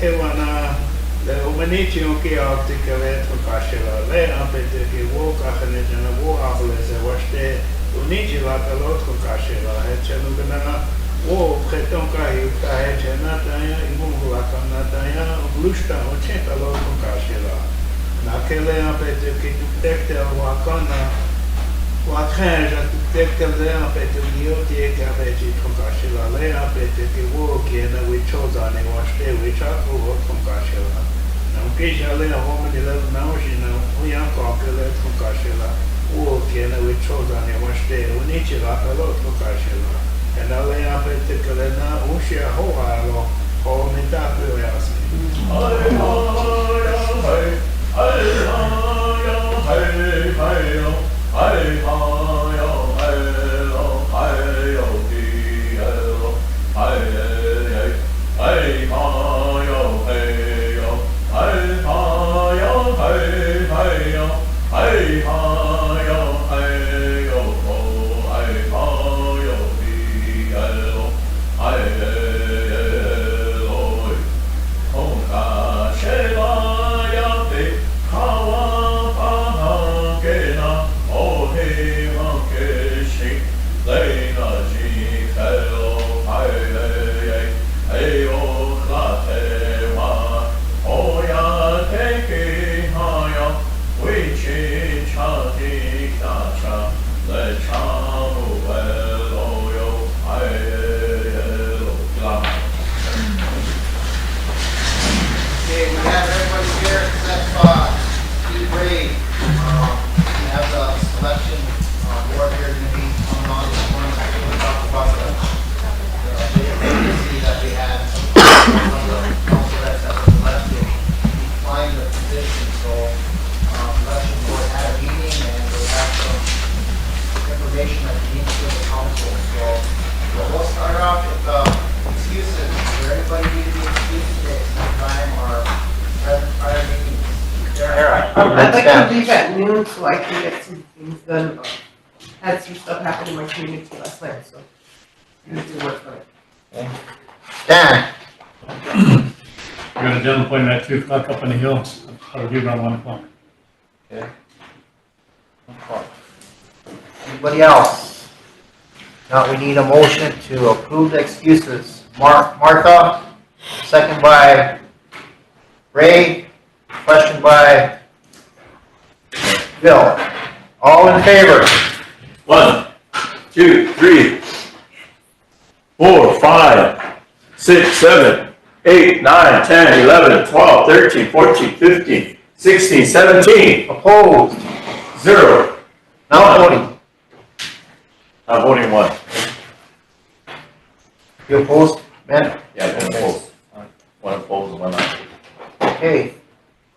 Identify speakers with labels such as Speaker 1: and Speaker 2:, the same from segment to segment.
Speaker 1: Kewana, the Omanichi Oki articulate from Kashila, lay up at the walk Ahanet and a war apples and wash the Uniji like a lot from Kashila, Chenugana, war, Pretonka, Henataya, Imulakanataya, Blushta, or Chent a lot from Kashila. Nakele up at the Kitukta, Wakana. Wakhan, Tekale up at the Yotia Cabbage from Kashila, lay up at the walk and we chose on a wash day, which are from Kashila. Now, occasionally a woman 11 now, she know, we are popular from Kashila, walk and we chose on a wash day, we need you like a lot from Kashila. And I lay up at the Kalena, Ushia Hoalo, or Mitaku asked me. Hey ho yo hey lo hey yo di hello hey hey hey ho yo hey yo hey ho yo hey hey yo hey ho yo hey yo ho hey ho yo di hello hey hello ho ka shela ya te kawa pa ke na
Speaker 2: I'd like to leave at noon so I can get some things done. Had some stuff happen in my community last night, so I need to work on it.
Speaker 3: Okay. Dan?
Speaker 4: We got a dental appointment at 2 o'clock up on the hill. I'll be around 1 o'clock.
Speaker 3: Okay. Anybody else? Now we need a motion to approve the excuses. Martha, second by Ray, question by Bill. All in favor?
Speaker 5: 1, 2, 3, 4, 5, 6, 7, 8, 9, 10, 11, 12, 13, 14, 15, 16, 17.
Speaker 3: Opposed?
Speaker 5: 0.
Speaker 3: Not voting.
Speaker 5: I'm voting 1.
Speaker 3: You opposed, Ben?
Speaker 5: Yeah, 1 opposed. 1 opposed, 1 not.
Speaker 3: Okay.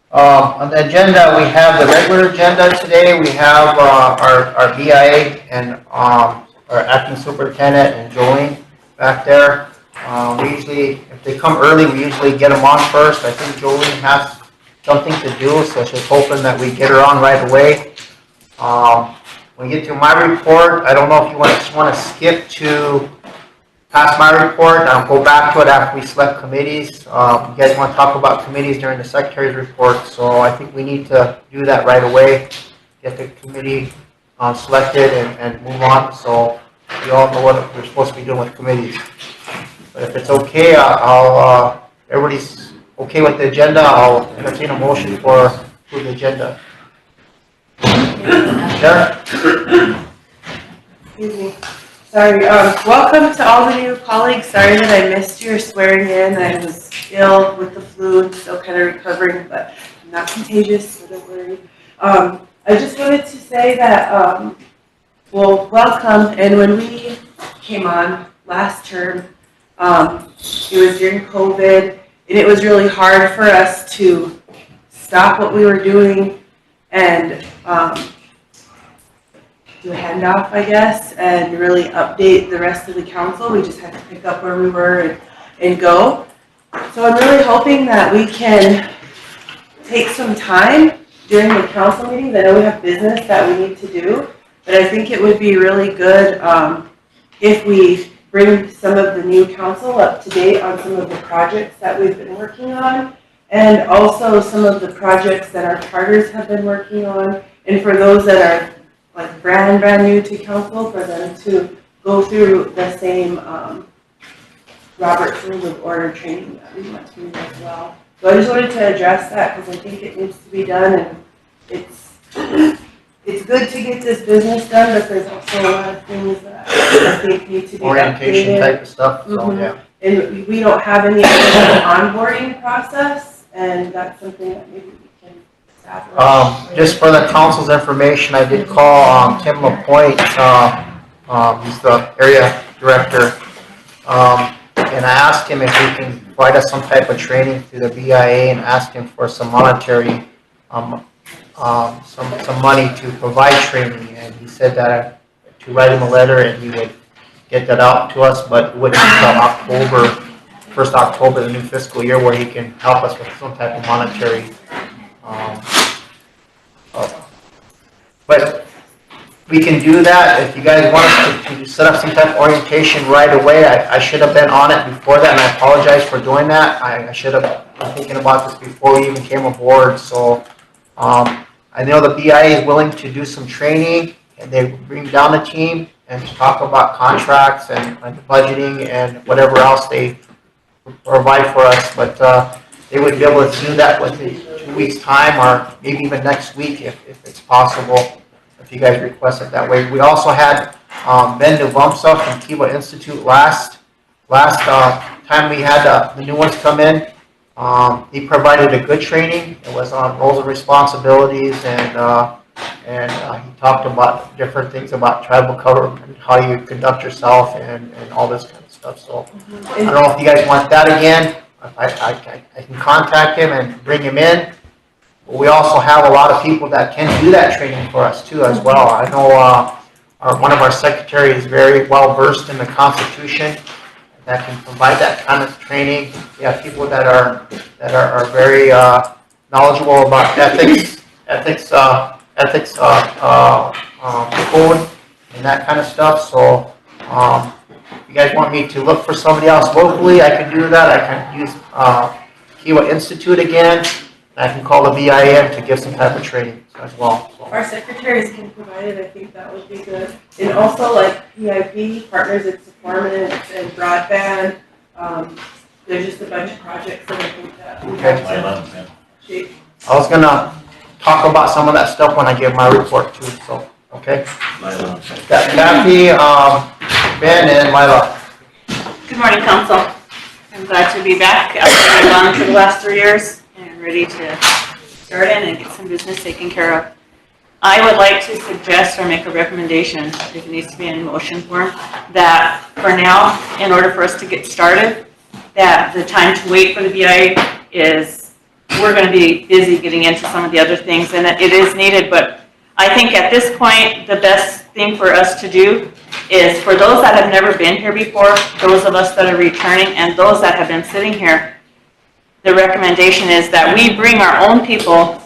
Speaker 3: On the agenda, we have the regular agenda today. We have our BIA and our acting superintendent and Jolene back there. We usually, if they come early, we usually get them on first. I think Jolene has something to do, so she's hoping that we get her on right away. When we get to my report, I don't know if you just want to skip to past my report, and I'll go back to it after we select committees. You guys want to talk about committees during the secretary's report, so I think we need to do that right away. Get the committee selected and move on, so we all know what we're supposed to be doing with committees. But if it's okay, everybody's okay with the agenda, I'll entertain a motion for the agenda. Sure.
Speaker 2: Excuse me. Sorry, welcome to all the new colleagues. Sorry that I missed your swearing in. I was ill with the flu and still kind of recovering, but I'm not contagious, so don't worry. I just wanted to say that, well, welcome. And when we came on last term, it was during COVID, and it was really hard for us to stop what we were doing and do a handoff, I guess, and really update the rest of the council. We just had to pick up where we were and go. So I'm really hoping that we can take some time during the council meetings. I know we have business that we need to do, but I think it would be really good if we bring some of the new council up to date on some of the projects that we've been working on, and also some of the projects that our charters have been working on, and for those that are like brand new to council, for them to go through the same Robert's Rules of Order training that we went through as well. So I just wanted to address that because I think it needs to be done, and it's good to get this business done, but there's also a lot of things that I think need to be
Speaker 3: Orientation
Speaker 2: updated.
Speaker 3: type of stuff, so,
Speaker 2: Mhm.
Speaker 3: yeah.
Speaker 2: And we don't have any onboarding process, and that's something that maybe we can establish.
Speaker 3: Just for the council's information, I did call, Tim LaPointe, he's the area director. And I asked him if he can provide us some type of training through the BIA and asked him for some monetary, some money to provide training. And he said that to write him a letter and he would get that out to us, but it wouldn't be until October, 1st October, the new fiscal year, where he can help us with some type of monetary. But we can do that. If you guys want us to set up some type of orientation right away, I should have been on it before that, and I apologize for doing that. I should have been thinking about this before we even came aboard. So I know the BIA is willing to do some training, and they bring down the team and talk about contracts and budgeting and whatever else they provide for us. But they would be able to do that within 2 weeks' time, or maybe even next week if it's possible, if you guys request it that way. We also had Ben Nuvumsa from Kiva Institute last time we had the new ones come in. He provided a good training. It was on roles and responsibilities, and he talked about different things about tribal government, how you conduct yourself, and all this kind of stuff. So I don't know if you guys want that again. I can contact him and bring him in. We also have a lot of people that can do that training for us too as well. I know one of our secretaries is very well versed in the Constitution that can provide that kind of training. We have people that are very knowledgeable about ethics code and that kind of stuff. So if you guys want me to look for somebody else locally, I can do that. I can use Kiva Institute again. I can call the BIM to give some type of training as well. So.
Speaker 2: Our secretaries can provide it. I think that would be good. And also like PIP, Partners in Performance, and broadband. There's just a bunch of projects that I think that we have to shape.
Speaker 3: I was gonna talk about some of that stuff when I give my report too. So okay. Got Kathy, Ben, and Lila.
Speaker 6: Good morning, Council. I'm glad to be back after being gone for the last 3 years and ready to start in and get some business taken care of. I would like to suggest or make a recommendation, if it needs to be in motion form, that for now, in order for us to get started, that the time to wait for the BIA is, we're going to be busy getting into some of the other things, and it is needed, but I think at this point, the best thing for us to do is for those that have never been here before, those of us that are returning, and those that have been sitting here, the recommendation is that we bring our own people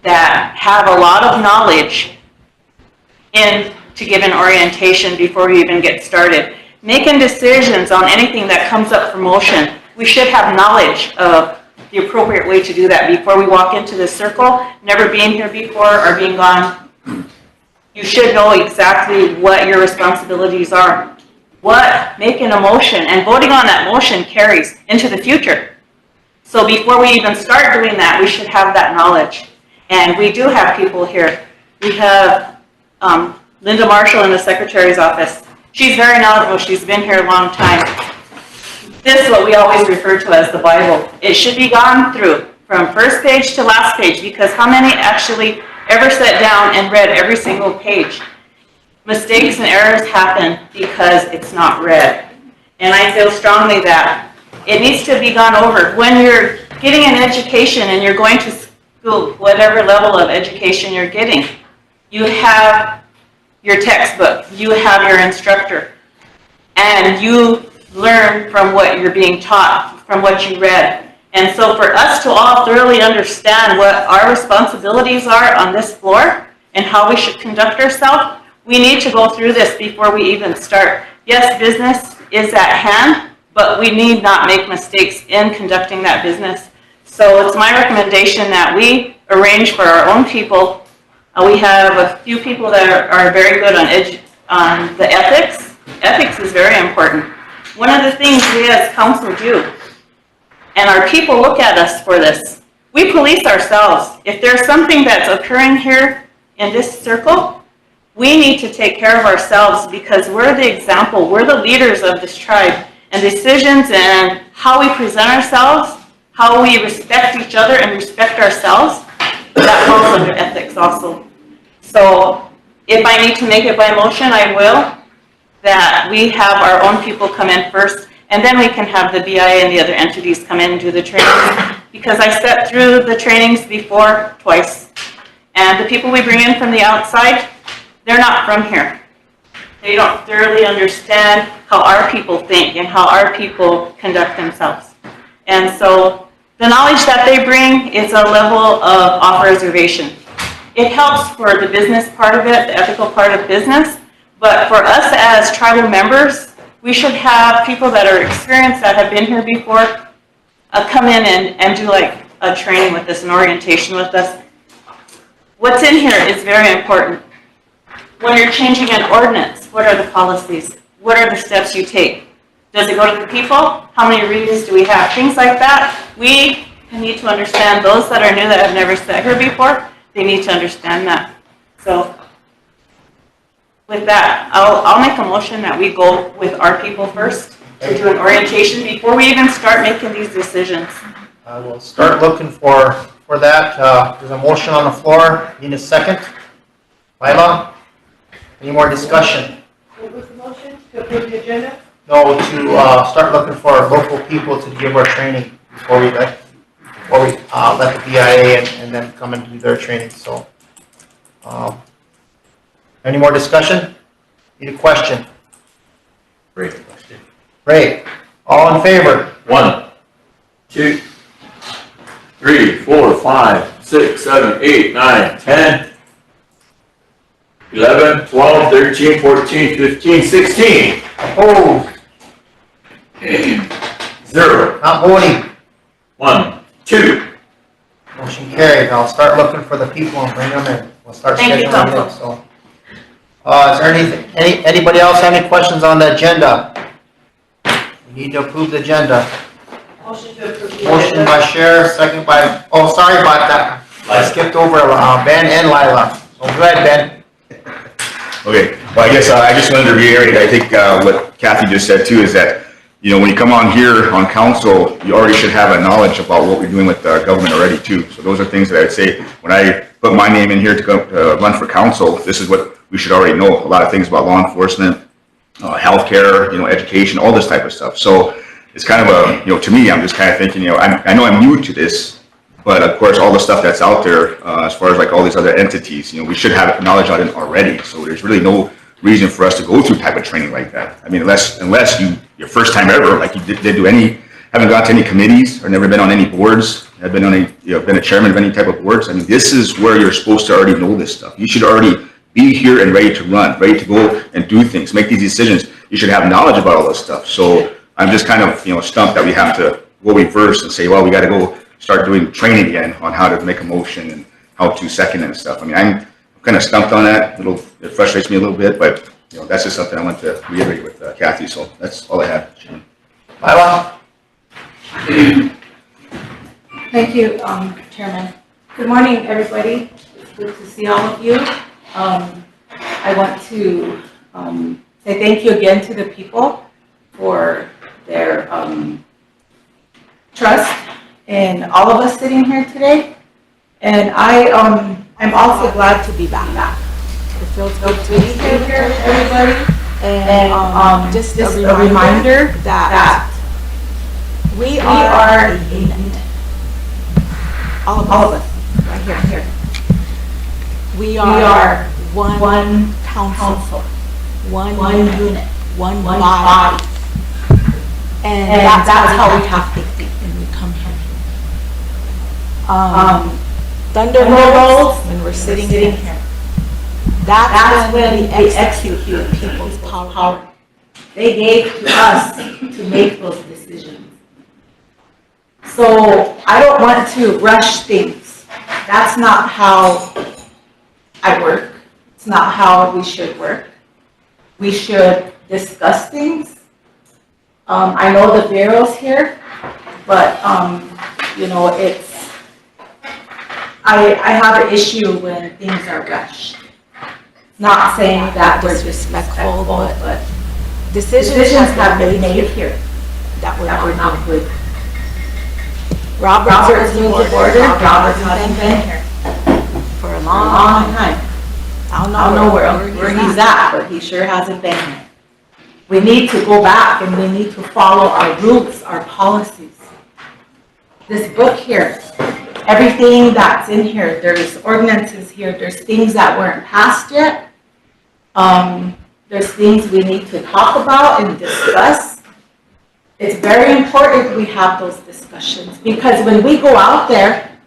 Speaker 6: that have a lot of knowledge in to give an orientation before we even get started. Making decisions on anything that comes up for motion, we should have knowledge of the appropriate way to do that before we walk into this circle. Never being here before or being gone, you should know exactly what your responsibilities are. What making a motion and voting on that motion carries into the future. So before we even start doing that, we should have that knowledge. And we do have people here. We have Linda Marshall in the Secretary's office. She's very knowledgeable. She's been here a long time. This is what we always refer to as the Bible. It should be gone through from first page to last page, because how many actually ever sat down and read every single page? Mistakes and errors happen because it's not read. And I feel strongly that it needs to be gone over. When you're getting an education and you're going to school, whatever level of education you're getting, you have your textbook, you have your instructor, and you learn from what you're being taught, from what you read. And so for us to all thoroughly understand what our responsibilities are on this floor and how we should conduct ourselves, we need to go through this before we even start. Yes, business is at hand, but we need not make mistakes in conducting that business. So it's my recommendation that we arrange for our own people. We have a few people that are very good on the ethics. Ethics is very important. One of the things we as council do, and our people look at us for this, we police ourselves. If there's something that's occurring here in this circle, we need to take care of ourselves because we're the example, we're the leaders of this tribe, and decisions and how we present ourselves, how we respect each other and respect ourselves, that falls under ethics also. So if I need to make it by motion, I will, that we have our own people come in first, and then we can have the BIA and the other entities come in and do the trainings. Because I sat through the trainings before twice, and the people we bring in from the outside, they're not from here. They don't thoroughly understand how our people think and how our people conduct themselves. And so the knowledge that they bring is a level of off-reservation. It helps for the business part of it, the ethical part of business, but for us as tribal members, we should have people that are experienced, that have been here before, come in and do like a training with us, an orientation with us. What's in here is very important. When you're changing an ordinance, what are the policies? What are the steps you take? Does it go to the people? How many readings do we have? Things like that. We need to understand. Those that are new that have never sat here before, they need to understand that. So with that, I'll make a motion that we go with our people first to do an orientation before we even start making these decisions.
Speaker 3: We'll start looking for that. There's a motion on the floor. Need a second? Lila? Any more discussion?
Speaker 2: What was the motion? To approve the agenda?
Speaker 3: No, to start looking for local people to give our training before we let the BIA and then come and do their training. So, any more discussion? Need a question?
Speaker 5: Great.
Speaker 3: Great. All in favor?
Speaker 5: 1, 2, 3, 4, 5, 6, 7, 8, 9, 10, 11, 12, 13, 14, 15, 16.
Speaker 3: Opposed?
Speaker 5: 0.
Speaker 3: Not voting?
Speaker 5: 1, 2.
Speaker 3: Motion carried. I'll start looking for the people and bring them in. We'll start
Speaker 6: Thank you,
Speaker 3: scheduling them.
Speaker 6: Council.
Speaker 3: So, is there anybody else have any questions on the agenda? We need to approve the agenda.
Speaker 2: Motion to approve the
Speaker 3: Motion
Speaker 2: agenda.
Speaker 3: by Sheriff, second by, oh, sorry about that. I skipped over Ben and Lila. So go ahead, Ben.
Speaker 7: Okay, well, I guess I just wanted to reiterate, I think what Kathy just said too is that, you know, when you come on here on council, you already should have a knowledge about what we're doing with the government already too. So those are things that I would say, when I put my name in here to go run for council, this is what we should already know. A lot of things about law enforcement, healthcare, you know, education, all this type of stuff. So it's kind of a, you know, to me, I'm just kind of thinking, you know, I know I'm new to this, but of course, all the stuff that's out there, as far as like all these other entities, you know, we should have knowledge on it already. So there's really no reason for us to go through type of training like that. I mean, unless your first time ever, like you did do haven't gone to any committees or never been on any boards, have been on any, you know, been a chairman of any type of boards. I mean, this is where you're supposed to already know this stuff. You should already be here and ready to run, ready to go and do things, make these decisions. You should have knowledge about all this stuff. So I'm just kind of, you know, stumped that we have to go reverse and say, well, we got to go start doing training again on how to make a motion and how to second and stuff. I mean, I'm kind of stumped on that. It frustrates me a little bit, but you know, that's just something I want to reiterate with Kathy. So that's all I have.
Speaker 3: Lila?
Speaker 8: Thank you, Chairman. Good morning, everybody. It's good to see all of you. I want to say thank you again to the people for their trust in all of us sitting here today. And I'm also glad to be back. It feels good to be here, everybody. And just a reminder that we are a unit. All of us, right here. We are one council, one unit, one body. And that's how we have to think when we come here. Thunder rolls when we're sitting here. That's when we execute people's power. They gave to us to make those decisions. So I don't want to rush things. That's not how I work. It's not how we should work. We should discuss things. I know the Bureau's here, but, you know, I have an issue when things are rushed. Not saying that we're disrespectful, but decisions have been made here that were not good. Robert's rules of order, Robert hasn't been here for a long time. I don't know where he's at, but he sure hasn't been here. We need to go back and we need to follow our rules, our policies. This book here, everything that's in here, there's ordinances here, there's things that weren't passed yet. There's things we need to talk about and discuss. It's very important we have those discussions because when we go out there,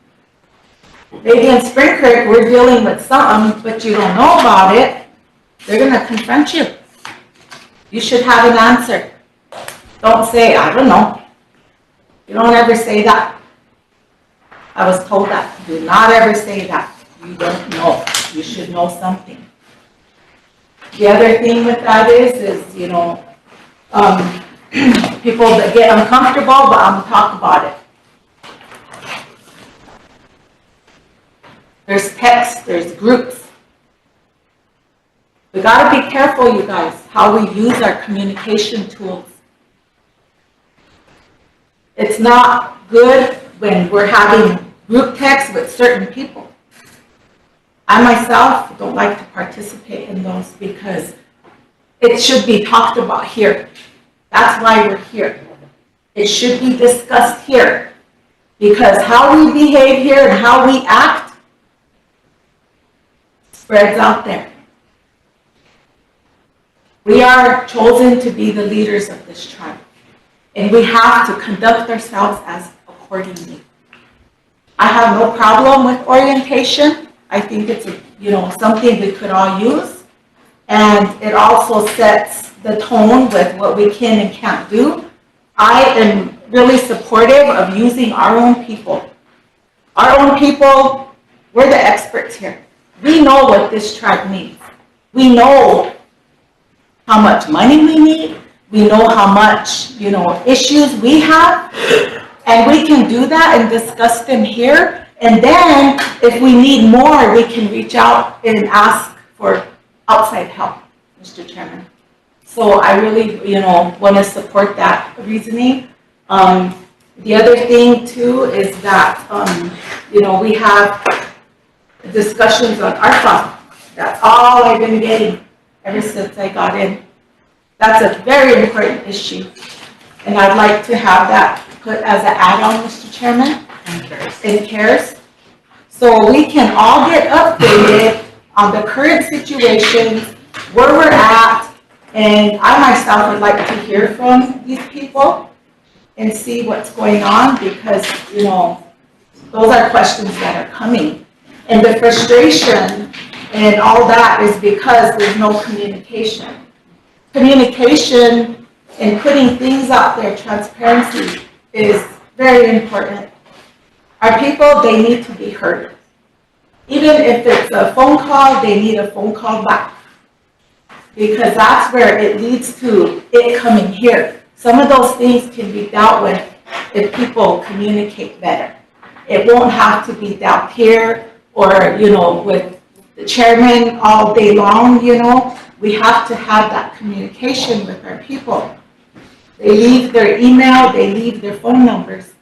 Speaker 8: maybe in Spring Creek, we're dealing with something, but you don't know about it, they're gonna confront you. You should have an answer. Don't say, I don't know. You don't ever say that. I was told that. Do not ever say that. You don't know. You should know something. The other thing with that is, you know, people that get uncomfortable, but I'm gonna talk about it. There's texts, there's groups. We gotta be careful, you guys, how we use our communication tools. It's not good when we're having group texts with certain people. I myself don't like to participate in those because it should be talked about here. That's why we're here. It should be discussed here because how we behave here and how we act spreads out there. We are chosen to be the leaders of this tribe, and we have to conduct ourselves as accordingly. I have no problem with orientation. I think it's something we could all use, and it also sets the tone with what we can and can't do. I am really supportive of using our own people. Our own people, we're the experts here. We know what this tribe needs. We know how much money we need. We know how much, issues we have. And we can do that and discuss them here. And then if we need more, we can reach out and ask for outside help, Mr. Chairman. So I really, want to support that reasoning. The other thing too is that, we have discussions on our fund. That's all I've been getting ever since I got in. That's a very important issue. And I'd like to have that put as an add-on, Mr. Chairman. In CARES. So we can all get updated on the current situations, where we're at, and I myself would like to hear from these people and see what's going on because, those are questions that are coming. And the frustration and all that is because there's no communication. Communication and putting things out there, transparency, is very important. Our people, they need to be heard. Even if it's a phone call, they need a phone call back. Because that's where it leads to it coming here. Some of those things can be dealt with if people communicate better. It won't have to be dealt here or, with the chairman all day long, We have to have that communication with our people. They leave their email, they leave their phone numbers.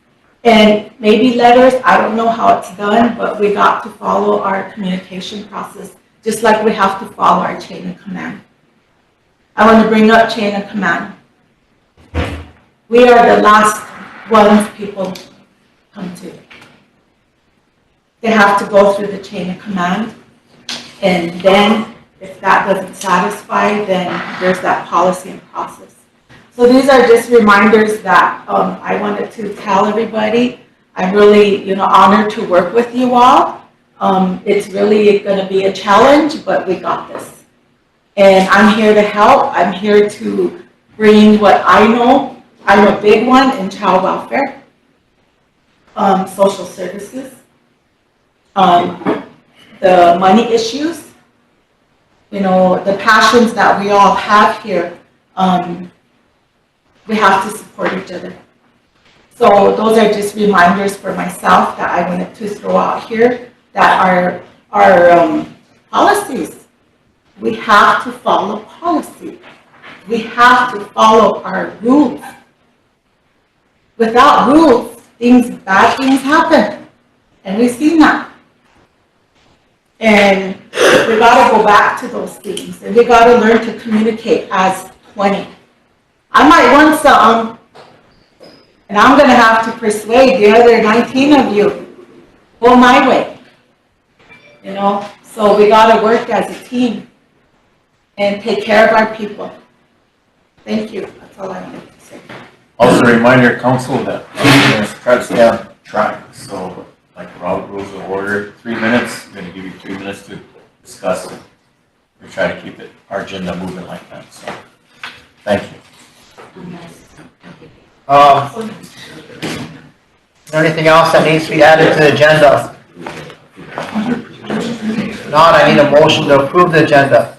Speaker 8: And maybe letters, I don't know how it's done, but we got to follow our communication process, just like we have to follow our chain of command. I want to bring up chain of command. We are the last ones people come to. They have to go through the chain of command, and then if that doesn't satisfy, then there's that policy and process. So these are just reminders that I wanted to tell everybody. I'm really, honored to work with you all. It's really going to be a challenge, but we got this. And I'm here to help. I'm here to bring what I know. I'm a big one in child welfare, social services, the money issues, you know, the passions that we all have here. We have to support each other. So those are just reminders for myself that I wanted to throw out here, that our policies, we have to follow policy. We have to follow our rules. Without rules, bad things happen. And we've seen that. And we gotta go back to those things, and we gotta learn to communicate as 20. I might want some, and I'm gonna have to persuade the other 19 of you, go my way. You know, so we gotta work as a team and take care of our people. Thank you, that's all I wanted to say.
Speaker 5: Also a reminder, council, that I'm going to try to stay on track. So, like Robert rules of order, 3 minutes. I'm going to give you 3 minutes to discuss it. We try to keep our agenda moving like that. So, thank you.
Speaker 3: Is there anything else that needs to be added to the agenda? If not, I need a motion to approve the agenda.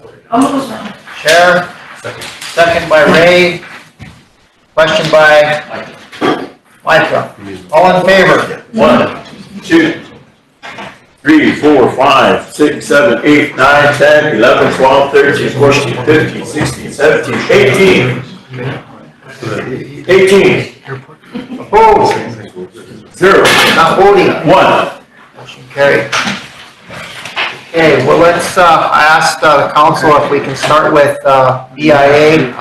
Speaker 3: Chair, second by Ray, question by Micah. All in favor?
Speaker 5: 1, 2, 3, 4, 5, 6, 7, 8, 9, 10, 11, 12, 13, 14, 15, 16, 17, 18. 18.
Speaker 3: Opposed?
Speaker 5: 0.
Speaker 3: Not voting.
Speaker 5: 1.
Speaker 3: Motion carried. Okay, well, let's, I asked the council if we can start with BIA.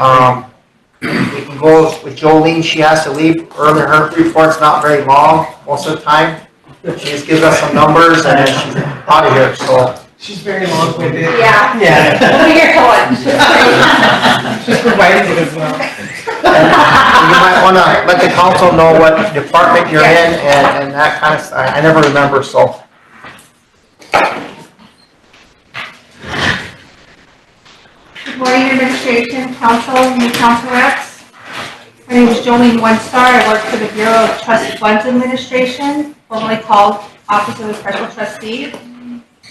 Speaker 3: We can go with Jolene. She has to leave early. Her report's not very long most of the time. She just gives us some numbers and then she's out of here, so.
Speaker 9: She's very long-winded.
Speaker 6: Yeah.
Speaker 3: Yeah.
Speaker 6: We'll be here till lunch.
Speaker 9: She's provided it as well.
Speaker 3: You might want to let the council know what department you're in and that kind of stuff. I never remember, so.
Speaker 10: Good morning, administration, council, new council reps. My name is Jolene One-Star. I work for the Bureau of Trust Funds Administration, formerly called Office of the Special Trustee.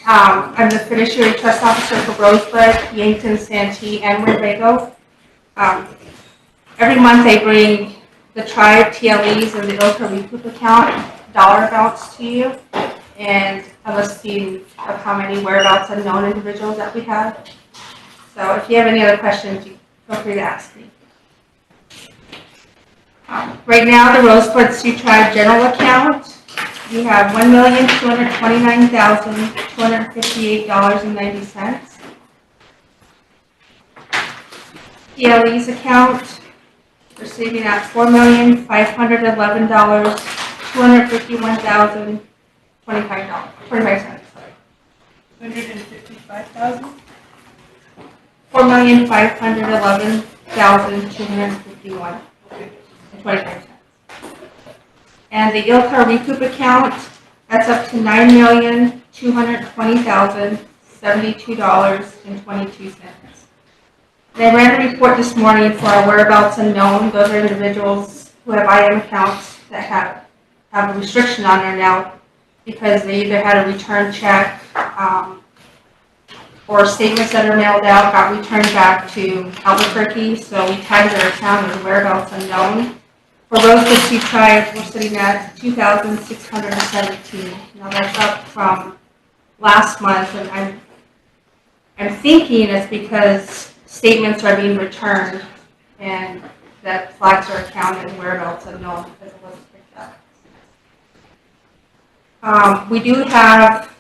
Speaker 10: I'm the fiduciary trust officer for Rosebud, Yankton, Santee, and Winnebago. Every month I bring the tribe, TLEs, and the Ilka recoup account dollar amounts to you, and a listing of how many whereabouts unknown individuals that we have. So if you have any other questions, you feel free to ask me. Right now, the Rosebud Sioux Tribe general account, we have $1,229,258.90. TLE's account, we're saving at $4,511,251,025. 25 cents.
Speaker 2: 155,000?
Speaker 10: $4,511,251.25. And the ILCAR recoup account, that's up to $9,220,072.22. And I ran a report this morning for our whereabouts unknown. Those are individuals who have IM accounts that have a restriction on there now because they either had a return check or statements that are mailed out got returned back to Albuquerque, so we tagged their account as whereabouts unknown. For Rosebud Sioux Tribe, we're sitting at 2,617. Now that's up from last month, and I'm thinking it's because statements are being returned and that flags our account as whereabouts unknown because it wasn't picked up. We do have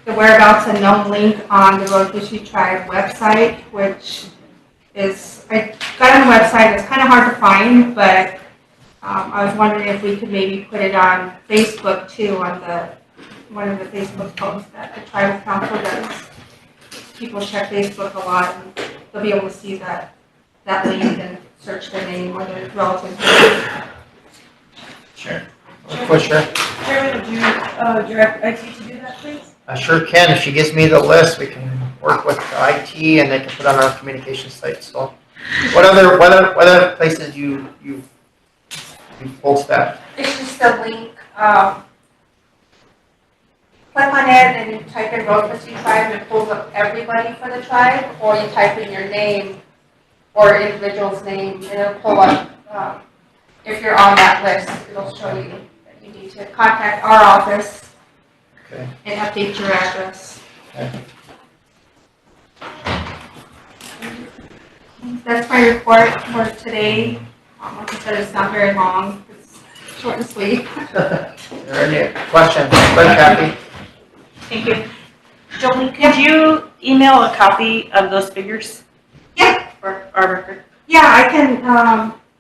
Speaker 10: the whereabouts unknown link on the Rosebud Sioux Tribe website, which is, I got on the website, it's kind of hard to find, but I was wondering if we could maybe put it on Facebook too, on one of the Facebook posts that the tribal council does. People check Facebook a lot, and they'll be able to see that link and search their name or their relative.
Speaker 5: Sure.
Speaker 3: For sure.
Speaker 2: Chairman, would you direct IT to do that, please?
Speaker 3: I sure can. If she gives me the list, we can work with IT and they can put on our communication site, so. What other places you post that?
Speaker 10: It's just a link, click on it and you type in Rosebud tribe and it pulls up everybody for the tribe, or you type in your name or individual's name and it'll pull up, if you're on that list, it'll show you that you need to contact our office
Speaker 3: Okay.
Speaker 10: and update your address.
Speaker 3: Okay.
Speaker 10: That's my report for today. Like I said, it's not very long, it's short and sweet.
Speaker 3: Are there any questions? Go ahead, Kathy.
Speaker 6: Thank you. Jolie, could you email a copy of those figures?
Speaker 10: Yeah.
Speaker 6: For our record?
Speaker 10: Yeah, I can,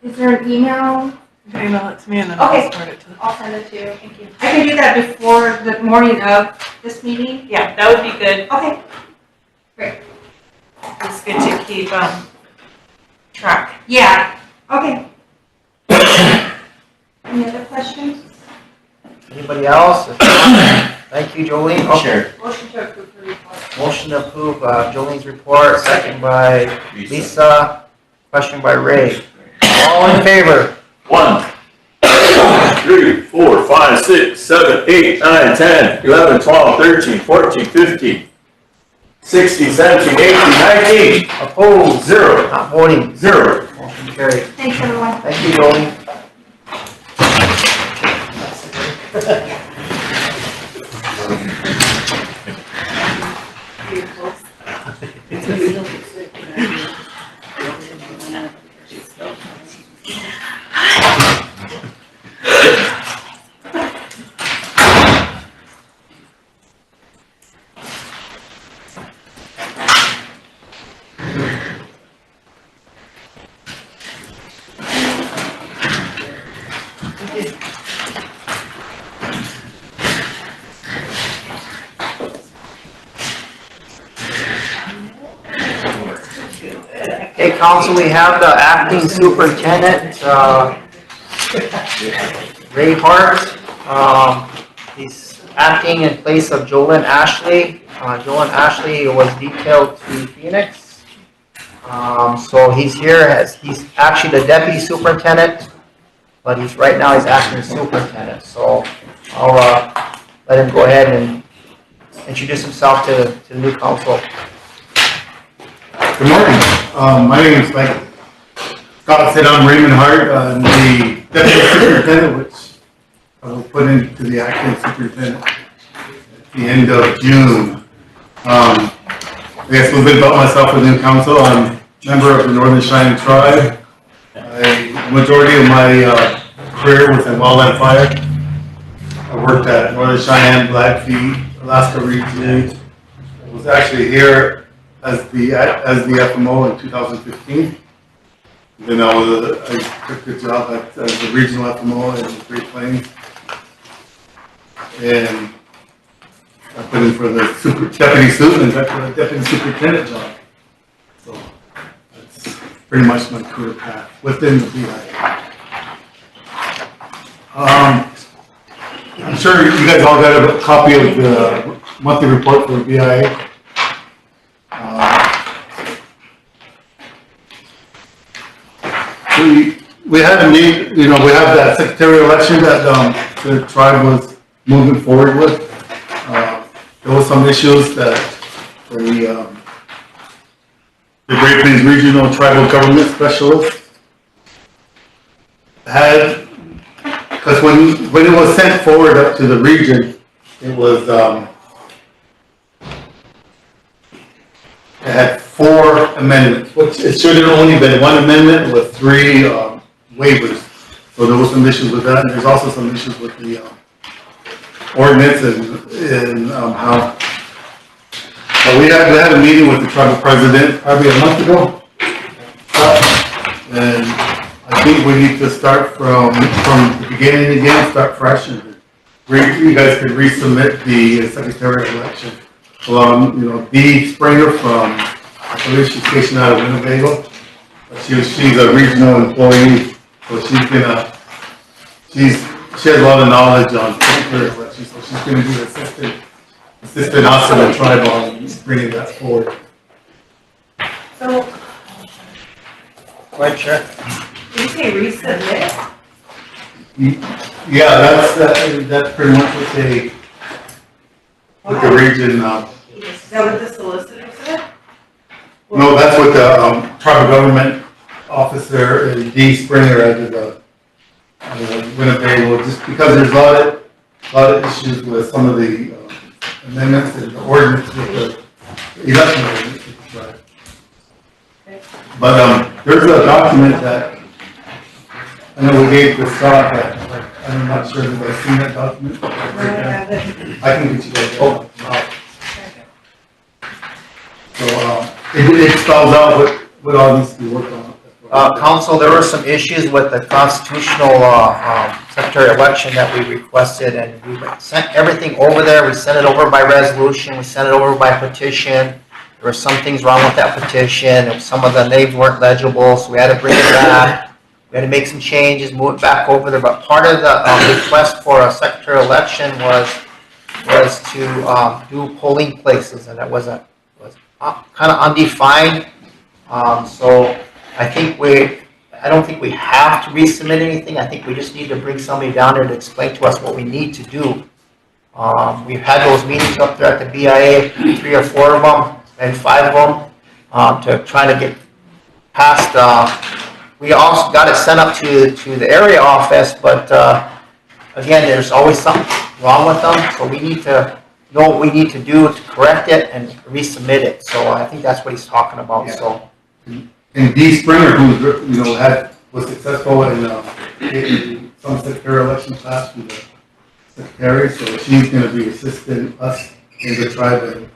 Speaker 10: is there an email?
Speaker 2: You can email it to me and then
Speaker 10: Okay.
Speaker 2: I'll forward it to them.
Speaker 10: I'll send it to you, thank you. I can do that before the morning of this meeting?
Speaker 6: Yeah, that would be good.
Speaker 10: Okay.
Speaker 6: It's good to keep, track.
Speaker 10: Yeah, okay. Any other questions?
Speaker 3: Anybody else? If not, thank you, Jolene. Okay.
Speaker 10: Motion to approve the report.
Speaker 3: Motion to approve Jolene's report, second by Lisa, question by Ray. All in favor?
Speaker 5: 1, 2, 3, 4, 5, 6, 7, 8, 9, 10, 11, 12, 13, 14, 15, 16, 17, 18, 19.
Speaker 3: Opposed?
Speaker 5: 0.
Speaker 3: Not voting.
Speaker 5: 0.
Speaker 3: Motion carried.
Speaker 10: Thanks, everyone.
Speaker 3: Thank you, Jolene. Okay, council, we have the acting superintendent, Ray Hart. He's acting in place of Jolyn Ashley. Jolyn Ashley was detailed to Phoenix. So he's here as, he's actually the deputy superintendent, but right now he's acting superintendent. So I'll let him go ahead and introduce himself to the new council.
Speaker 11: Good morning. My name is, like Scott said, I'm Raymond Hart. I'm the deputy superintendent, which I will put into the acting superintendent at the end of June. I guess a little bit about myself with new council. I'm a member of the Northern Cheyenne Tribe. The majority of my career was in wildland fire. I worked at Northern Cheyenne, Blackfeet, Alaska Region. I was actually here as the FMO in 2015. Then I took the job as the regional FMO in Great Plains. And I put in for the deputy superintendent job. So that's pretty much my career path within the BIA. I'm sure you guys all got a copy of the monthly report for the BIA. We had a need, we have that secretarial election that the tribe was moving forward with. There was some issues that the Great Plains Regional Tribal Government Specialist had, because when it was sent forward up to the region, it was, it had 4 amendments, which it should have only been 1 amendment with 3 waivers. So there was some issues with that, and there's also some issues with the ordinance and how. We had a meeting with the tribal president probably a month ago, and I think we need to start from the beginning again, start fresh, and you guys could resubmit the secretarial election. Dee Springer from, I believe she's stationed out of Winnebago. She's a regional employee, so she has a lot of knowledge on secretarial elections, so she's going to be assistant us in the tribe on bringing that forward.
Speaker 2: So,
Speaker 3: Right, Chair?
Speaker 2: Did you say resubmit?
Speaker 11: Yeah, that's pretty much what the region,
Speaker 2: Is that what the solicitor said?
Speaker 11: no, that's what the tribal government officer, D. Springer, out of the Winnebago, just because there's a lot of issues with some of the amendments and the ordinance with the election ordinance. Right. But there's a document that I know we gave to Scott, but I'm not sure if I've seen that document.
Speaker 2: No, I haven't.
Speaker 11: I can get you guys. So it spells out what all needs to be worked on.
Speaker 3: Council, there were some issues with the constitutional secretary election that we requested, and we sent everything over there. We sent it over by resolution, we sent it over by petition. There were some things wrong with that petition, and some of the names weren't legible, so we had to bring it back. We had to make some changes, move it back over there, but part of the request for a secretary election was to do polling places, and that was kind of undefined. So I don't think we have to resubmit anything. I think we just need to bring somebody down there to explain to us what we need to do. We've had those meetings up there at the BIA, 3 or 4 of them, and 5 of them, to try to get past, we also got it sent up to the area office, but, again, there's always something wrong with them, so we need to know what we need to do to correct it and resubmit it. So I think that's what he's talking about, so.
Speaker 11: And D. Springer, who was successful in some secretary election class with the secretary, so she's going to be assisting us in the tribe and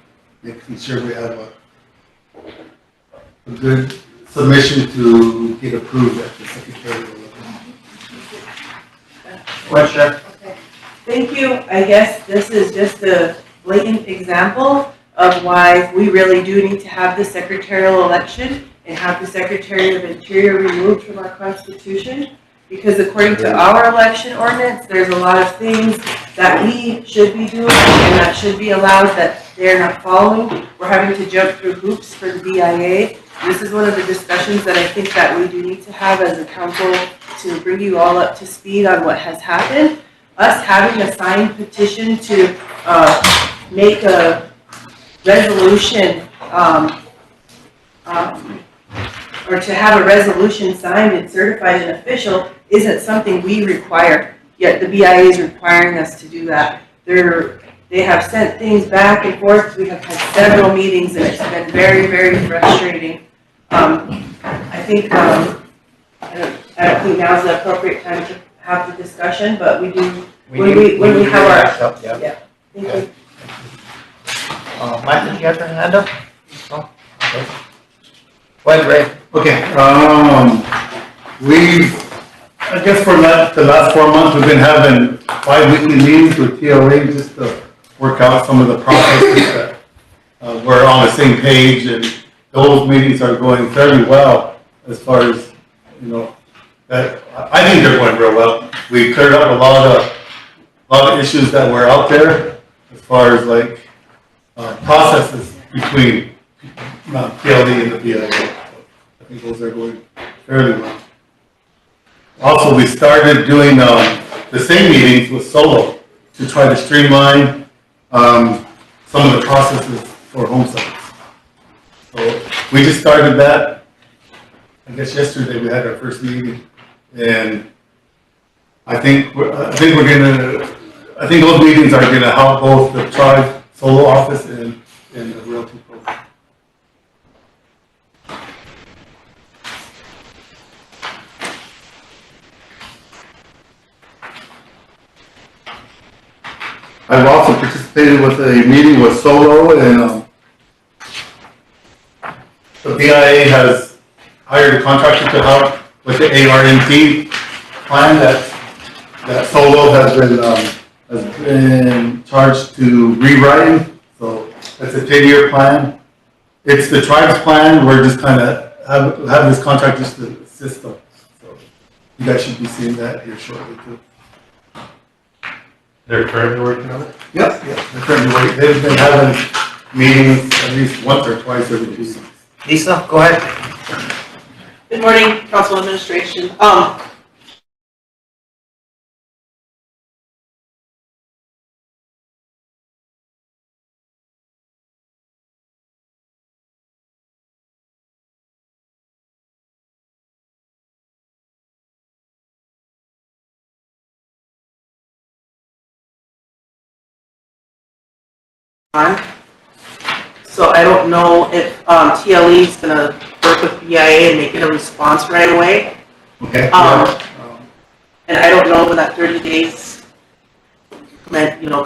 Speaker 11: making sure we have a good submission to get approved at the secretary election.
Speaker 3: Question?
Speaker 2: Okay. Thank you. I guess this is just a blatant example of why we really do need to have the secretarial election and have the Secretary of Interior removed from our Constitution, because according to our election ordinance, there's a lot of things that we should be doing and that should be allowed that they're not following. We're having to jump through hoops for the BIA. This is one of the discussions that I think that we do need to have as a council to bring you all up to speed on what has happened. Us having a signed petition to make a resolution or to have a resolution signed and certified and official isn't something we require, yet the BIA is requiring us to do that. They have sent things back and forth. We have had several meetings and it's been very, very frustrating. I think, I don't think now's the appropriate time to have the discussion, but we do, when we have our, yeah, thank you.
Speaker 3: Mike, did you have your hand up? No? Okay. Go ahead, Ray.
Speaker 11: Okay, I guess for the last 4 months, we've been having 5 weekly meetings with TOA just to work out some of the processes that we're on the same page, and those meetings are going fairly well as far as, I think they're going real well. We cleared up a lot of issues that were out there as far as like processes between PLD and the BIA. I think those are going fairly well. Also, we started doing the same meetings with Solo to try to streamline some of the processes for home sites. So we just started that. I guess yesterday we had our first meeting, and I think those meetings are gonna help both the tribe Solo office and the realty program. I've also participated with a meeting with Solo, and the BIA has hired a contractor to help with the ARNT plan that Solo has been charged to rewriting. So it's a 10-year plan. It's the tribe's plan. We're just kind of have this contract just to assist them. So you guys should be seeing that here shortly too.
Speaker 12: They're currently working on it?
Speaker 11: Yep, they're currently working. They've been having meetings at least once or twice every 2 weeks.
Speaker 3: Lisa, go ahead.
Speaker 2: Good morning, council administration. So I don't know if TLE is gonna work with BIA and make it a response right away.
Speaker 11: Okay.
Speaker 2: And I don't know when that 30 days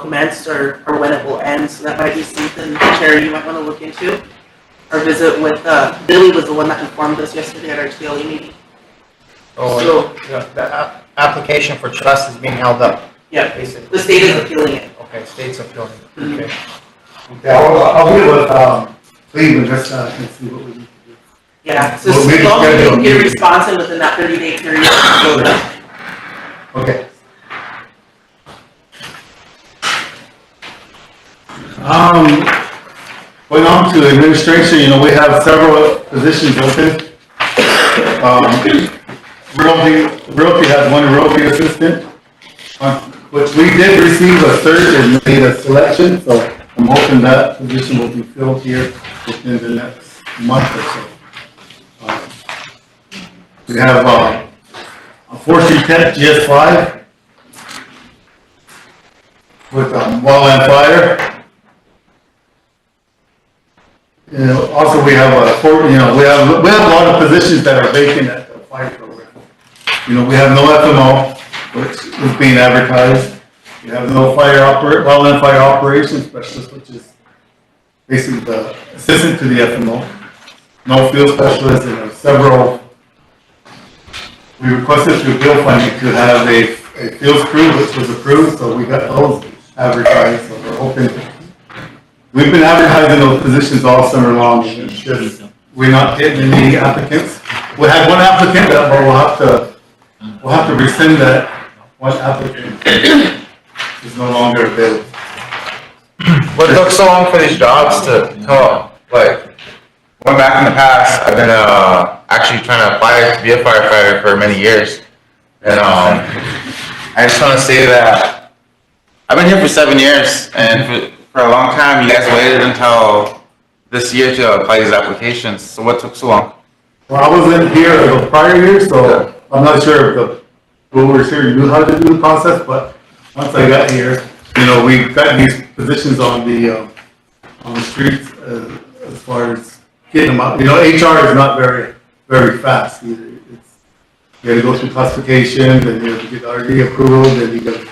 Speaker 2: commenced or when it will end, so that might be something, Terry, you might want to look into. Or visit with, Billy was the one that informed us yesterday at our TLE meeting.
Speaker 3: So the application for trust is being held up,
Speaker 2: Yeah,
Speaker 3: basically.
Speaker 2: the state is appealing it.
Speaker 3: Okay, state's appealing.
Speaker 2: Mhm.
Speaker 3: Okay.
Speaker 11: Okay, I'll get with, Cleveland, just, and see what we need to do.
Speaker 2: Yeah, so
Speaker 11: Well,
Speaker 2: as
Speaker 11: maybe
Speaker 2: long as
Speaker 11: schedule
Speaker 2: you
Speaker 11: a
Speaker 2: can get a
Speaker 11: meeting.
Speaker 2: response in within that 30-day period.
Speaker 11: Okay. Going on to administration, we have several positions open. Realty has one realty assistant, which we did receive a search and made a selection, so I'm hoping that position will be filled here within the next month or so. We have a forestry tech GS5 with wildland fire. Also we have we have a lot of positions that are vacant at the fire program. We have no FMO, which is being advertised. We have no wildland fire operations specialist, which is basically the assistant to the FMO. No field specialist, and several. We requested through bill funding to have a field crew, which was approved, so we got those advertised, so we're hoping. We've been advertising those positions all summer long, and it's just, we're not getting any applicants. We had one applicant, but we'll have to rescind that one applicant. Is no longer available.
Speaker 12: What took so long for these jobs to come up? Like, going back in the past, I've been actually trying to apply to be a firefighter for many years. And I just want to say that I've been here for 7 years, and for a long time, you guys waited until this year to apply these applications. So what took so long?
Speaker 11: Well, I wasn't here the prior year, so I'm not sure if the who was here knew how to do the process, but once I got here, we got these positions on the streets as far as getting them out. HR is not very, very fast either. You got to go through classifications, and you have to get RD approved, and you got to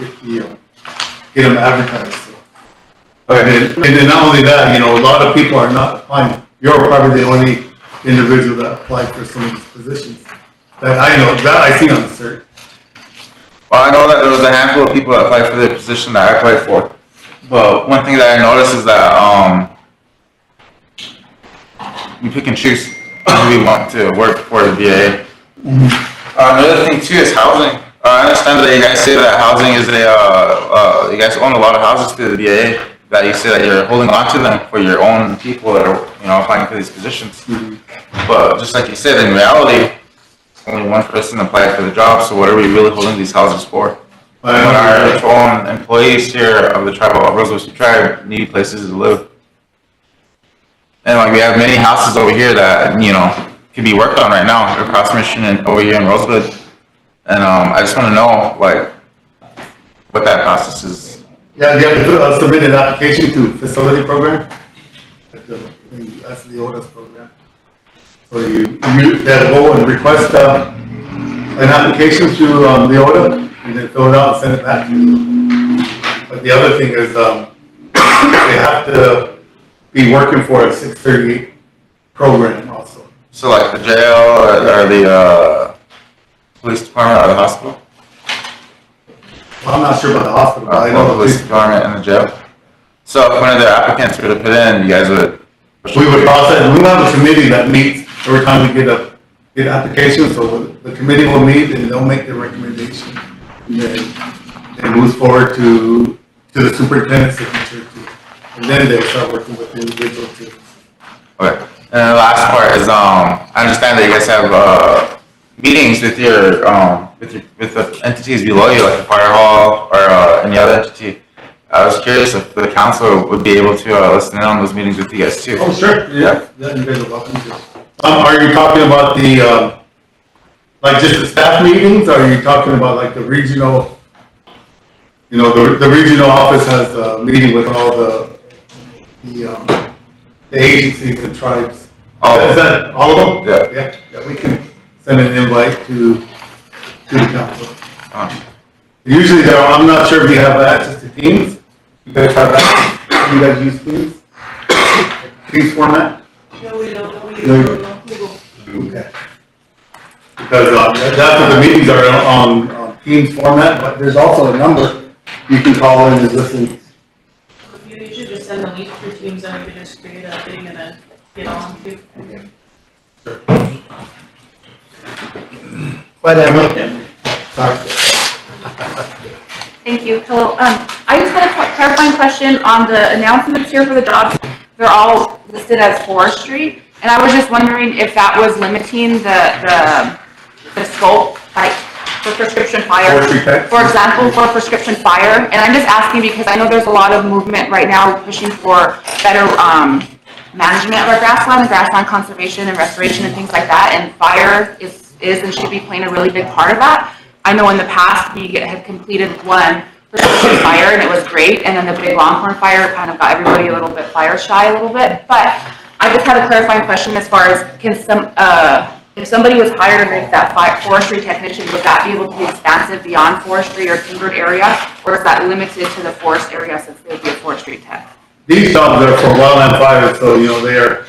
Speaker 11: get them advertised. So.
Speaker 12: Okay.
Speaker 11: And then not only that, a lot of people are not applying. You're probably the only individual that applied for some of these positions that I see on the cert.
Speaker 12: Well, I know that there was a handful of people that applied for the position that I applied for. But one thing that I noticed is that we pick and choose who we want to work for the VA. Another thing too is housing. I understand that you guys say that housing is you guys own a lot of houses through the VA. That you say that you're holding on to them for your own people that are applying for these positions. But just like you said, in reality, only one person applied for the job. So what are we really holding these houses for? When our own employees here of the tribal Rosebud tribe need places to live. And we have many houses over here that can be worked on right now across Mission and over here in Rosebud. And I just want to know what that process is.
Speaker 11: Yeah, you have to submit an application to facility program. That's the ODAS program. So you go and request an application to the ODA, and then fill it out and send it back to you. But the other thing is they have to be working for a 638 program also.
Speaker 12: So like the jail or the police department or the hospital?
Speaker 11: Well, I'm not sure about the hospital, but I
Speaker 12: know
Speaker 11: know
Speaker 12: the police department and the jail. So if one of their applicants were to put in, you guys would?
Speaker 11: We would process. We have a committee that meets every time we get applications. So the committee will meet and they'll make their recommendation, and then it moves forward to the superintendent's signature, and then they start working with the individual too.
Speaker 12: Okay. And the last part is, I understand that you guys have, meetings with your, with the entities below you, like the fire hall or, any other entity. I was curious if the council would be able to, listen in on those meetings with you guys too.
Speaker 11: Oh, sure, yeah, you guys are welcome to. Are you talking about the, like just the staff meetings, or are you talking about like the regional, you know, the regional office has a meeting with all the agencies and tribes? Is that all of them?
Speaker 12: Yeah.
Speaker 11: Yeah, we can send an invite to the council. Usually though, I'm not sure if you have access to Teams. You guys have access, you guys use Teams? Teams format?
Speaker 2: No, we don't.
Speaker 11: Okay. Because that's what the meetings are on Teams format, but there's also a number you can call in and listen.
Speaker 6: You should just send the link through Teams and we can just create a thing and then get on to.
Speaker 11: Sorry.
Speaker 8: Thank you. Hello. I just had a clarifying question on the announcements here for the jobs. They're all listed as forestry, and I was just wondering if that was limiting the scope, like for prescription fire.
Speaker 11: Forestry tech?
Speaker 8: For example, for prescription fire, and I'm just asking because I know there's a lot of movement right now pushing for better management of our grassland conservation and restoration and things like that, and fire is and should be playing a really big part of that. I know in the past we had completed one prescription fire and it was great, and then the big longhorn fire kind of got everybody a little bit fire shy a little bit. But I just had a clarifying question as far as if somebody was hired to make that forestry technician, would that be able to be expansive beyond forestry or timbered area, or is that limited to the forest area since they would be a forestry tech?
Speaker 11: These jobs are for wildland fires, so you know they're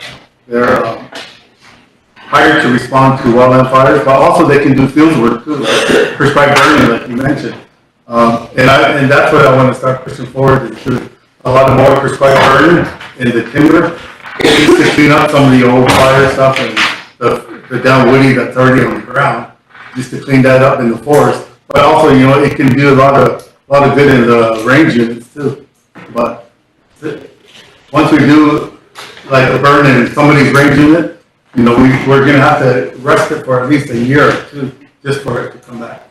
Speaker 11: hired to respond to wildland fires, but also they can do field work too, like prescribed burning, like you mentioned. And that's what I want to start pushing forward, is to a lot of more prescribed burning in the timber, just to clean up some of the old fire stuff and the down woody that's already on the ground, just to clean that up in the forest. But also, you know, it can do a lot of good in the range units too. But once we do like a burn in somebody's range unit, you know, we're gonna have to rest it for at least a year or two, just for it to come back.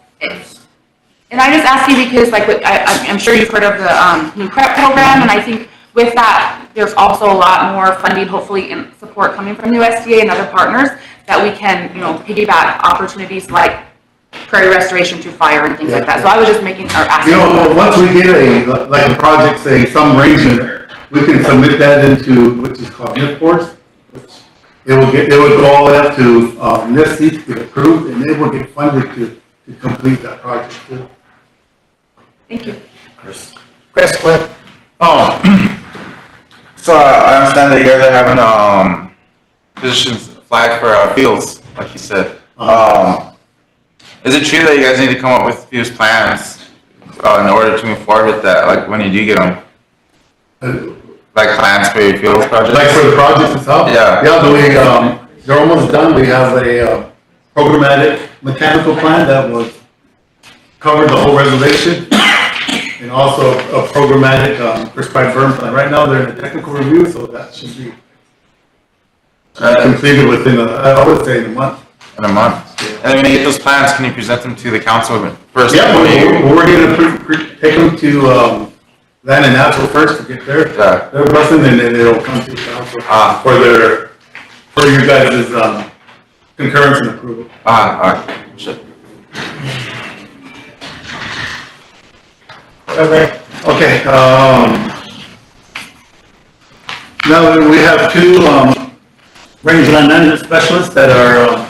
Speaker 8: And I just ask you because, like, I'm sure you've heard of the new prep program, and I think with that, there's also a lot more funding, hopefully, and support coming from the USDA and other partners that we can, you know, piggyback opportunities like prairie restoration through fire and things like that. So I was just asking.
Speaker 11: You know, once we get a project, say some range unit, we can submit that into, which is called NIPORS. It would go all the way up to NIST to get approved, and it will get funded to complete that project too.
Speaker 8: Thank you.
Speaker 12: Chris, quick. So I understand that you guys are having, positions flagged for, fields, like you said. Is it true that you guys need to come up with fuse plans, in order to move forward with that, like when you do get them? Like plans for your fields project?
Speaker 11: Like for the project itself?
Speaker 12: Yeah.
Speaker 11: Yeah, they're almost done. We have a programmatic mechanical plan that would cover the whole reservation, and also a programmatic prescribed burn plan. Right now, they're in a technical review, so that should be completed within, I would say, in a month.
Speaker 12: In a month? Yeah. And when you get those plans, can you present them to the council first?
Speaker 11: Yeah, we're going to take them to Land and Natural first to get their blessing, and then it'll come to the council for your guys' concurrence and approval.
Speaker 12: All right. Sure.
Speaker 11: Okay, now we have two rangeland management specialists that are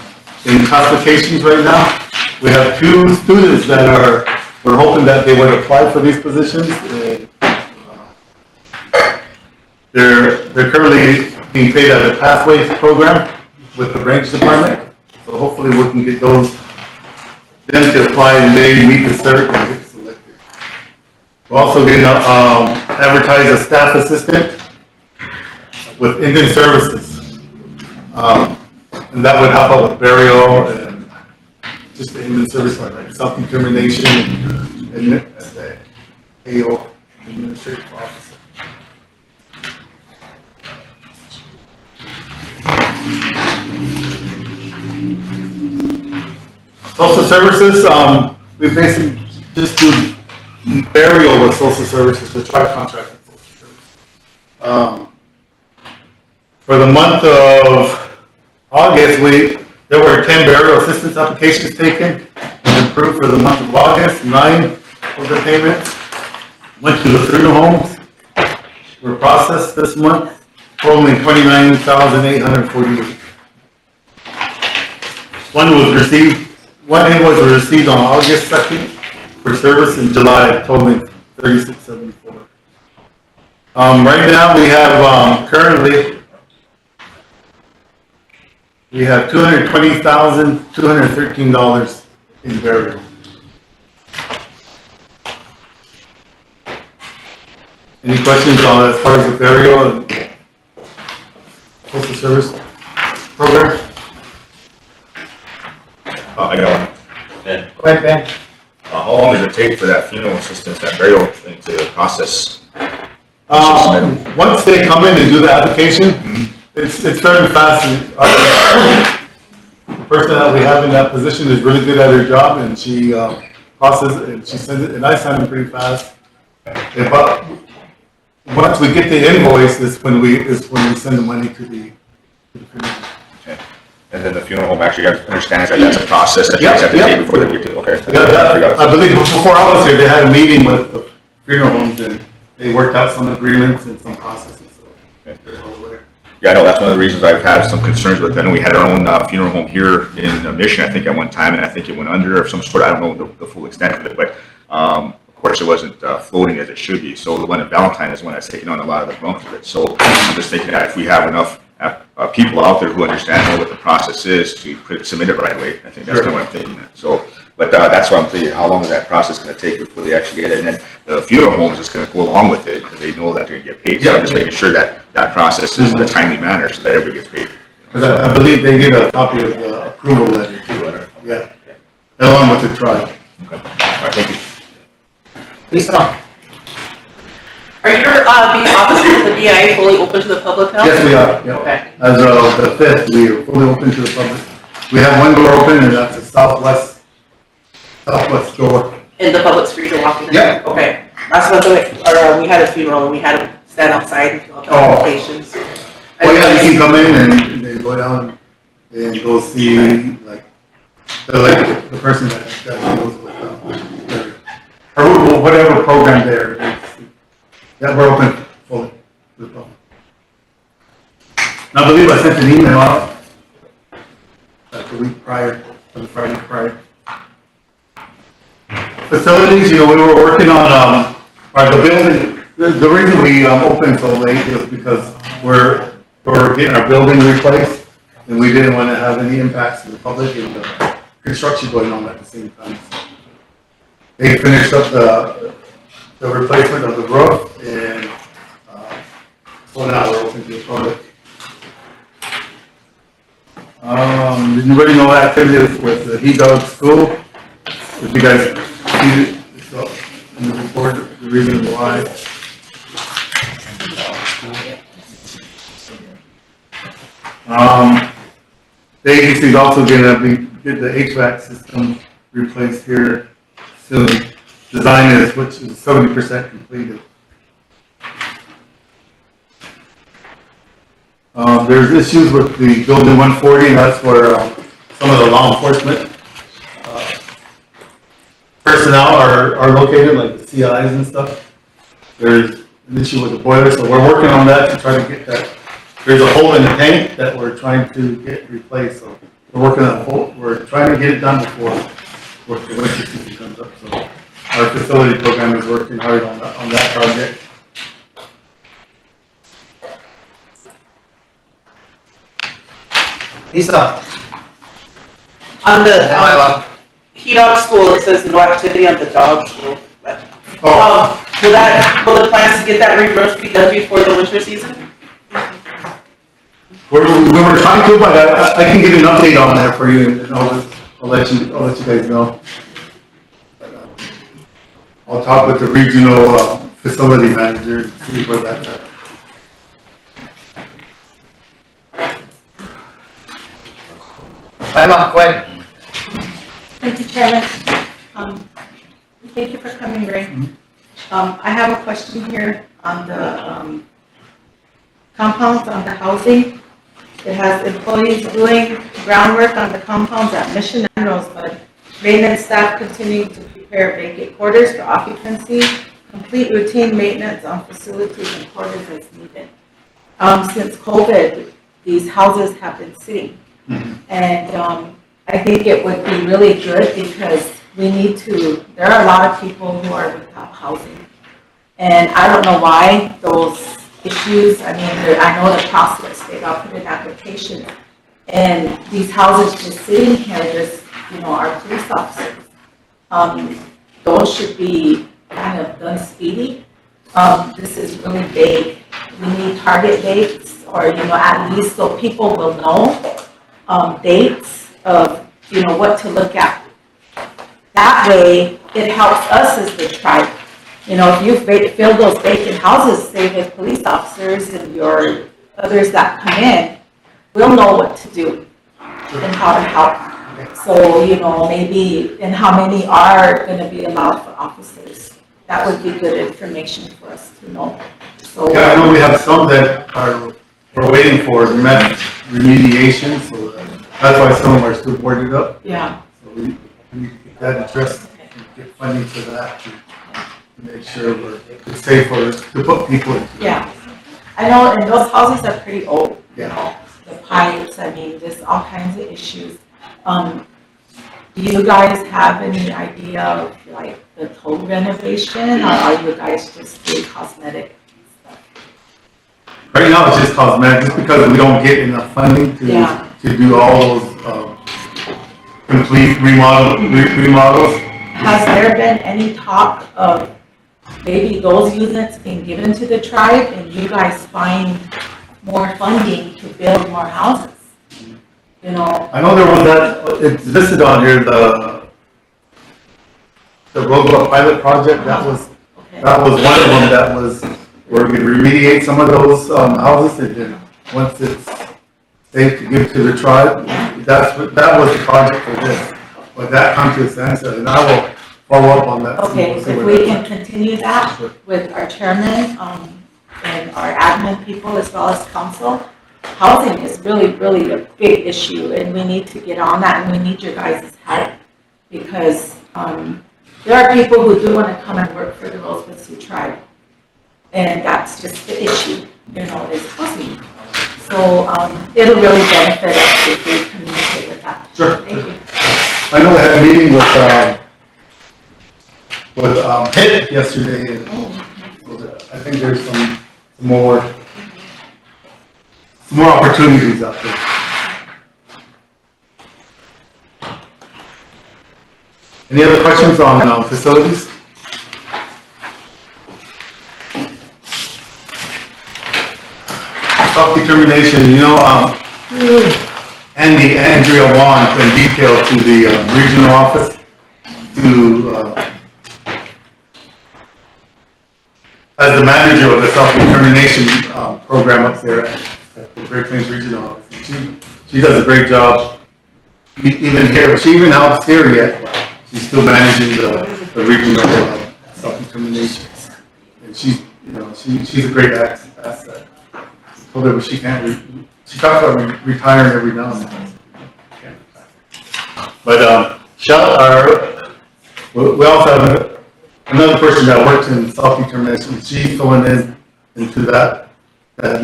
Speaker 11: in classifications right now. We have two students that we're hoping that they would apply for these positions. They're currently being paid at a Pathways program with the range department. So hopefully we can get them to apply and they meet the cert and get selected. We're also going to advertise a staff assistant with Indian Services. And that would help out with burial and just the Indian Service, like self-determination and the AO, Administrative Officer. Social services, we basically just do burial with social services, the tribe contract with social services. For the month of August, there were 10 burial assistance applications taken and approved for the month of August. 9 of the payments went to the funeral homes, were processed this month, totaling $29,848. One invoice was received on August 2nd for service in July, totaling $36.74. Right now, we have, currently, we have $220,213 in burial. Any questions on as far as the burial and social service program?
Speaker 7: I got one. Ben,
Speaker 3: Go ahead, Ben.
Speaker 7: how long does it take for that funeral assistance, that burial thing to process?
Speaker 11: Once they come in and do the application, it's very fast. The person that we have in that position is really good at her job, and she processes and she sends it, and I sign them pretty fast. But once we get the invoice, is when we send the money to the funeral.
Speaker 7: Okay. And then the funeral home actually understands that that's a process that they have to take before they get to, okay.
Speaker 11: I believe before I was here, they had a meeting with the funeral homes, and they worked out some agreements and some processes, so.
Speaker 7: Okay. Yeah, I know, that's one of the reasons I've had some concerns with, I know we had our own funeral home here in Mission, I think at one time, and I think it went under of some sort, I don't know the full extent of it, but of course it wasn't floating as it should be, so the one at Valentine is one that's taking on a lot of the brunt of it, so I'm just thinking that if we have enough people out there who understand what the process is to submit it right away, I think that's kind of what I'm thinking, so. But that's why I'm thinking, how long is that process going to take before they actually get it? And then the funeral homes is going to go along with it because they know that they're going to get paid. So I'm just making sure that that process is in a timely manner so that everybody gets paid.
Speaker 11: Because I believe they get a copy of the approval letter too. Yeah, along with the tribe.
Speaker 7: Okay. All right, thank you.
Speaker 3: Lisa.
Speaker 2: Are your offices at the BIA fully open to the public now?
Speaker 11: Yes, we are. Yeah.
Speaker 2: Okay.
Speaker 11: As of the 5th, we are fully open to the public. We have one door open, and that's the southwest door.
Speaker 2: And the public's free to walk in?
Speaker 11: Yeah.
Speaker 2: Okay. Last month, we had a funeral and we had to stand outside and fill out the applications.
Speaker 11: Oh, yeah, you can come in and they go down and go see, like the person that deals with, or whatever program there. Yeah, we're open fully to the public. And I believe I sent an email out like the week prior, or the Friday prior. Facilities, we were working on, the building, the reason we opened so late is because we're getting our building replaced, and we didn't want to have any impacts to the public and the construction going on at the same time. They finished up the replacement of the roof, and so now we're open to the public. Did anybody know activities with the He Dog School? If you guys see it in the report, the reason why. The agency is also going to get the HVAC system replaced here soon. Design is, which is 70% completed. There's issues with the building 140, and that's where some of the law enforcement personnel are located, like the CIs and stuff. There's an issue with the boiler, so we're working on that to try to get that. There's a hole in the tank that we're trying to get replaced, so we're working on a hole. We're trying to get it done before the winter season comes up. So our facility program is working hard on that project.
Speaker 3: Lisa.
Speaker 2: On the He Dog School, it says no activity on the dog school. Will the plans to get that reversed be done before the winter season?
Speaker 11: We were trying to, but I can give you an update on that for you, and I'll let you guys know. I'll talk with the regional facility manager and see where that's at.
Speaker 3: Go ahead.
Speaker 8: Thank you, Chairman. Thank you for coming, Ray. I have a question here on the compounds on the housing. It has employees doing groundwork on the compounds at Mission and Rosebud. Maintenance staff continuing to prepare vacant quarters for occupancy. Complete routine maintenance on facilities and quarters as needed. Since COVID, these houses have been sitting. And I think it would be really good because we need to, there are a lot of people who are without housing. And I don't know why those issues, I mean, I know the process, they got put in application. And these houses just sitting here, just, you know, our police officers, those should be kind of done speedy. This is really vague. We need target dates or, you know, at least so people will know dates of, you know, what to look at. That way, it helps us as the tribe. You know, if you fill those vacant houses, say with police officers and your others that come in, we'll know what to do and how to help. So, you know, maybe, and how many are gonna be allowed for officers. That would be good information for us to know. So,
Speaker 11: Yeah, I know we have some that we're waiting for remediation, so that's why some of them are still boarded up.
Speaker 8: yeah,
Speaker 11: So we need to get that addressed and get funding for that to make sure it's safe for us to put people in.
Speaker 8: yeah. I know, and those houses are pretty old, you
Speaker 11: Yeah.
Speaker 8: know, the pipes, I mean, there's all kinds of issues. Do you guys have any idea of like the total renovation, or are you guys just doing cosmetic stuff?
Speaker 11: Right now, it's just cosmetic, just because we don't get enough funding
Speaker 8: Yeah.
Speaker 11: to do all those, complete remodels.
Speaker 8: Has there been any talk of maybe those units being given to the tribe and you guys find more funding to build more houses? You know,
Speaker 11: I know there was that, it's listed on here, the Rosebud pilot project, that was
Speaker 8: okay,
Speaker 11: one of them that was, where we remediate some of those, houses, and then, once it's safe to give to the tribe, that was the project for this. But that comes to a standstill, and I will follow up on that.
Speaker 8: okay,
Speaker 11: See
Speaker 8: if
Speaker 11: where
Speaker 8: we
Speaker 11: that's
Speaker 8: can continue that
Speaker 11: Sure.
Speaker 8: with our chairman, and our admin people as well as council. Housing is really, really a big issue and we need to get on that and we need your guys' help. Because, there are people who do wanna come and work for the Rosebud Sioux tribe. And that's just the issue, you know, is housing. So, it'll really benefit us if we communicate with that.
Speaker 11: Sure.
Speaker 8: Thank you.
Speaker 11: I know I had a meeting with HIT yesterday, and so I think there's some more opportunities out there. Any other questions on facilities? Self-determination, you know, Andrea Wan in detail to the regional office to, as the manager of the self-determination program up there at the Great Plains Regional Office. She does a great job. Even here, she even helps here yet. She's still managing the regional self-determination. And she's, you know, she's a great asset. Told her she can't, she talks about retiring every now and then. But, we also have another person that works in self-determination. She's going into that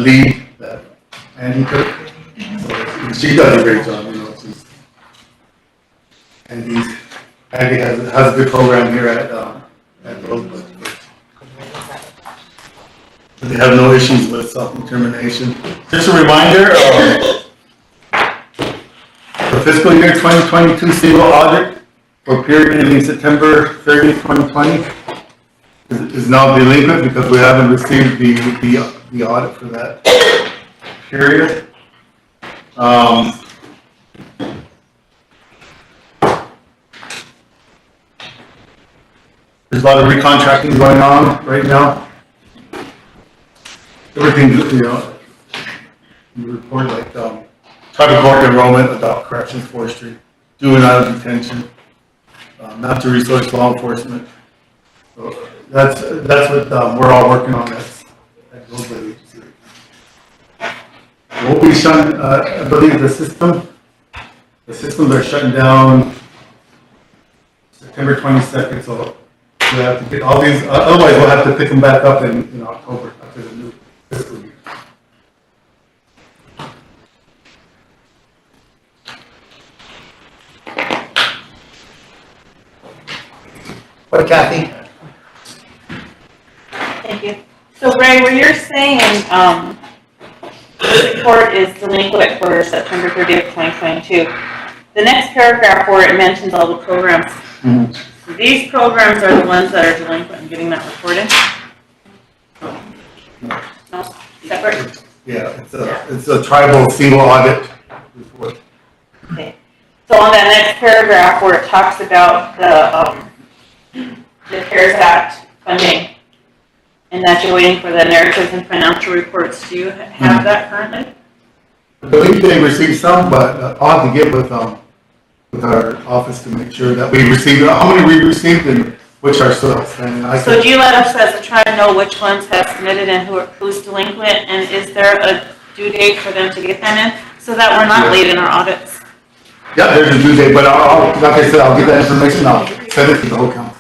Speaker 11: lead that Andy took. So she does a great job, you know. Andy has a good program here at Rosebud. They have no issues with self-determination. Just a reminder, the fiscal year 2022 single audit for period ending September 30th, 2020 is now delinquent because we haven't received the audit for that period. There's a lot of recontracting going on right now. Everything, you know, you report like, tribal court enrollment, adult corrections, forestry, juvenile detention, natural resource law enforcement. So that's what we're all working on at Rosebud Agency. We'll be shutting, I believe the systems are shutting down September 22nd, so we have to get all these, otherwise we'll have to pick them back up in October after the new fiscal year.
Speaker 3: What, Kathy?
Speaker 6: Thank you. So Ray, where you're saying, this report is delinquent for September 30th, 2022, the next paragraph where it mentions all the programs, so these programs are the ones that are delinquent and getting that reported? No? Separate?
Speaker 11: Yeah, it's a tribal single audit report.
Speaker 6: Okay. So on that next paragraph where it talks about the CARES Act funding, and that you're waiting for the narratives and financial reports, do you have that currently?
Speaker 11: I believe they received some, but I'll have to get with our office to make sure that we received, how many we received and which are still outstanding.
Speaker 6: So do you let us as a tribe know which ones have submitted and who's delinquent, and is there a due date for them to get them in, so that we're not late in our audits?
Speaker 11: Yeah, there's a due date, but I'll, like I said, I'll get that information, I'll send it to the whole council.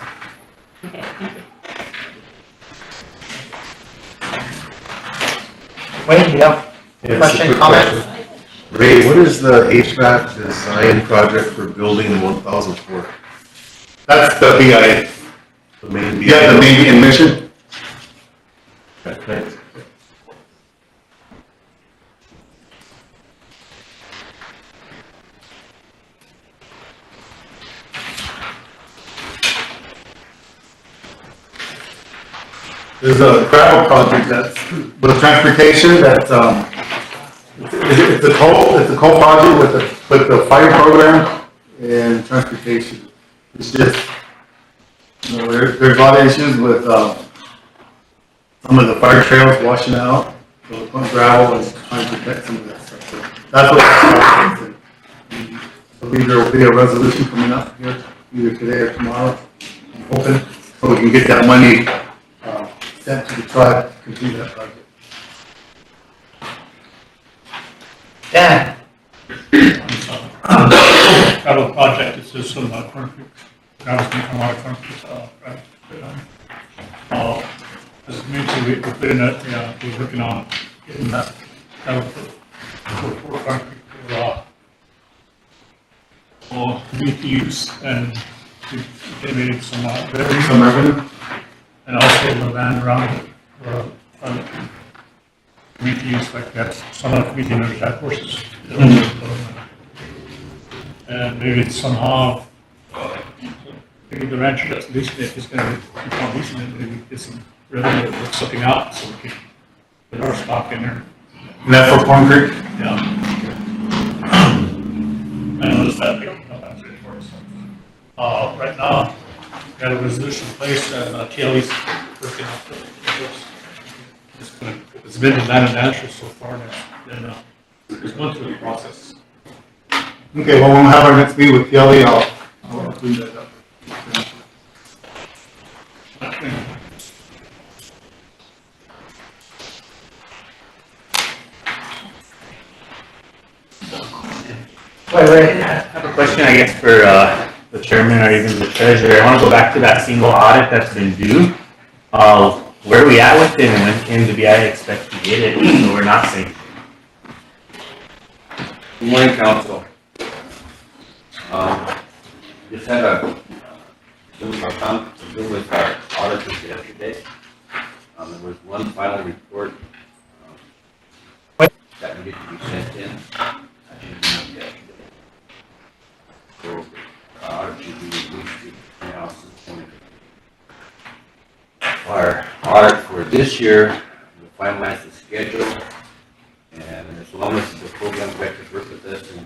Speaker 6: Okay, thank you.
Speaker 3: Wayne, you have
Speaker 13: Yeah,
Speaker 3: question,
Speaker 13: just a quick
Speaker 3: comment?
Speaker 13: question. Ray, what is the HVAC design project for building 1004?
Speaker 11: That's the BIA.
Speaker 13: The main
Speaker 11: Yeah, the main admission.
Speaker 13: Okay, thanks.
Speaker 11: There's a gravel project that's with transportation that's, it's a co-project with the fire program and transportation. It's just, there's a lot of issues with, some of the fire trails washing out, so we're putting gravel and trying to protect some of that stuff. So that's what it's I believe there will be a resolution coming up here, either today or tomorrow, I'm hoping, so we can get that money, sent to the tribe to complete that project.
Speaker 3: Dan?
Speaker 4: Travel project, it's just some Corn Creek, Travis can come out of Corn Creek, right? As a community, we're putting it, we're working on getting that travel for Corn Creek for community use and to generate some revenue.
Speaker 11: Some revenue?
Speaker 4: And also the land around it, community use, like that, some of the community members have horses. And maybe it's somehow, maybe the rancher that's leasing it is gonna keep on leasing it, maybe get some revenue or something out, so we can put our stock in there.
Speaker 11: And that's for Corn Creek?
Speaker 4: Yeah. I noticed that, that's it for us. Right now, we got a resolution in place and TLE's working on it. It's been in land and natural so far, and it's going through the process.
Speaker 11: Okay, well, when we have our next meeting with Kelly, I'll clean that up.
Speaker 3: Wait.
Speaker 14: I have a question, I guess, for the chairman or even the treasurer. I want to go back to that single audit that's been due. Where are we at with it, and when can the BI expect to get it, so we're not safe?
Speaker 15: Good morning, council. Just had a Zoom with our auditors yesterday. There was one final report that needed to be sent in. I didn't do it yesterday. So, audit should be released to now since 2015. Our audit for this year, we'll finalize the schedule, and as long as the program directors work with us and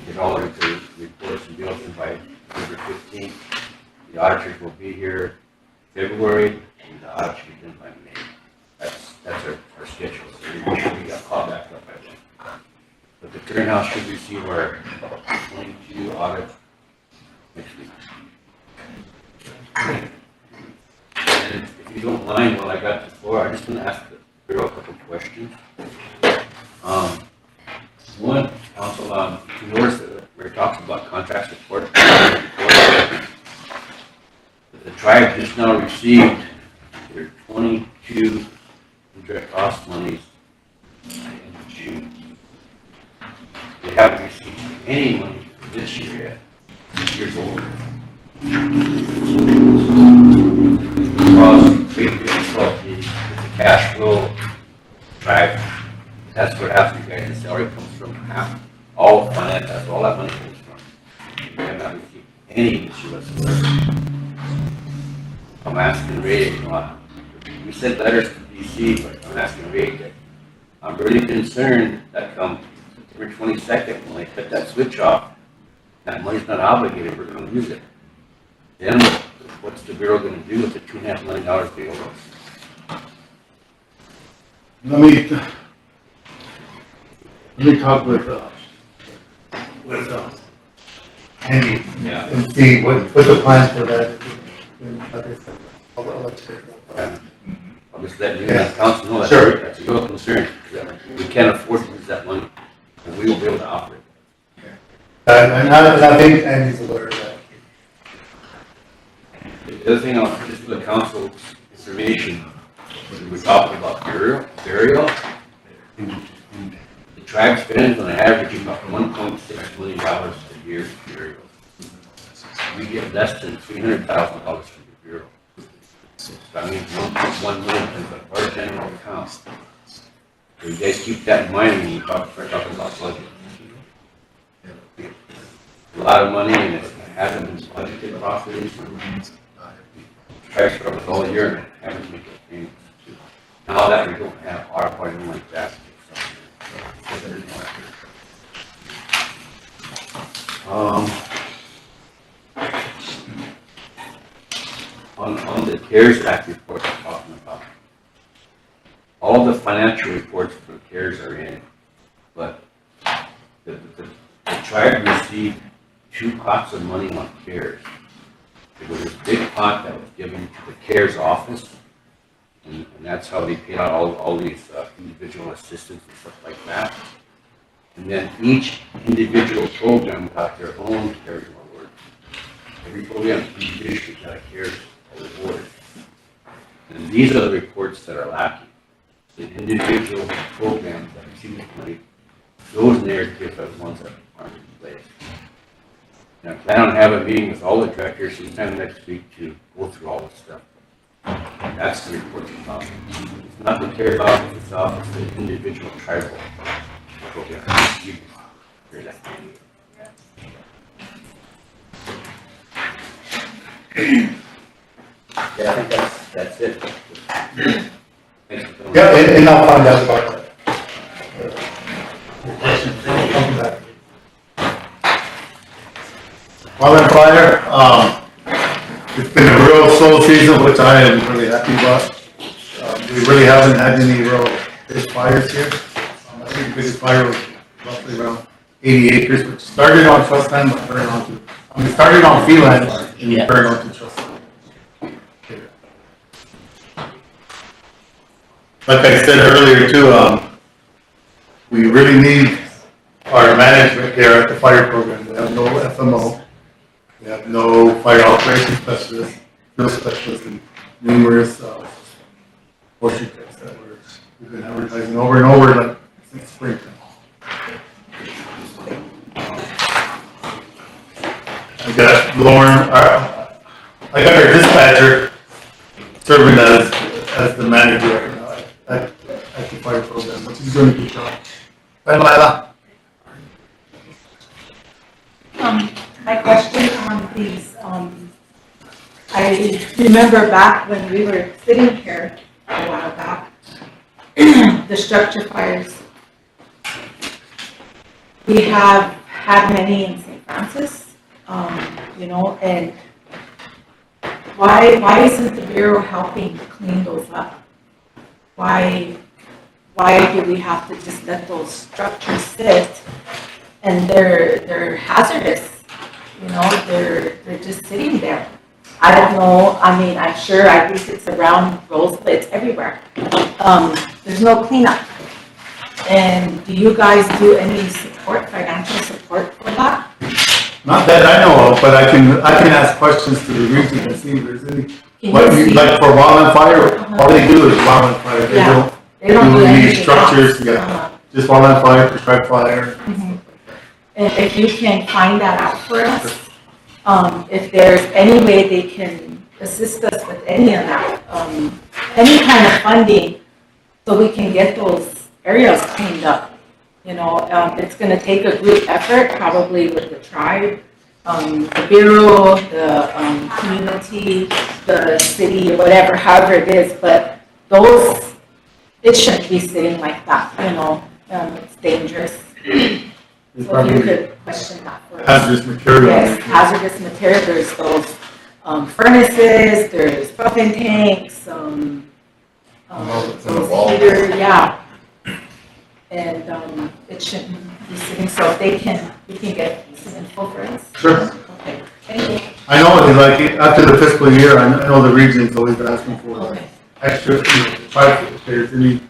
Speaker 15: get all of the reports and bills in by November 15th, the auditors will be here February, and the audit should be done by May. That's our schedule, so we should be called back up by then. But the clearinghouse should receive our 22 audit next week. don't mind, while I got the floor, I just want to ask the Bureau a couple questions. One, council, you notice that where it talks about contracts report. The tribe just now received their 22 indirect cost monies in June. They haven't received any money for this year yet. This year's over. Because the cash flow tribe, that's what happens, you guys. The salary comes from half, all finance, that's all that money comes from. We have not received any issue whatsoever. I'm asking Ray, we sent letters to DC, but I'm asking Ray that I'm really concerned that come September 22nd, when they cut that switch off, that money's not obligated, we're gonna use it. Then what's the Bureau gonna do with the $2.5 million they owe us?
Speaker 11: Let me talk with Andy and see what the plans for that. Like I said, I'll let you take that.
Speaker 15: I'll just let you know, council know that's a real concern. We can't afford to use that money, and we won't be able to operate.
Speaker 11: And I think Andy's aware of that.
Speaker 15: The other thing, just for the council's information, when we're talking about burial, the tribe spends on average about $1.6 million a year for burial. We get less than $300,000 from the Bureau. So that means $1.1 million is our general account. So you guys keep that in mind when you start talking about budget. A lot of money and it hasn't been budgeted properly. Tribe struggles all year and haven't made those payments. Now that we don't have our part in like that. On the CARES Act report I'm talking about, all the financial reports for CARES are in, but the tribe received 2 pots of money on CARES. There was this big pot that was given to the CARES office, and that's how they paid out all these individual assistance and stuff like that. And then each individual program got their own CARES award. Every program individually got a CARES award. And these are the reports that are lacking. The individual programs that receive money, those narratives are the ones that aren't in place. And I plan on having a meeting with all the directors sometime next week to go through all this stuff. And that's the report you're talking about. It's not the CARES office, it's office, the individual tribal program. Yeah, I think that's it. Thanks for coming.
Speaker 11: Yeah, and I'll find out about that. Wildfire, it's been a real slow season, which I am really happy about. We really haven't had any real big fires here. I think the biggest fire was roughly around 80 acres, which started on trust land, but burned onto, started on fee land and burned onto trust land. Like I said earlier too, we really need our management here at the fire program. We have no FMO. We have no fire operations specialists, field specialists, and numerous portion pits that we've been advertising over and over like since spring. I got Lauren, I got our dispatcher serving as the manager right now at the fire program, which is doing a good job. Right, Lila?
Speaker 8: My question on these, I remember back when we were sitting here a while back, the structure fires. We have had many in St. Francis, and why isn't the Bureau helping to clean those up? Why do we have to just let those structures sit and they're hazardous? They're just sitting there. I don't know, I mean, I'm sure, I think it's around Rosebud, it's everywhere. There's no cleanup. And do you guys do any support, financial support for that?
Speaker 11: Not that I know of, but I can ask questions to the region and see if there's any. What you, like for wildland fire, all they do is wildland fire, they
Speaker 8: Yeah.
Speaker 11: don't
Speaker 8: They don't do
Speaker 11: do any
Speaker 8: anything
Speaker 11: structures,
Speaker 8: else.
Speaker 11: yeah, just wildland fire, prescribed fire.
Speaker 8: And if you can find that out for us, if there's any way they can assist us with any of that, any kind of funding, so we can get those areas cleaned up. You know, it's gonna take a group effort, probably with the tribe, the bureau, the, community, the city, or whatever, however it is, but those, it shouldn't be sitting like that, you know, it's dangerous.
Speaker 11: It's
Speaker 8: So if you
Speaker 11: probably
Speaker 8: could question that for us.
Speaker 11: hazardous material.
Speaker 8: Yes, hazardous material, there's those, furnaces, there's propane tanks,
Speaker 13: that's in the
Speaker 8: those
Speaker 13: wall.
Speaker 8: heater, yeah. And, it shouldn't be sitting, so if they can, we can get some info for us.
Speaker 11: Sure.
Speaker 8: Okay, thank you.
Speaker 11: I know, it's like, after the fiscal year, I know the region's always asking for
Speaker 8: Okay.
Speaker 11: extra, if there's any,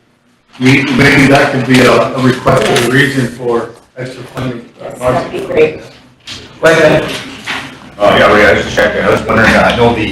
Speaker 11: maybe that could be a request to the region for extra funding.
Speaker 8: Yes, that'd be great.
Speaker 7: Yeah, Ray, I was just checking, I was wondering, I know the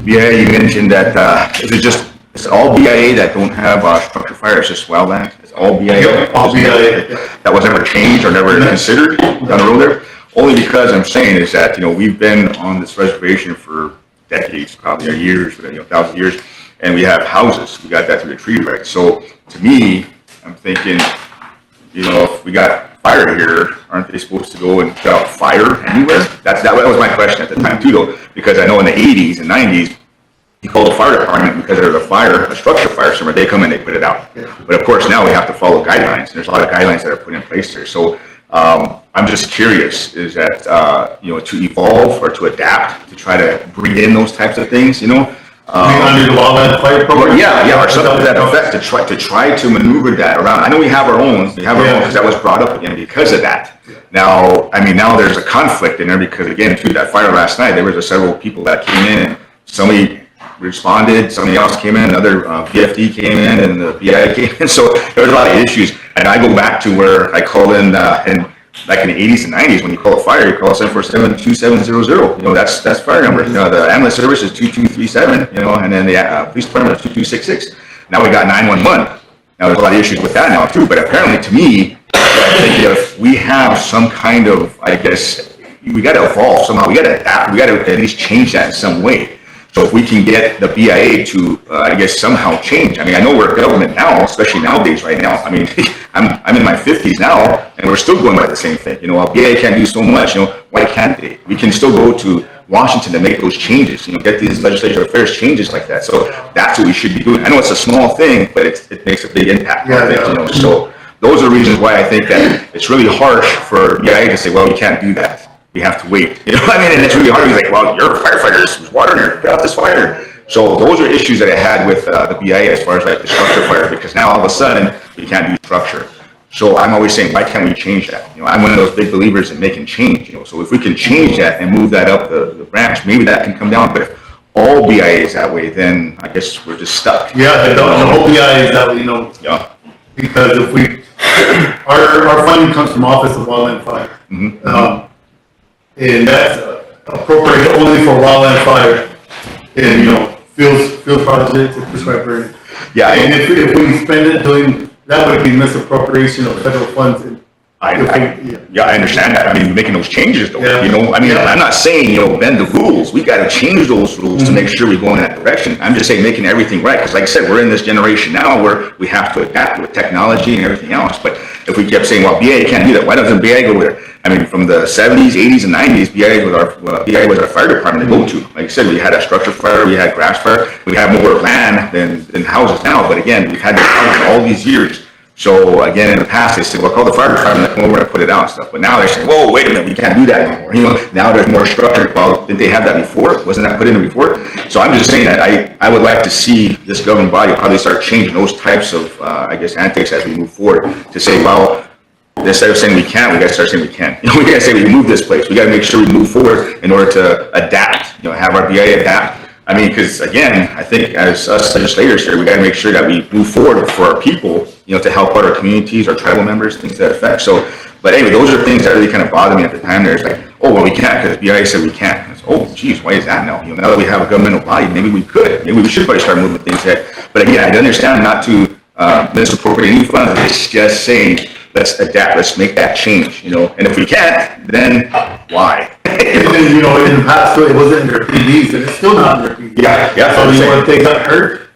Speaker 7: BIA, you mentioned that, is it just, it's all BIA that don't have, structure fire, it's just wildland? It's all BIA?
Speaker 11: Yep, all BIA.
Speaker 7: That was never changed or never considered down the road there? Only because I'm saying is that, we've been on this reservation for decades, probably or years, 1,000 years, and we have houses, we got that through the treaty right? So, to me, I'm thinking, if we got fire here, aren't they supposed to go and put out fire anywhere? That was my question at the time too, though, because I know in the 80s and 90s, you call the fire department because there's a structure fire somewhere, they come and they put it out. But of course, now we have to follow guidelines, and there's a lot of guidelines that are put in place there. So, I'm just curious, is that, to evolve or to adapt, to try to bring in those types of things,
Speaker 11: Under the wildland fire program?
Speaker 7: Yeah, or something to that effect, to try to maneuver that around. I know we have our own, because that was brought up again because of that. Now, now there's a conflict in there because again, through that fire last night, there was several people that came in and somebody responded, somebody else came in, another PFD came in, and the BI came in. So there was a lot of issues. And I go back to where I called in, and like in the 80s and 90s, when you call a fire, you call 747-2700. That's fire number. The ambulance service is 2237, and then the police department is 2266. Now we got 911. Now there's a lot of issues with that now too, but apparently to me, I think if we have some kind of, we got to evolve somehow. We got to adapt. We got to at least change that in some way. So if we can get the BIA to, somehow change. I know we're government now, especially nowadays, right now. I'm in my 50s now, and we're still going by the same thing. BIA can't do so much. Why can't they? We can still go to Washington to make those changes. Get these legislative affairs changes like that. So that's what we should be doing. I know it's a small thing, but it makes a big impact. So those are the reasons why I think that it's really harsh for BIA to say, well, we can't do that. We have to wait. And it's really hard to be like, well, you're a firefighter, there's water in here, get out this fire. So those are issues that I had with the BIA as far as like the structure fire, because now all of a sudden we can't do structure. So I'm always saying, why can't we change that? I'm one of those big believers in making change. So if we can change that and move that up the branch, maybe that can come down. But if all BIA is that way, then I guess we're just stuck.
Speaker 11: Yeah, the whole BIA is that way,
Speaker 7: Yeah.
Speaker 11: because if we, our funding comes from Office of Wildland Fire. And that's appropriated only for wildland fire and, field projects and prescribed burning.
Speaker 7: Yeah.
Speaker 11: And if we spend it doing, that would be misappropriation of federal funds.
Speaker 7: I understand that. Making those changes though,
Speaker 11: Yeah.
Speaker 7: I'm not saying, bend the rules. We gotta change those rules to make sure we go in that direction. I'm just saying making everything right. Because like I said, we're in this generation now where we have to adapt with technology and everything else. But if we kept saying, well, BIA can't do that, why doesn't BIA go there? From the 70s, 80s, and 90s, BIA was our fire department to go to. Like I said, we had a structure fire, we had grass fire, we have more land than houses now. But again, we've had this problem all these years. So again, in the past, they said, well, call the fire department to come over and put it out and stuff. But now they're saying, whoa, wait a minute, we can't do that anymore. Now there's more structure. Well, didn't they have that before? Wasn't that put in before? So I'm just saying that I would like to see this governing body probably start changing those types of, antics as we move forward to say, well, instead of saying we can't, we gotta start saying we can. We gotta say we move this place. We gotta make sure we move forward in order to adapt, have our BIA adapt. I mean, because again, I think as us legislators here, we gotta make sure that we move forward for our people, to help out our communities, our tribal members, things to that effect. So, but anyway, those are things that really kind of bother me at the time. There's like, oh, well, we can't because BIA said we can't. Oh, geez, why is that now? Now that we have a governmental body, maybe we could. Maybe we should probably start moving things ahead. But again, I understand not to misappropriate any funds. It's just saying, let's adapt, let's make that change, And if we can't, then why?
Speaker 11: And then, in the past, it wasn't in their PDs, and it's still not in their PDs.
Speaker 7: Yeah.
Speaker 11: So, if they got hurt,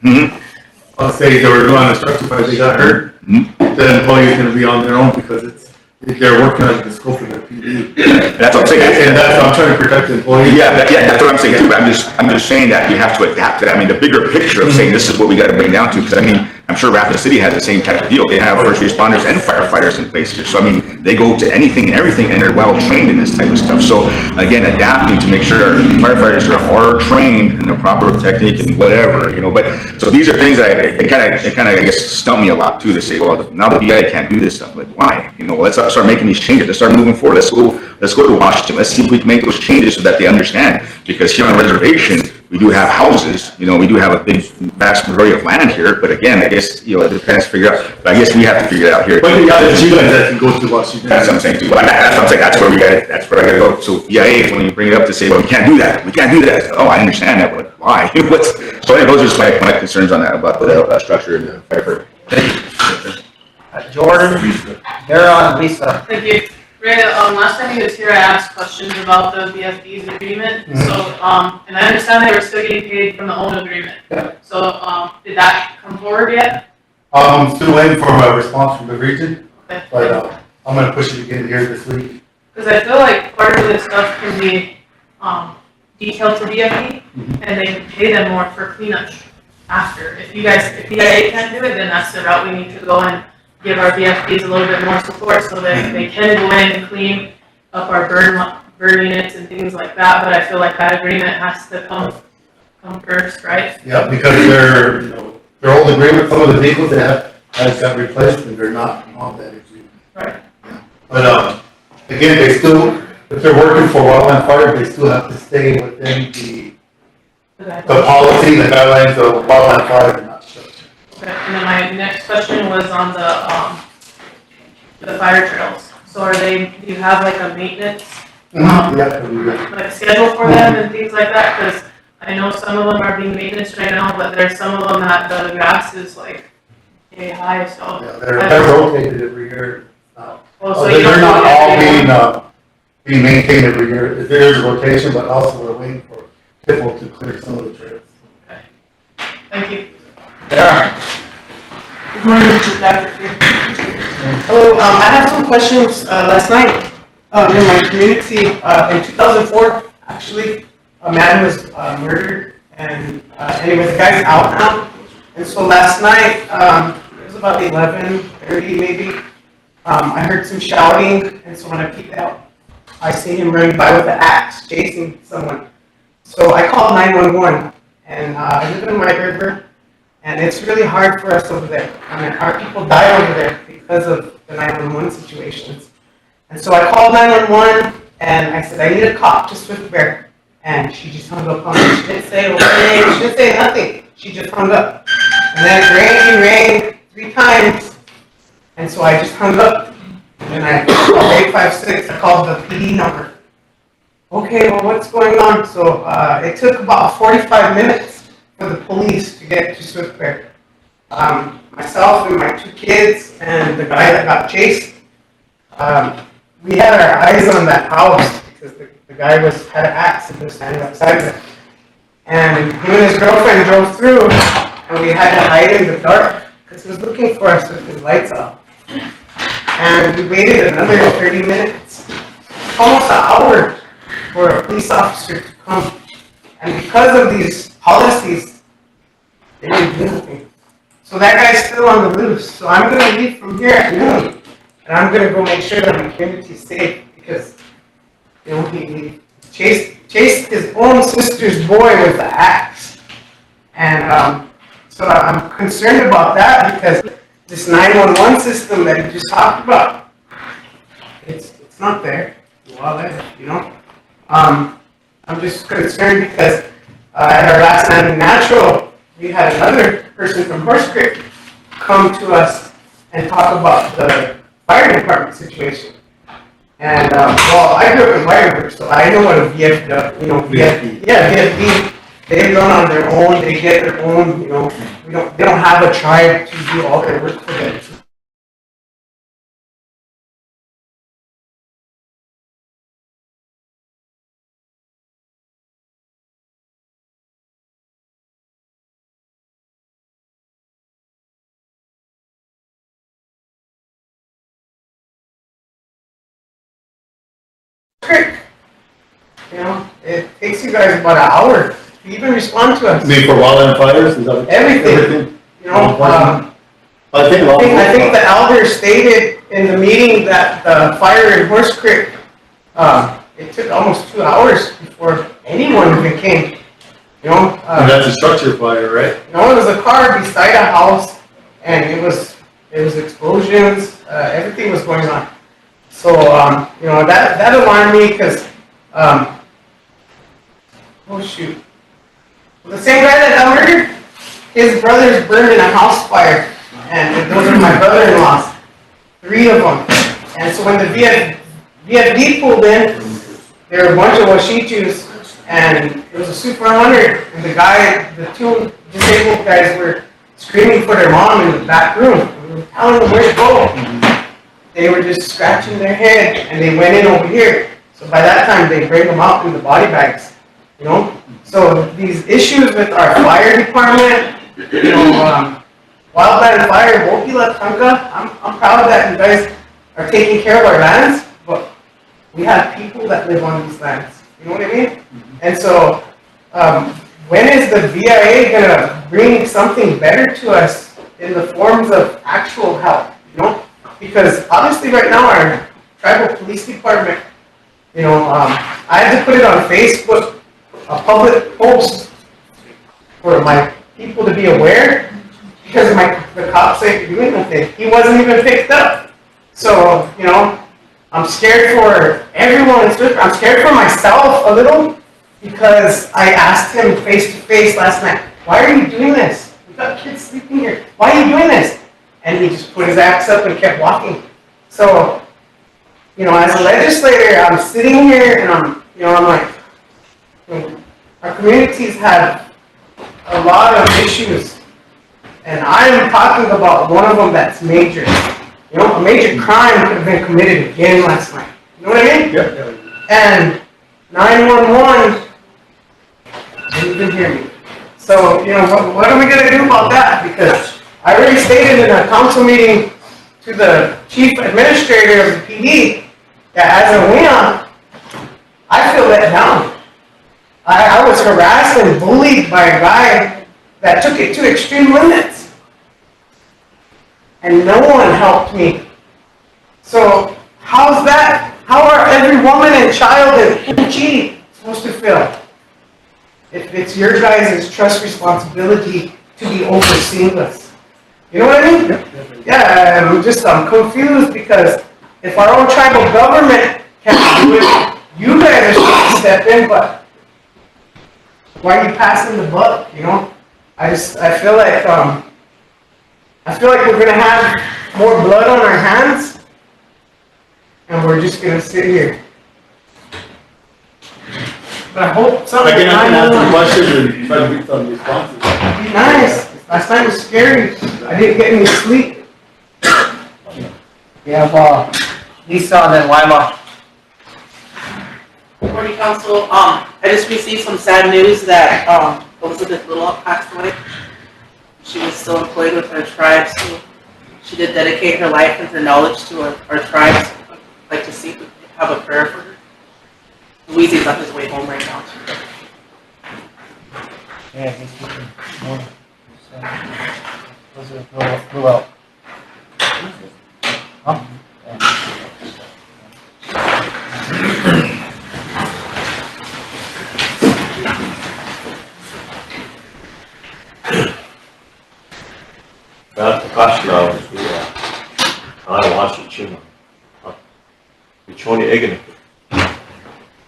Speaker 11: let's say they were doing a structure fire, they got hurt, the employee is gonna be on their own because they're working on the scope of their PD.
Speaker 7: That's what I'm saying.
Speaker 11: And that's, I'm trying to protect the employees.
Speaker 7: Yeah, that's what I'm saying too, but I'm just saying that we have to adapt to that. I mean, the bigger picture of saying this is what we gotta bring down to, because I mean, I'm sure Rapid City has the same type of deal. They have first responders and firefighters in place here. So I mean, they go to anything and everything and they're well trained in this type of stuff. So again, adapting to make sure our firefighters are trained in the proper technique and whatever, but so these are things that it kind of I guess stump me a lot too, to say, well, now the BIA can't do this stuff. Like why? Let's start making these changes. Let's start moving forward. Let's go to Washington. Let's see if we can make those changes so that they understand. Because here on the reservation, we do have houses, we do have a big, vast majority of land here, but again, I guess, it depends to figure out, but I guess we have to figure it out here.
Speaker 11: But you guys that can go to Washington.
Speaker 7: That's what I'm saying too. But that's what I'm saying, that's where I gotta go. So BIA, when you bring it up to say, well, we can't do that. Oh, I understand that, but why? So anyway, those are just my concerns on that, about the structure and the fire. Thank you.
Speaker 3: Jordan, Darrell, and Lisa.
Speaker 16: Thank you. Ray, last time he was here, I asked questions about the BFD's agreement. So, and I understand they were still getting paid from the own agreement. So, did that come forward yet?
Speaker 11: Still waiting for a response from the region, but I'm gonna push it again here this week.
Speaker 16: Because I feel like part of this stuff can be detailed to BFD, and they can pay them more for cleanup after. If BIA can't do it, then that's the route we need to go and give our BFDs a little bit more support so that they can go in and clean up our burn units and things like that. But I feel like that agreement has to come first, right?
Speaker 11: Yeah, because their old agreement, some of the vehicles they have got replaced and they're not on that agreement.
Speaker 16: Right.
Speaker 11: But again, they still, if they're working for wildland fire, they still have to stay within the policy, the guidelines of wildland fire.
Speaker 16: Okay, and then my next question was on the fire trails. So do you have like a maintenance, like schedule for them and things like that? Because I know some of them are being maintenance right now, but there's some of them that the grass is like high, so.
Speaker 11: Yeah, they're rotated every year.
Speaker 16: So you
Speaker 11: they're
Speaker 16: don't
Speaker 11: not all being maintained every year. There is a rotation, but also we're waiting for people to clear some of the trails.
Speaker 16: Okay. Thank you.
Speaker 3: Yeah.
Speaker 9: Good morning, Dr. Hello, I had some questions last night in my community. In 2004, actually, a man was murdered, and anyway, the guy's out now. And so last night, it was about 11:30 maybe, I heard some shouting, and so when I peeked out, I see him running by with an axe, chasing someone. So I called 911, and I live in White River. And it's really hard for us over there. I mean, our people die over there because of the 911 situations. And so I called 911 and I said, I need a cop to Swift Bear. And she just hung up on me. She didn't say okay, she didn't say nothing. She just hung up. And then it rang 3 times. And so I just hung up. And I called 856, I called the PD number. Okay, well, what's going on? So it took about 45 minutes for the police to get to Swift Bear. Myself and my 2 kids and the guy that got chased, we had our eyes on that house because the guy had an axe and was standing outside of it. And him and his girlfriend drove through and we had to hide in the dark because he was looking for us with his lights off. And we waited another 30 minutes, almost an hour, for a police officer to come. And because of these policies, they didn't do anything. So that guy's still on the loose. So I'm going to leave from here at noon, and I'm going to go make sure that my community's safe because he chased his own sister's boy with the axe. And so I'm concerned about that because this 911 system that you just talked about, it's not there. Well, you know? I'm just concerned because at our last night natural, we had another person from Horse Creek come to us and talk about the fire department situation. And, well, I grew up in Whitewood, so I know what a VFD, VFD, they run on their own, they get their own, you know, they don't have a tribe to do all their work for them. You know, it takes you guys about an hour to even respond to us.
Speaker 13: Maybe for wildland fires, is that?
Speaker 9: Everything. You know,
Speaker 13: I think
Speaker 9: the elder stated in the meeting that the fire in Horse Creek, it took almost 2 hours before anyone even came. You know,
Speaker 13: and that's a structure fire, right?
Speaker 9: No, it was a car beside a house, and it was explosions. Everything was going on. So you know, that alarmed me because oh shoot, the same guy that got murdered, his brothers burned in a house fire, and those are my brother-in-laws, 3 of them. And so when the VFD pulled in, there were a bunch of Washichus, and it was a Super 100, and the 2 disabled guys were screaming for their mom in the back room. We were telling them where to go. They were just scratching their head, and they went in over here. So by that time, they bring them out in the body bags, you know? So these issues with our fire department, you know, wildland fire, Wokila, Tanka, I'm proud that you guys are taking care of our lands, but we have people that live on these lands. You know what I mean? And so, when is the VIA gonna bring something better to us in the forms of actual help? You know, because obviously right now our tribal police department, you know, I had to put it on Facebook, a public post for my people to be aware, because the cops ain't doing nothing. He wasn't even picked up. So, you know, I'm scared for everyone. I'm scared for myself a little, because I asked him face to face last night, why are you doing this? We've got kids sleeping here. Why are you doing this? And he just put his axe up and kept walking. So, you know, as a legislator, I'm sitting here and I'm like, you know, our communities have a lot of issues. And I'm talking about one of them that's major. You know, a major crime could have been committed again last night. You know what I mean?
Speaker 13: Yeah.
Speaker 9: And 911 didn't even hear me. So, you know, what are we going to do about that? Because I already stated in a council meeting to the chief administrator of the PD that as a WIA, I feel let down. I was harassed and bullied by a guy that took it to extreme limits. And no one helped me. So how's that? How are every woman and child in PG supposed to feel? If it's your guys' trust responsibility to be overseeing us. You know what I mean? Yeah, I'm confused because if our own tribal government can't do it, you guys are supposed to step in, but why are you passing the buck, you know? I feel like we're gonna have more blood on our hands, and we're just gonna sit here. But I hope something.
Speaker 13: I can answer questions and try to get some responses.
Speaker 9: Be nice. Last night was scary. I didn't get any sleep.
Speaker 3: We have, Lisa and then Lima.
Speaker 17: Good morning, council. I just received some sad news that Elizabeth Little passed away. She was still employed with her tribe, so she did dedicate her life and her knowledge to our tribes. I'd like to have a prayer for her. Weezy's on his way home right now.
Speaker 3: Yeah, he's speaking. Who else? Huh?
Speaker 14: Well, the question of the, I watched it,
Speaker 18: Choni Egin.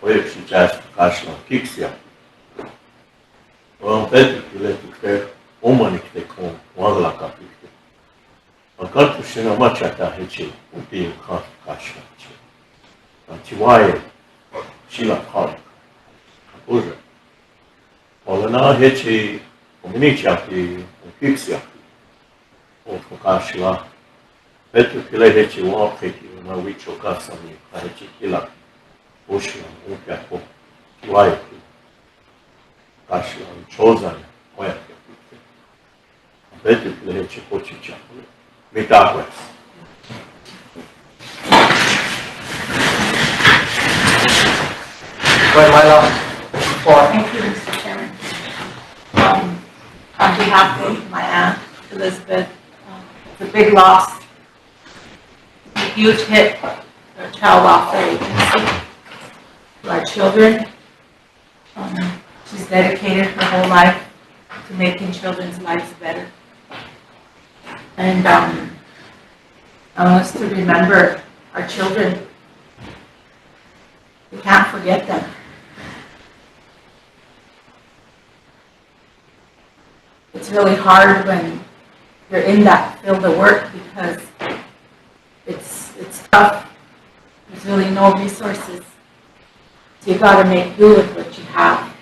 Speaker 18: Oye, she just Kashla Pixia. Well, then you let to clear Omani take home, one like a picture. A gun to Shina Machata Hitchi would be in Kashla. Chihuahua, Sheila Khan, Kapuja. Well, now Hitchi, Ominichaki, Pixia. Or Kashla. Better Pile Hitchi walk Hitchi when I reach Okasami, Kahichi Kila, Ocean, Upiapo, Chihuahua. Kashla, Chosan, Oya. Better Pile Hitchi Pochicha. Metagwes.
Speaker 8: Thank you, Mr. Chairman. On behalf of my aunt, Elizabeth, it's a big loss, a huge hit for our child welfare agency, to our children. She's dedicated her whole life to making children's lives better. And I want us to remember our children. We can't forget them. It's really hard when you're in that field of work because it's tough. There's really no resources. So you got to make do with what you have.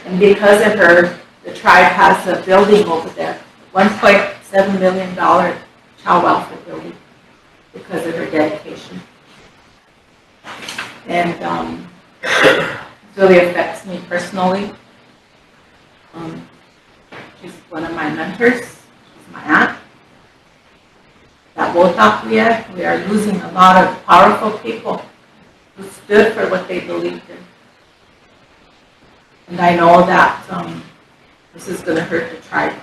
Speaker 8: And because of her, the tribe has a building over there, $1.7 million child welfare building, because of her dedication. And it really affects me personally. She's one of my mentors. She's my aunt. That Wotakuya, we are losing a lot of powerful people who stood for what they believed in. And I know that this is going to hurt the tribe.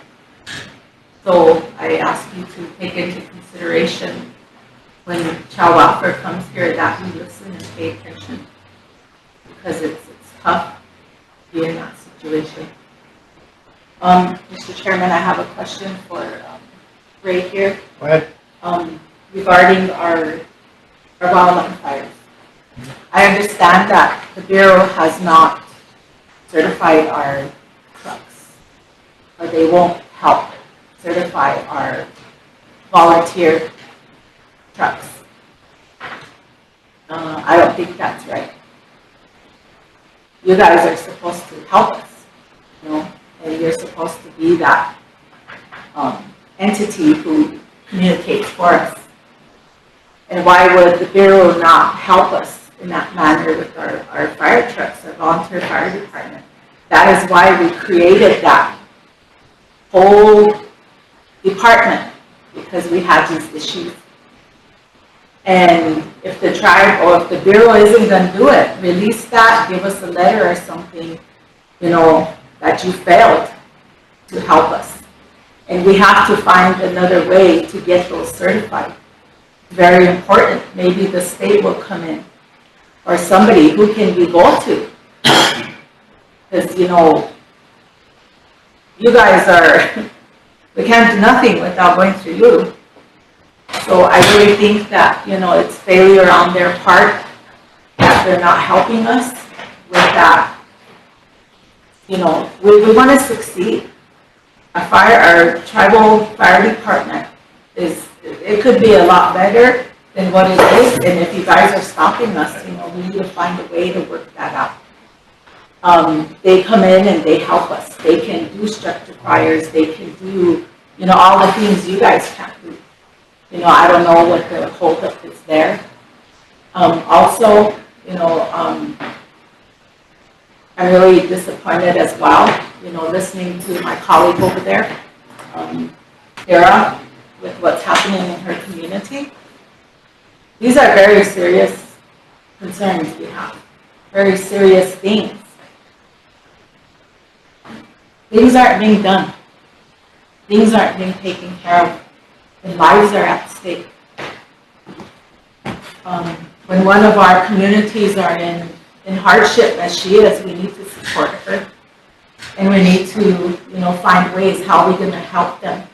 Speaker 8: So I ask you to take into consideration when child welfare comes here that you listen and pay attention, because it's tough to be in that situation. Mr. Chairman, I have a question for Ray here.
Speaker 3: Go ahead.
Speaker 8: Regarding our wildland fires. I understand that the Bureau has not certified our trucks, or they won't help certify our volunteer trucks. I don't think that's right. You guys are supposed to help us, you know, and you're supposed to be that entity who communicates for us. And why would the Bureau not help us in that manner with our fire trucks, our volunteer fire department? That is why we created that whole department, because we had these issues. And if the tribe or if the Bureau isn't going to do it, release that, give us a letter or something, you know, that you failed to help us. And we have to find another way to get those certified. Very important. Maybe the state will come in, or somebody who can we go to. Because, you know, you guys are, we can't do nothing without going through you. So I really think that, you know, it's failure on their part, that they're not helping us with that. You know, we want to succeed. Our tribal fire department it could be a lot better than what it is. And if you guys are stopping us, you know, we need to find a way to work that out. They come in and they help us. They can do structure fires. They can do, you know, all the things you guys can't do. You know, I don't know what the holdup is there. Also, you know, I'm really disappointed as well, you know, listening to my colleague over there, Sarah, with what's happening in her community. These are very serious concerns we have, very serious things. Things aren't being done. Things aren't being taken care of. And lives are at stake. When one of our communities are in hardship as she is, we need to support her. And we need to, you know, find ways how we're going to help them.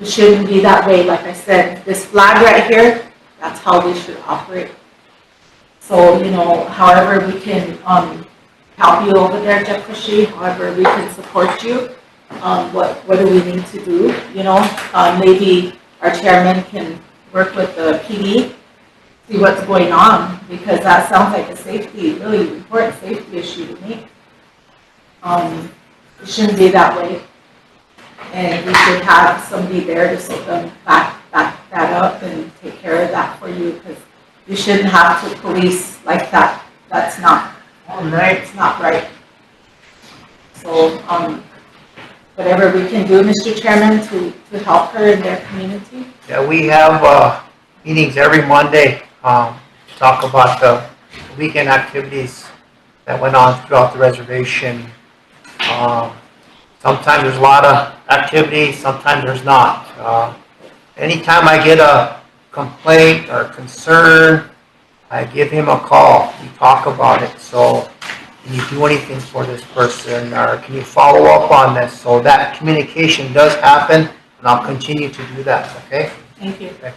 Speaker 8: It shouldn't be that way. Like I said, this flag right here, That's how we should operate. So, you know, however we can, help you over there, Jeffrey, however we can support you, what do we need to do, you know? Maybe our chairman can work with the PD, see what's going on, because that sounds like a safety, really important safety issue to me. It shouldn't be that way. And we should have somebody there to sort of back that up and take care of that for you, because you shouldn't have to police like that. That's not right. It's not right. So, whatever we can do, Mr. Chairman, to help her in their community.
Speaker 3: Yeah, we have meetings every Monday to talk about the weekend activities that went on throughout the reservation. Sometimes there's a lot of activity, sometimes there's not. Anytime I get a complaint or concern, I give him a call. We talk about it. So, can you do anything for this person, or can you follow up on this? So that communication does happen, and I'll continue to do that. Okay?
Speaker 8: Thank you.
Speaker 3: Okay.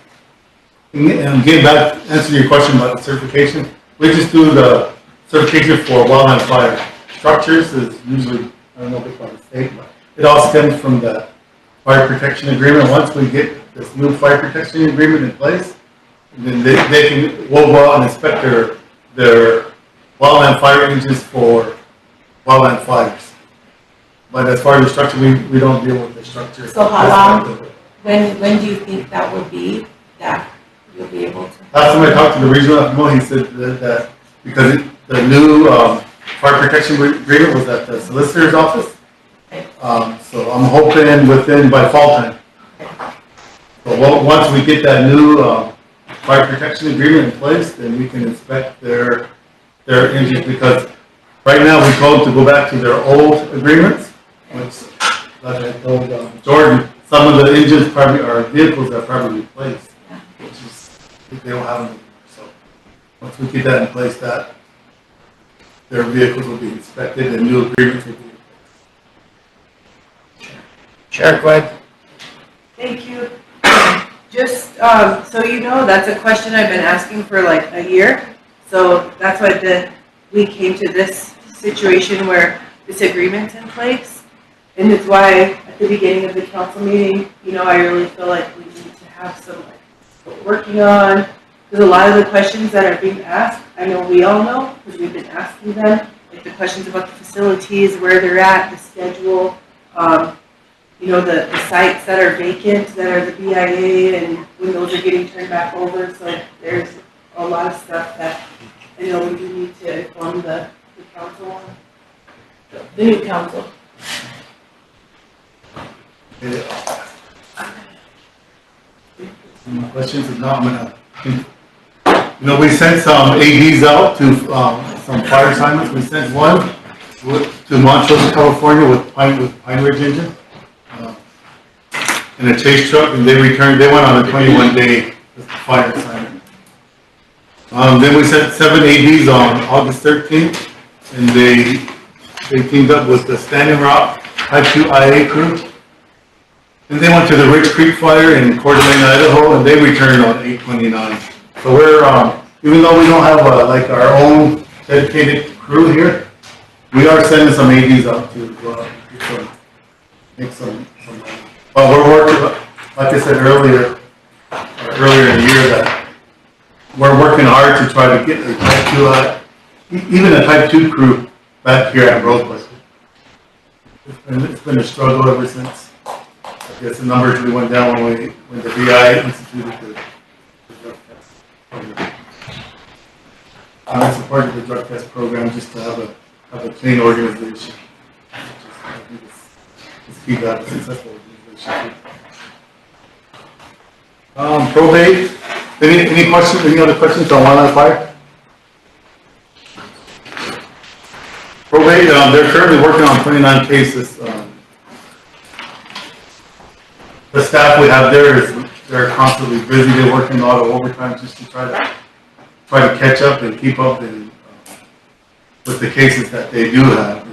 Speaker 11: And getting back, answering your question about the certification, we just do the certification for wildland fire. Structures is usually, I don't know if it's by the state, but it all stems from the fire protection agreement. Once we get this new fire protection agreement in place, then we'll go out and inspect their wildland fire engines for wildland fires. But as far as the structure, we don't deal with the structure.
Speaker 8: So how long, when do you think that would be, that you'll be able to?
Speaker 11: Last time I talked to the regional FMO, he said that because the new fire protection agreement was at the solicitor's office. So I'm hoping by fall time. So once we get that new fire protection agreement in place, then we can inspect their engines, because right now we told them to go back to their old agreements, which, like I told Jordan, some of the engines probably are vehicles that are probably replaced, which is, they don't have them anymore. So once we get that in place, that their vehicles will be inspected and new agreements will be in place.
Speaker 3: Chair, go ahead.
Speaker 2: Thank you. Just so you know, that's a question I've been asking for like a year. So that's why we came to this situation where this agreement's in place. And it's why at the beginning of the council meeting, you know, I really feel like we need to have some like what we're working on. Because a lot of the questions that are being asked, I know we all know because we've been asking them, like the questions about the facilities, where they're at, the schedule, you know, the sites that are vacant, that are the BIA, and when those are getting turned back over. So there's a lot of stuff that I know we do need to inform the council on. The new council.
Speaker 11: Any questions? If not, I'm gonna, you know, we sent some ADs out to some fire assignments. We sent one to Montrose, California with Pine Ridge engine in a chase truck, and they went on a 21-day fire assignment. Then we sent 7 ADs on August 13th, and they teamed up with the Standing Rock Type 2 IA crew. And they went to the Rich Creek Fire in Coeur d'Alene, Idaho, and they returned on 8/29. So we're, even though we don't have like our own dedicated crew here, we are sending some ADs out to make some money. But we're working, like I said earlier in the year, that we're working hard to try to get a Type 2, even a Type 2 crew back here at Rosebud. It's been a struggle ever since. I guess the numbers really went down when the BI instituted the drug test program. I'm in support of the drug test program just to have a clean organization. I think it's key to have a successful organization. Probate. Any questions? Any other questions on wildland fire? Probate. They're currently working on 29 cases. The staff we have there they're constantly busy. They're working a lot of overtime just to try to catch up and keep up with the cases that they do have.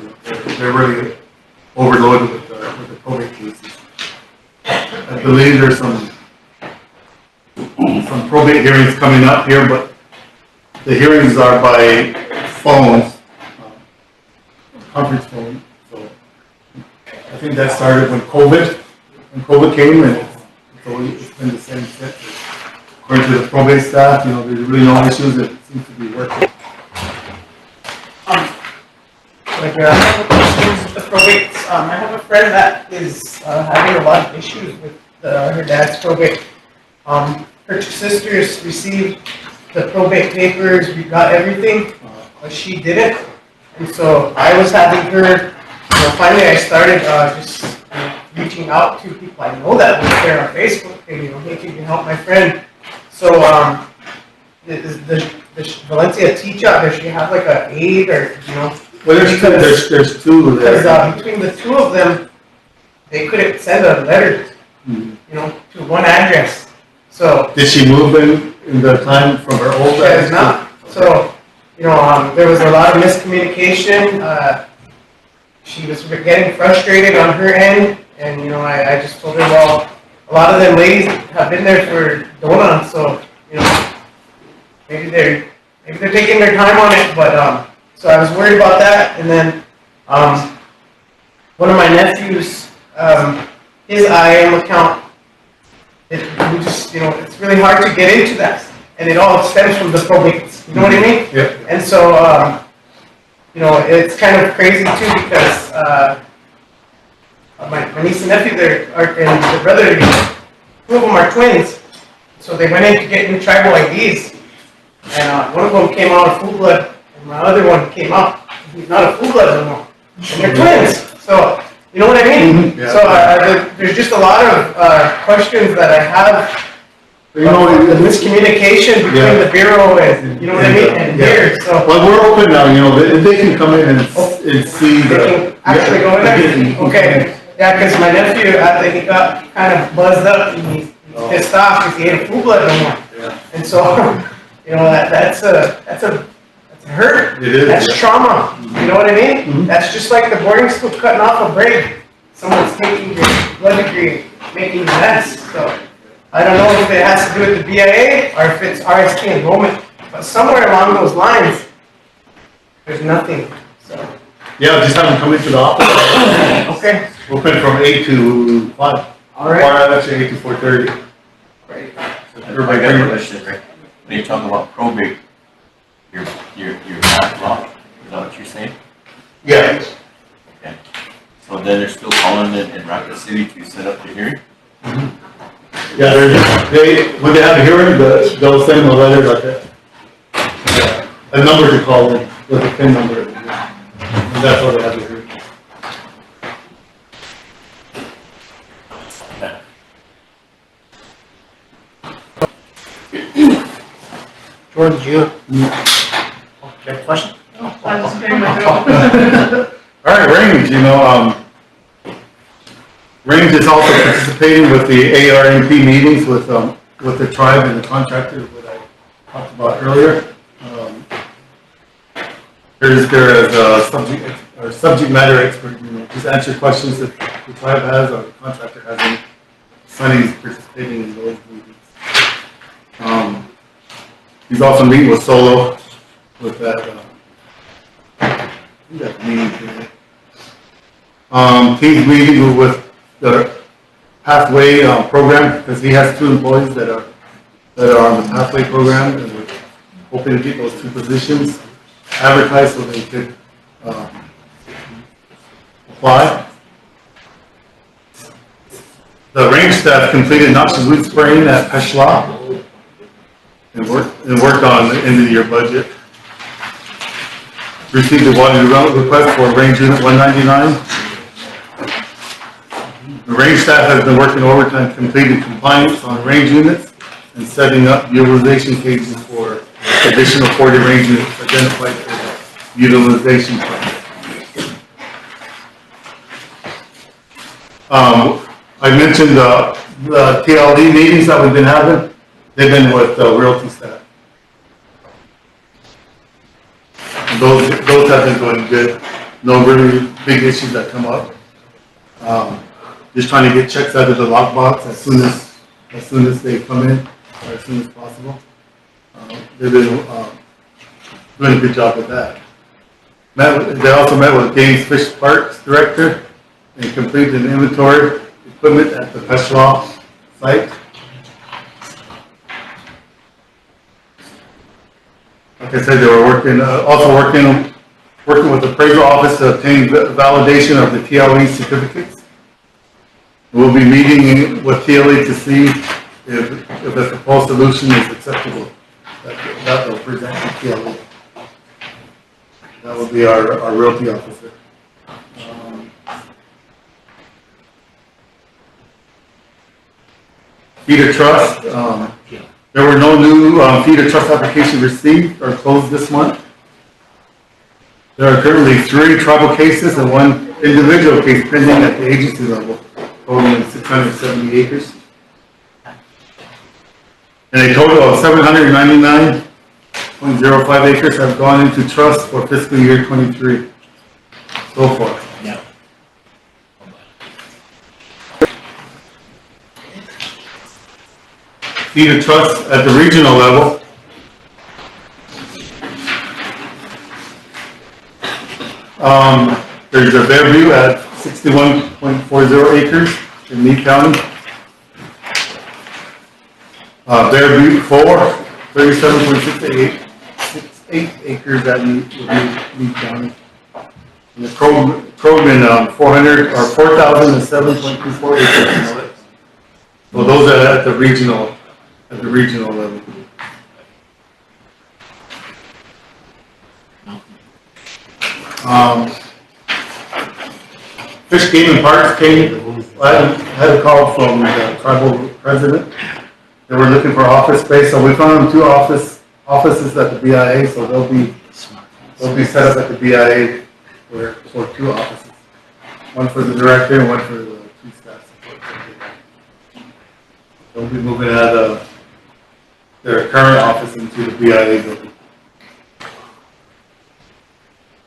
Speaker 11: They're really overloaded with the probate cases. I believe there's some some probate hearings coming up here, but the hearings are by phone, conference phone. So I think that started when COVID came, and it's been the same since. According to the probate staff, you know, there's really no issues. It seems to be working.
Speaker 9: Like, I have a questions with the probates. I have a friend that is having a lot of issues with her dad's probate. Her two sisters received the probate papers, we got everything, but she didn't. And so I was having her, finally I started just reaching out to people I know that live there on Facebook, and hey, can you help my friend? So is the Valencia teacher, does she have like an aide or,
Speaker 11: Well, there's two there.
Speaker 9: Because between the two of them, they couldn't send a letter, to one address. So
Speaker 11: Did she move in the time from her old
Speaker 9: she has
Speaker 11: address?
Speaker 9: not. So, there was a lot of miscommunication. She was getting frustrated on her end, and I just told her, well, a lot of them ladies have been there for Dona, so maybe they're taking their time on it, but so I was worried about that. And then one of my nephews, his IAM account, it's really hard to get into that, and it all stems from the probates. You know what I mean?
Speaker 11: Yeah.
Speaker 9: And so it's kind of crazy too, because my niece and nephew and the brother, two of them are twins, so they went in to get new tribal IDs, and one of them came out of full blood, and my other one came out, he's not a full blood anymore, and they're twins, so, you know what I mean?
Speaker 11: Yeah.
Speaker 9: So there's just a lot of questions that I have, the miscommunication between the Bureau and, you know what I mean, and here, so.
Speaker 11: Well, we're open now, if they can come in and see
Speaker 9: They
Speaker 11: the.
Speaker 9: can actually go in there? Okay, yeah, because my nephew, he got kind of buzzed up, and he's pissed off because he ate a full blood anymore.
Speaker 11: Yeah.
Speaker 9: And so, that's a hurt.
Speaker 11: It is,
Speaker 9: That's
Speaker 11: yeah.
Speaker 9: trauma, you know what I mean? That's just like the boarding school cutting off a braid. Someone's taking your blood degree, making a mess, so. I don't know if it has to do with the BIA or if it's RST enrollment, but somewhere along those lines, there's nothing, so.
Speaker 11: Yeah, just have them come into the office.
Speaker 9: Okay.
Speaker 11: Open from 8 to 5.
Speaker 9: All right.
Speaker 11: Or actually 8 to 4:30.
Speaker 9: Great.
Speaker 5: Everybody got a question, right? When you talk about probate, you're not wrong. Is that what you're saying?
Speaker 11: Yeah.
Speaker 5: Okay. So then they're still calling in Rapid City to set up the hearing?
Speaker 11: Yeah, when they have a hearing, they'll send them a letter like a number to call in with a PIN number. And that's how they have the hearing.
Speaker 3: George, you have a question?
Speaker 16: I was getting my throat.
Speaker 11: All right, Range, Range is also participating with the ARMP meetings with the tribe and the contractor that I talked about earlier. There's a subject matter expert, just answer questions that the tribe has or the contractor has, and Sonny's participating in those meetings. He's also meeting with Solo with that meeting today. He's meeting with the Pathway program, because he has 2 employees that are on the Pathway program, and we're hoping to get those 2 positions advertised so they could apply. The range staff completed noxious weed spraying at Peshla and worked on the end of the year budget. Received a water development request for range unit 199. The range staff has been working overtime, completing compliance on range units and setting up utilization cases for additional 40 range units identified for the utilization plan. I mentioned the TLD meetings that we've been having. They've been with the realty staff. And those have been going good. No really big issues that come up. Just trying to get checks out of the lockbox as soon as they come in. as soon as possible. They've been doing a good job with that. They also met with Gaines Fish Parks Director and completed an inventory equipment at the Petrol site. Like I said, they were working with the appraisal office to obtain validation of the TLE certificates. We'll be meeting with TLE to see if the proposed solution is acceptable. That will present to TLE. That will be our realty officer. Feeder trust, there were no new feeder trust applications received or closed this month. There are currently 3 tribal cases and 1 individual case pending at the agency level, totaling 670 acres. And a total of 799.05 acres have gone into trust for fiscal year 23 so far.
Speaker 14: Yeah.
Speaker 11: Feeder trust at the regional level. There's a Fairview at 61.40 acres in Meade County. Fairview 4, 37.68 acres at Meade County. And the Krogman 4,007.24 acres. So those are at the regional level. Fish Game and Parks came, I had a call from the tribal president. They were looking for office space, so we found them 2 offices at the BIA, so they'll be set up at the BIA for 2 offices. One for the director and one for the 2 staff support. They'll be moving out of their current office into the BIA building.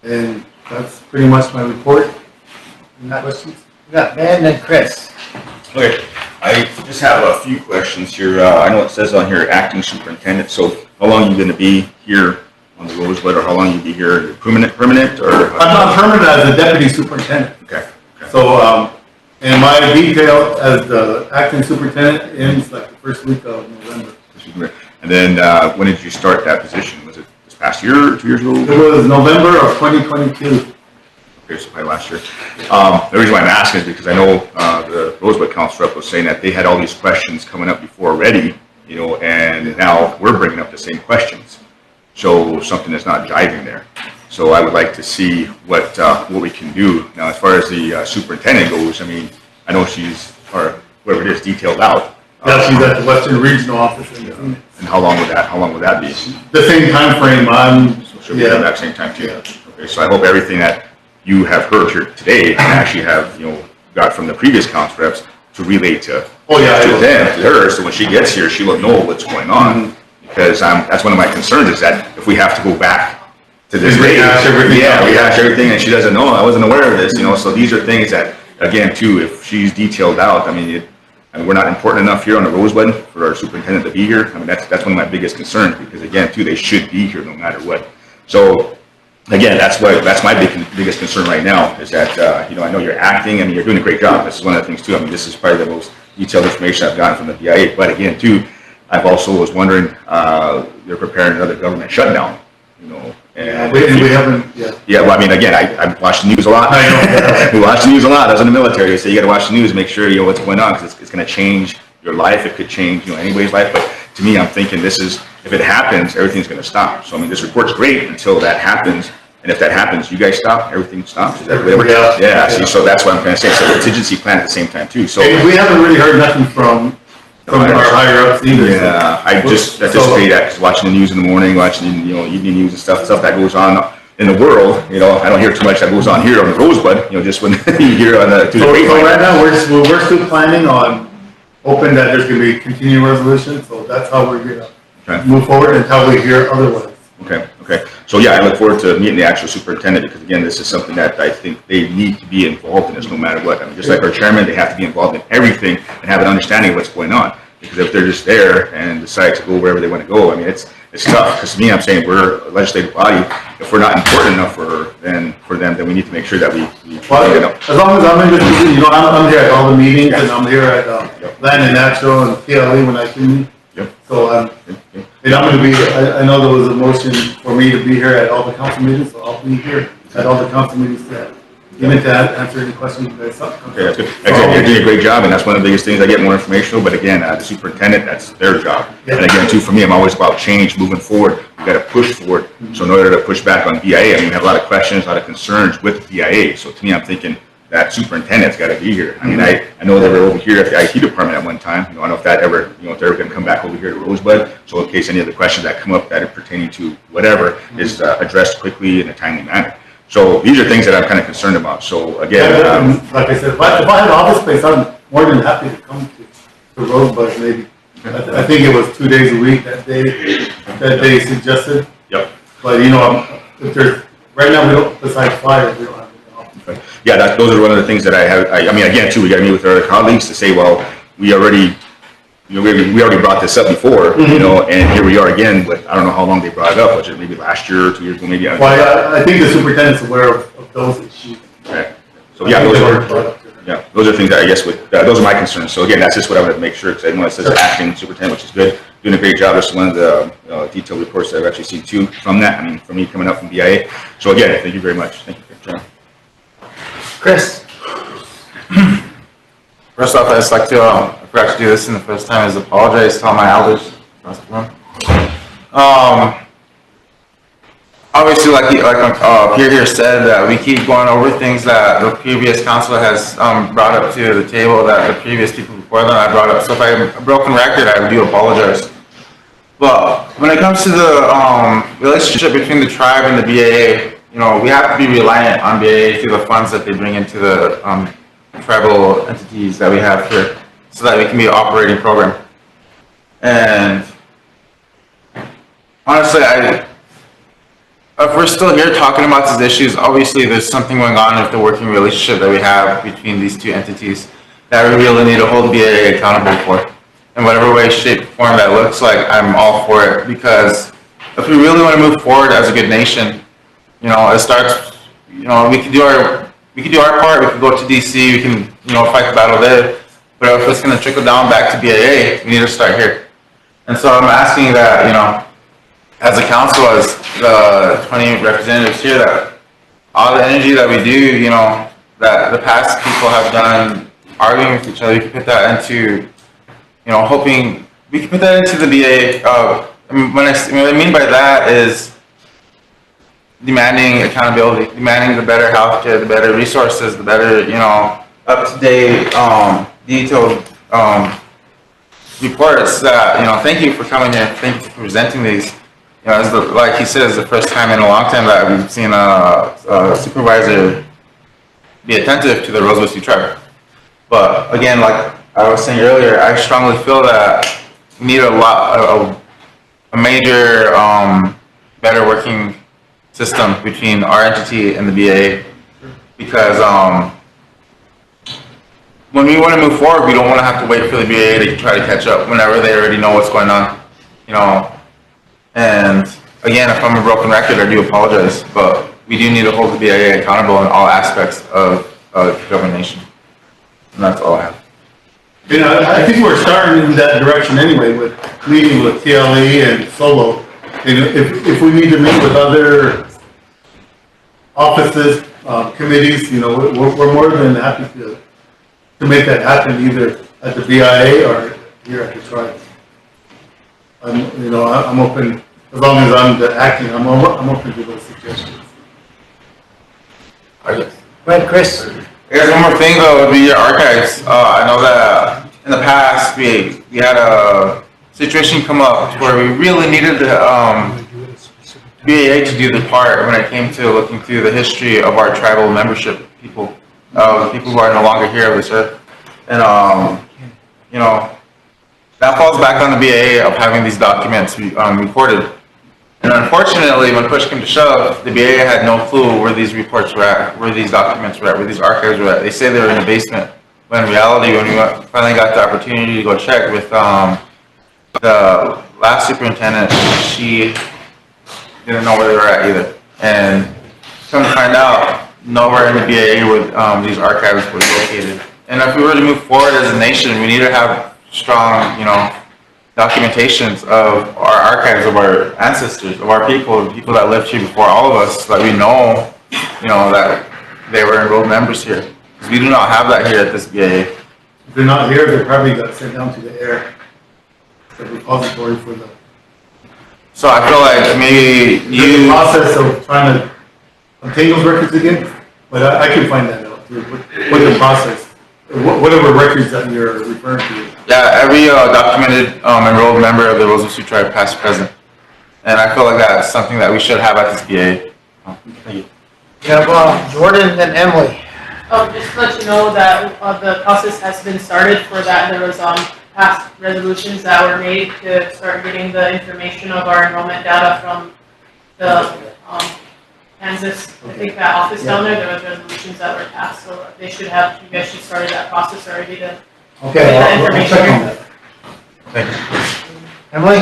Speaker 11: And that's pretty much my report. Any questions?
Speaker 3: We got Ben and Chris.
Speaker 7: Okay, I just have a few questions here. I know it says on here, acting superintendent, so how long are you gonna be here on the Rosebud, or how long you be here? You're permanent, or?
Speaker 11: I'm not permanent as a deputy superintendent.
Speaker 7: Okay.
Speaker 11: So, and my detail as the acting superintendent ends like the first week of November.
Speaker 7: And then, when did you start that position? Was it this past year or 2 years ago?
Speaker 11: It was November of 2022.
Speaker 7: Okay, so probably last year. The reason why I'm asking is because I know the Rosebud Council rep was saying that they had all these questions coming up before already, and now we're bringing up the same questions. So something that's not jiving there. So I would like to see what we can do. Now, as far as the superintendent goes, I mean, I know she's, or whoever it is, detailed out.
Speaker 11: Yeah, she's at the Western Regional Office in Phoenix.
Speaker 7: And how long would that be?
Speaker 11: The same time frame.
Speaker 7: So she'll be in that same time too. Yeah. Okay, so I hope everything that you have heard here today and actually have, got from the previous council reps to relay to her, so when she gets here, she will know what's going on. Because that's one of my concerns, is that if we have to go back to this day, we hash everything, and she doesn't know, I wasn't aware of this, so these are things that, again, too, if she's detailed out, I mean, we're not important enough here on the Rosebud for our superintendent to be here. I mean, that's one of my biggest concerns, because again, too, they should be here no matter what. So, again, that's my biggest concern right now, is that, I know you're acting, and you're doing a great job. This is one of the things, too. I mean, this is probably the most detailed information I've gotten from the BIA. But again, too, I've also was wondering, they're preparing another government shutdown, and
Speaker 11: we haven't yet.
Speaker 7: Yeah, well, I mean, again, I watch the news a lot.
Speaker 11: I know.
Speaker 7: We watch the news a lot. I was in the military, so you got to watch the news, make sure you know what's going on, because it's going to change your life. It could change, anybody's life. But to me, I'm thinking if it happens, everything's going to stop. So I mean, this report's great until that happens. And if that happens, you guys stop, everything stops. Is that what Yeah. See, so that's what I'm trying to say. So contingency plan at the same time too. So
Speaker 11: we haven't really heard nothing from our higher ups either.
Speaker 7: Yeah, I just anticipate that, because watching the news in the morning, watching evening news and stuff that goes on in the world. I don't hear too much that goes on here on the Rosebud. Just when you hear on the.
Speaker 11: So right now we're still planning on hoping that there's going to be continuing resolution. So that's how we're going to move forward until we hear otherwise.
Speaker 7: Okay. So yeah, I look forward to meeting the actual superintendent, because again, this is something that I think they need to be involved in this no matter what. I mean, just like our chairman, they have to be involved in everything and have an understanding of what's going on. Because if they're just there and decide to go wherever they want to go, I mean, it's tough. Because to me, I'm saying we're a legislative body. If we're not important enough for them, then we need to make sure that we
Speaker 11: Well, as long as I'm in the, I'm here at all the meetings, and I'm here at Land and Natural and PLA when I can.
Speaker 7: Yep.
Speaker 11: So and I'm gonna be, I know there was a motion for me to be here at all the council meetings, so I'll be here at all the council meetings even to answer any questions you guys have.
Speaker 7: Okay, that's good. Actually, you're doing a great job, and that's one of the biggest things. I get more informational, but again, the superintendent, that's their job.
Speaker 11: Yeah.
Speaker 7: And again, too, for me, I'm always about change, moving forward. We got to push forward. So in order to push back on BIA, I mean, we have a lot of questions, a lot of concerns with BIA. So to me, I'm thinking that superintendent's got to be here. I mean, I know they were over here at the IT department at one time. I don't know if that ever, if they're ever going to come back over here to Rosebud. So in case any of the questions that come up that are pertaining to whatever is addressed quickly in a timely manner. So these are things that I'm kind of concerned about. So again,
Speaker 11: like I said, if I had an office space, I'm more than happy to come to Rosebud maybe. I think it was 2 days a week that they suggested.
Speaker 7: Yep.
Speaker 11: But if there's, right now we don't, besides fire, we don't have any office.
Speaker 7: Okay. Yeah, those are one of the things that I have. I mean, again, too, we got to meet with our other colleagues to say, well, we already brought this up before, and here we are again. But I don't know how long they brought it up. Was it maybe last year or 2 years ago? Maybe.
Speaker 11: Well, I think the superintendent's aware of those issues.
Speaker 7: Okay. So yeah, those are things that I guess those are my concerns. So again, that's just what I wanted to make sure, because I know it says acting superintendent, which is good, doing a great job. That's one of the detailed reports that I've actually seen too from that. I mean, for me coming up from BIA. So again, thank you very much. Thank you, John.
Speaker 3: Chris?
Speaker 12: First off, I'd just like to, I forgot to do this in the first time, is apologize to all my elders. Obviously, like Pierre here said, that we keep going over things that the previous council has brought up to the table, that the previous people before them I brought up. So if I'm a broken record, I do apologize. But when it comes to the relationship between the tribe and the BAA, we have to be reliant on BAA through the funds that they bring into the tribal entities that we have here, so that we can be an operating program. And honestly, if we're still here talking about these issues, obviously there's something going on with the working relationship that we have between these two entities that we really need to hold BAA accountable for. In whatever way, shape, form that looks like, I'm all for it, because if we really want to move forward as a good nation, it starts, we can do our part, we can go to DC, we can, fight the battle there, but if it's going to trickle down back to BAA, we need to start here. And so I'm asking that, as a council, as the 20 representatives here, that all the energy that we do, that the past people have done arguing with each other, we can put that into, hoping, we can put that into the BAA. What I mean by that is demanding accountability, demanding the better healthcare, the better resources, the better, up-to-date, detailed reports that, thank you for coming here, thank you for presenting these. Like he said, it's the first time in a long time that we've seen a supervisor be attentive to the Rosebud Sioux tribe. But again, like I was saying earlier, I strongly feel that we need a major, better working system between our entity and the BAA, because when we want to move forward, we don't want to have to wait for the BAA to try to catch up whenever they already know what's going on, And again, if I'm a broken record, I do apologize, but we do need to hold the BAA accountable in all aspects of governance. And that's all I have.
Speaker 11: I think we're starting in that direction anyway, with meeting with TLE and Solo. And if we need to meet with other offices, committees, we're more than happy to make that happen, either at the BIA or here at the tribe. I'm open, as long as I'm the acting, I'm open to those suggestions.
Speaker 3: Go ahead, Chris.
Speaker 12: I guess one more thing though would be your archives. I know that in the past we had a situation come up where we really needed the BAA to do the part when it came to looking through the history of our tribal membership people, the people who are no longer here of this earth. And that falls back on the BAA of having these documents recorded. And unfortunately, when push came to shove, the BAA had no clue where these reports were at, where these documents were at, where these archives were at. They say they were in the basement, But in reality, when we finally got the opportunity to go check with, the last superintendent, she didn't know where they were at either. And come to find out, nowhere in the BAA would, these archives were located. And if we were to move forward as a nation, we need to have strong, documentations of our archives, of our ancestors, of our people, the people that lived here before all of us, that we know, that they were enrolled members here. Because we do not have that here at this BAA.
Speaker 11: If they're not here, they probably got sent down to the air, the repository for them.
Speaker 12: So I feel like maybe
Speaker 11: The process of trying to obtain those records again, but I can find that out too. What the process, whatever records that you're referring to.
Speaker 12: Yeah, every documented enrolled member of the Rosebud Sioux tribe, past, present. And I feel like that's something that we should have at this BA. Thank you.
Speaker 3: We have Jordan and Emily.
Speaker 16: Just to let you know that the process has been started for that. There was past resolutions that were made to start getting the information of our enrollment data from the Kansas, I think that office down there. There was resolutions that were passed, so they should have, you guys should start that process already to
Speaker 11: Okay,
Speaker 16: get that
Speaker 11: I'll
Speaker 16: information.
Speaker 11: check on that.
Speaker 3: Thank you. Emily?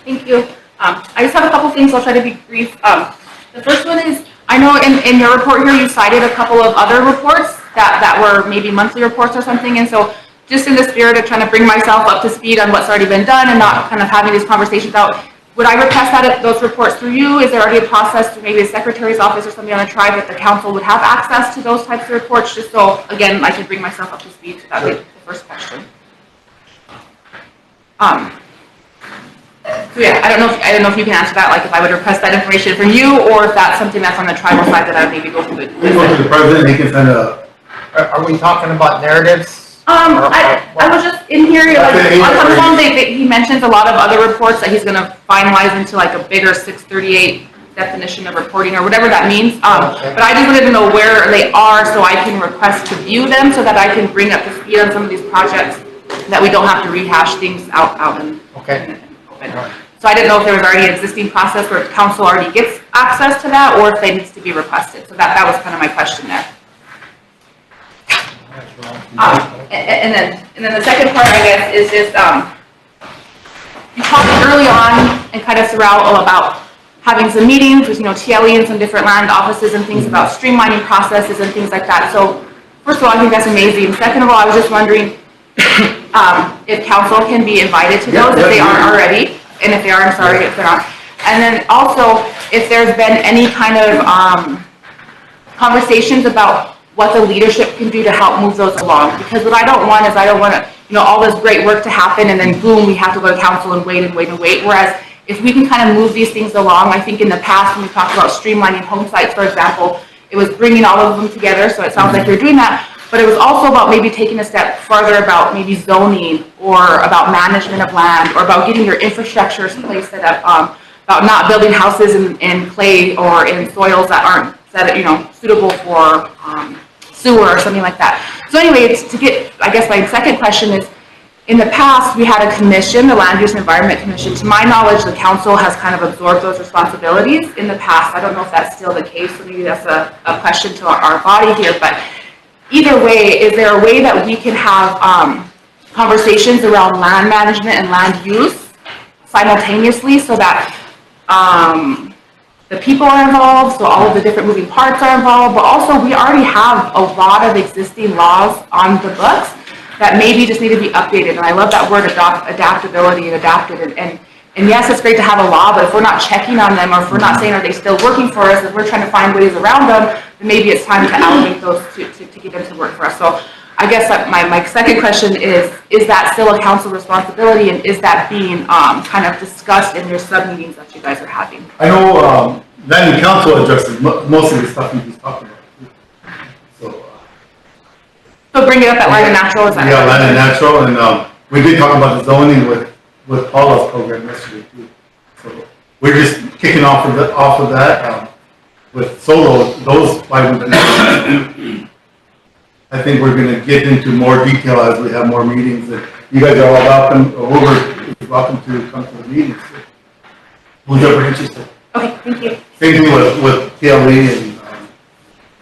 Speaker 19: Thank you. I just have a couple things. I'll try to be brief. The first one is, I know in your report here, you cited a couple of other reports that were maybe monthly reports or something. And so just in the spirit of trying to bring myself up to speed on what's already been done and not kind of having these conversations out, would I request that those reports through you? Is there already a process through maybe the secretary's office or somebody on the tribe that the council would have access to those types of reports? Just so, again, I can bring myself up to speed. So that would be the first question. So yeah, I don't know if you can answer that, like if I would request that information from you, or if that's something that's on the tribal side that I would maybe go through.
Speaker 11: We go to the president, he can send a.
Speaker 3: Are we talking about narratives?
Speaker 19: I was just in here, like, on the phone, he mentions a lot of other reports that he's gonna finalize into like a bigger 638 definition of reporting, or whatever that means. But I just wanted to know where they are so I can request to view them, so that I can bring up to speed on some of these projects, that we don't have to rehash things out in open. So I didn't know if there was already an existing process where council already gets access to that, or if it needs to be requested. So that was kind of my question there. And then the second part, I guess, is just, you talked early on and kind of throughout about having some meetings with, TLE and some different land offices and things about streamlining processes and things like that. So first of all, I think that's amazing. Second of all, I was just wondering if council can be invited to those, if they aren't already, and if they are, I'm sorry if they're not. And then also, if there's been any kind of conversations about what the leadership can do to help move those along. Because what I don't want is, I don't want to, all this great work to happen and then boom, we have to go to council and wait and wait and wait. Whereas if we can kind of move these things along, I think in the past when we talked about streamlining home sites, for example, it was bringing all of them together. So it sounds like you're doing that. But it was also about maybe taking a step farther about maybe zoning, or about management of land, or about getting your infrastructure place set up, about not building houses in clay or in soils that aren't suitable for sewer or something like that. So anyway, to get, I guess my second question is, in the past, we had a commission, the Land Use and Environment Commission. To my knowledge, the council has kind of absorbed those responsibilities in the past. I don't know if that's still the case, so maybe that's a question to our body here. But either way, is there a way that we can have conversations around land management and land use simultaneously, so that the people are involved, so all of the different moving parts are involved, but also we already have a lot of existing laws on the books that maybe just need to be updated. And I love that word adaptability and adapted. And yes, it's great to have a law, but if we're not checking on them, or if we're not saying, are they still working for us, if we're trying to find ways around them, then maybe it's time to allocate those to get them to work for us. So I guess that my second question is that still a council responsibility, and is that being kind of discussed in your sub-meetings that you guys are having?
Speaker 11: I know Land Council addresses most of the stuff you just talked about.
Speaker 19: So bring it up at Land and Natural, is that?
Speaker 11: Yeah, Land and Natural, and we did talk about the zoning with Paula's program yesterday too. So we're just kicking off of that with Solo. Those 5 would be. I think we're going to get into more detail as we have more meetings. And you guys are all welcome, or whoever is welcome to come to the meetings. Who's ever interested.
Speaker 19: Okay, thank you.
Speaker 11: Same thing with TLE and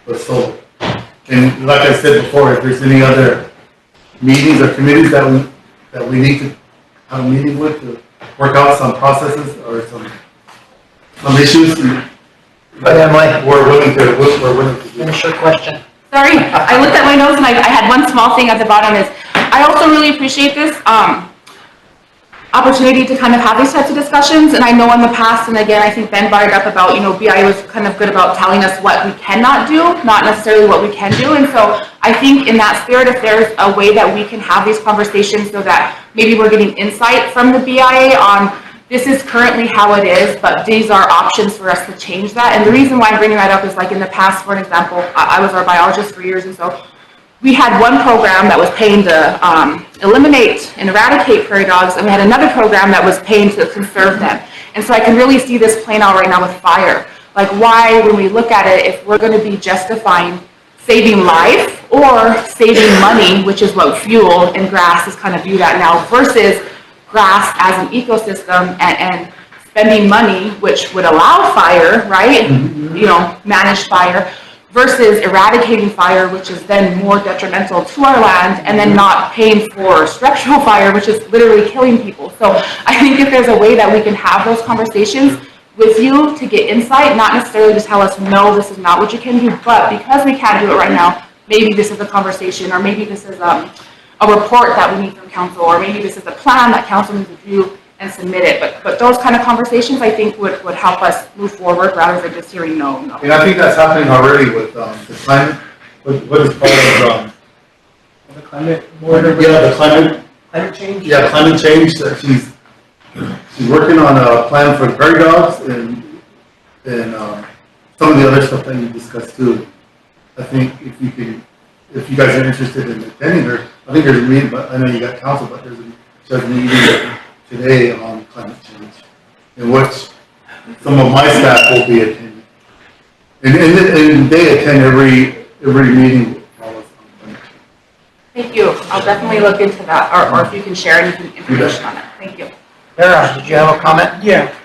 Speaker 11: with Solo. And like I said before, if there's any other meetings or committees that we need to have a meeting with to work out some processes or some issues,
Speaker 3: But Emily,
Speaker 11: we're willing to do.
Speaker 3: finish your question.
Speaker 19: Sorry, I looked at my notes and I had one small thing at the bottom is, I also really appreciate this, opportunity to kind of have these types of discussions. And I know in the past, and again, I think Ben brought it up about, BI was kind of good about telling us what we cannot do, not necessarily what we can do. And so I think in that spirit, if there's a way that we can have these conversations so that maybe we're getting insight from the BIA on this is currently how it is, but these are options for us to change that. And the reason why I'm bringing that up is like in the past, for an example, I was our biologist for years, and so we had one program that was paying to eliminate and eradicate prairie dogs, and we had another program that was paying to conserve them. And so I can really see this playing out right now with fire. Like why, when we look at it, if we're going to be justifying saving life or saving money, which is what fuel and grass is kind of viewed at now, versus grass as an ecosystem and spending money, which would allow fire, right? Manage fire, versus eradicating fire, which is then more detrimental to our land, and then not paying for structural fire, which is literally killing people. So I think if there's a way that we can have those conversations with you to get insight, not necessarily to tell us, no, this is not what you can do, but because we can't do it right now, maybe this is a conversation, or maybe this is a report that we need from council, or maybe this is a plan that council needs to do and submit it. But those kind of conversations, I think, would help us move forward rather than just hearing no.
Speaker 11: And I think that's happening already with the climate, what is part of
Speaker 9: The climate board.
Speaker 11: the
Speaker 9: Climate change.
Speaker 11: Yeah, climate change, that she's working on a plan for prairie dogs and some of the other stuff that you discussed too. I think if you guys are interested in attending her, I think there's a meeting, but I know you got council, but there's a meeting today on climate change, in which some of my staff will be attending. And they attend every meeting with all of us on climate change.
Speaker 19: Thank you. I'll definitely look into that, or if you can share any information on it. Thank you.
Speaker 3: Sarah, did you have a comment?
Speaker 9: Yeah.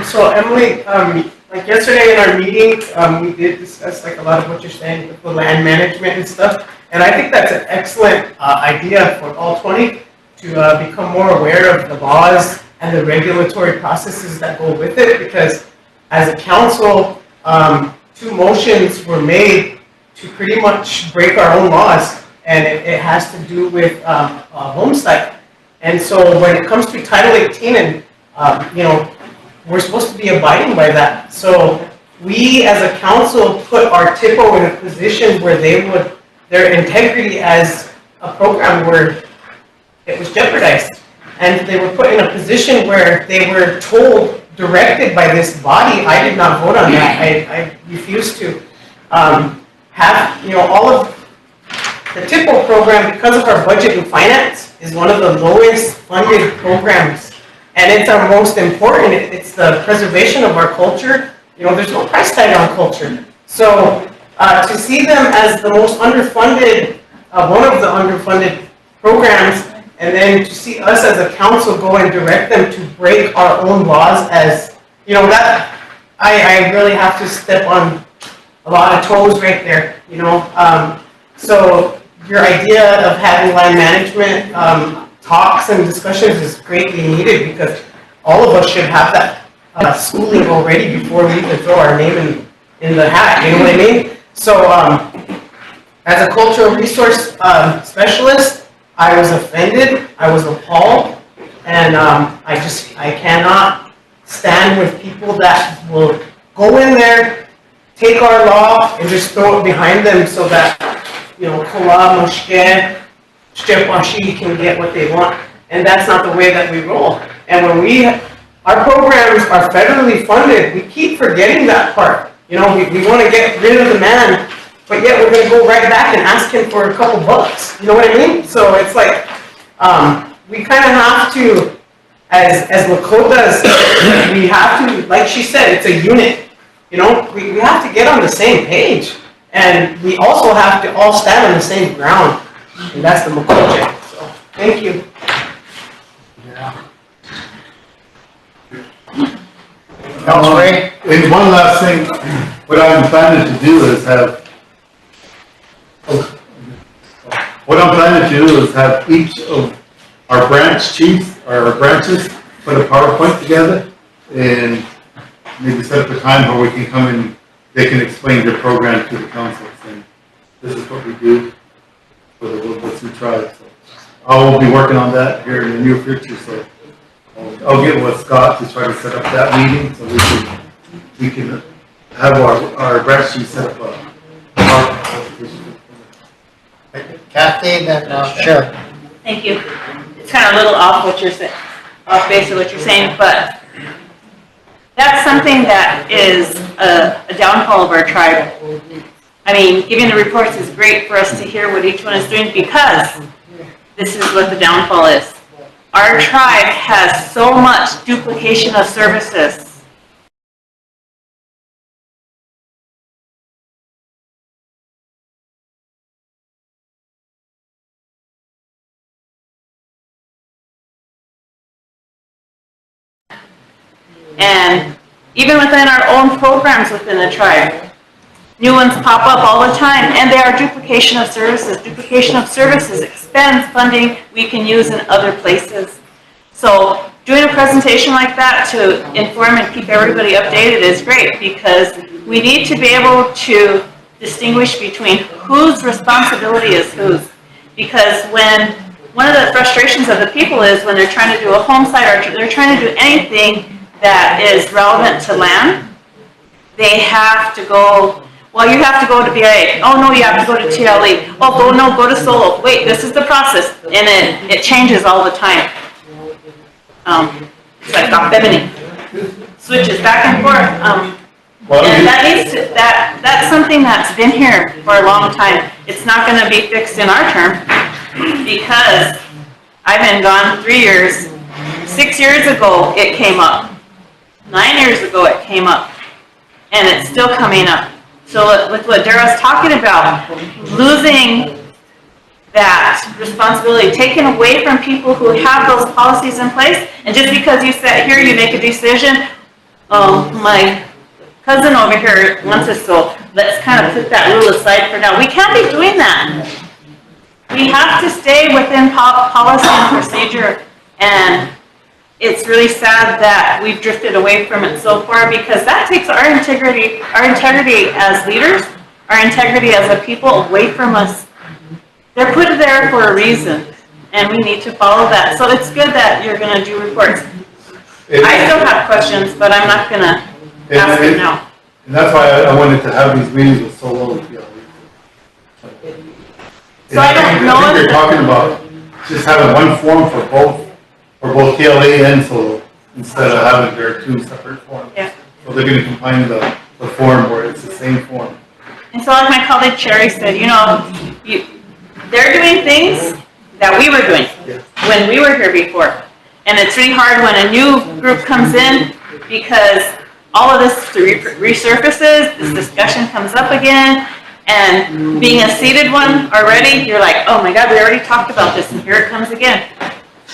Speaker 9: So Emily, like yesterday in our meeting, we did discuss like a lot of what you're saying with the land management and stuff. And I think that's an excellent idea for all 20 to become more aware of the laws and the regulatory processes that go with it. Because as a council, 2 motions were made to pretty much break our own laws. And it has to do with home site. And so when it comes to Title 18, and we're supposed to be abiding by that. So we as a council put our TIPO in a position where their integrity as a program where it was jeopardized. And they were put in a position where they were directed by this body. I did not vote on that. I refused to have, all of the TIPO program, because of our budget and finance, is one of the lowest funded programs. And it's our most important. It's the preservation of our culture. There's no price tag on culture. So to see them as the most underfunded, one of the underfunded programs, and then to see us as a council go and direct them to break our own laws as, that, I really have to step on a lot of toes right there, So your idea of having land management talks and discussions is greatly needed, because all of us should have that schooling already before we even throw our name in the hat, you know what I mean? So as a cultural resource specialist, I was offended, I was appalled, and I cannot stand with people that will go in there, take our law, and just throw it behind them so that, Kula, Moshke, Shchepashi can get what they want. And that's not the way that we roll. And when our programs are federally funded, we keep forgetting that part. We want to get rid of the man, but yet we're going to go right back and ask him for a couple bucks. You know what I mean? So it's like, we kind of have to, as Lakota's, we have to, like she said, it's a unit. We have to get on the same page. And we also have to all stand on the same ground. And that's the Makoche. So, thank you.
Speaker 11: And one last thing, what I'm planning to do is have what I'm planning to do is have each of our branch chiefs, or our branches, put a PowerPoint together and maybe set up a time where we can come in, they can explain their program to the council, and this is what we do for the Rosebud tribe. So I will be working on that here in the near future, so I'll get with Scott to try to set up that meeting so we can have our branch chief set up a
Speaker 3: Kathy, then Sharon.
Speaker 6: Thank you. It's kind of a little off what you're saying, off base of what you're saying, but that's something that is a downfall of our tribe. I mean, giving the reports is great for us to hear what each one is doing because this is what the downfall is. Our tribe has so much duplication of services. And even within our own programs within the tribe, new ones pop up all the time, and they are duplication of services. Duplication of services expends funding we can use in other places. So doing a presentation like that to inform and keep everybody updated is great because we need to be able to distinguish between whose responsibility is whose. Because when one of the frustrations of the people is when they're trying to do a home site or they're trying to do anything that is relevant to land, they have to go, well, you have to go to BIA. Oh, no, you have to go to TLE. Oh, go to solo. Wait, this is the process. And it changes all the time. It's like bebony. Switches back and forth. And that needs to, that's something that's been here for a long time. It's not going to be fixed in our term because I've been gone 3 years. 6 years ago, it came up. 9 years ago, it came up. And it's still coming up. So with what Dara's talking about, losing that responsibility taken away from people who have those policies in place, and just because you sit here, you make a decision, oh, my cousin over here wants us, so let's kind of put that rule aside for now. We can't be doing that. We have to stay within policy and procedure, and it's really sad that we've drifted away from it so far because that takes our integrity as leaders, our integrity as a people away from us. They're put there for a reason, and we need to follow that. So it's good that you're going to do reports. I still have questions, but I'm not going to ask them now.
Speaker 11: And that's why I wanted to have these meetings with Solo.
Speaker 6: So I don't know
Speaker 11: I think you're talking about just having one form for both TLA and Solo instead of having their two separate forms.
Speaker 6: Yeah.
Speaker 11: So they're going to combine the form where it's the same form.
Speaker 6: And so like my colleague Cherry said, they're doing things that we were doing when we were here before. And it's really hard when a new group comes in because all of this resurfaces, this discussion comes up again, and being a seated one already, you're like, oh my God, we already talked about this, and here it comes again.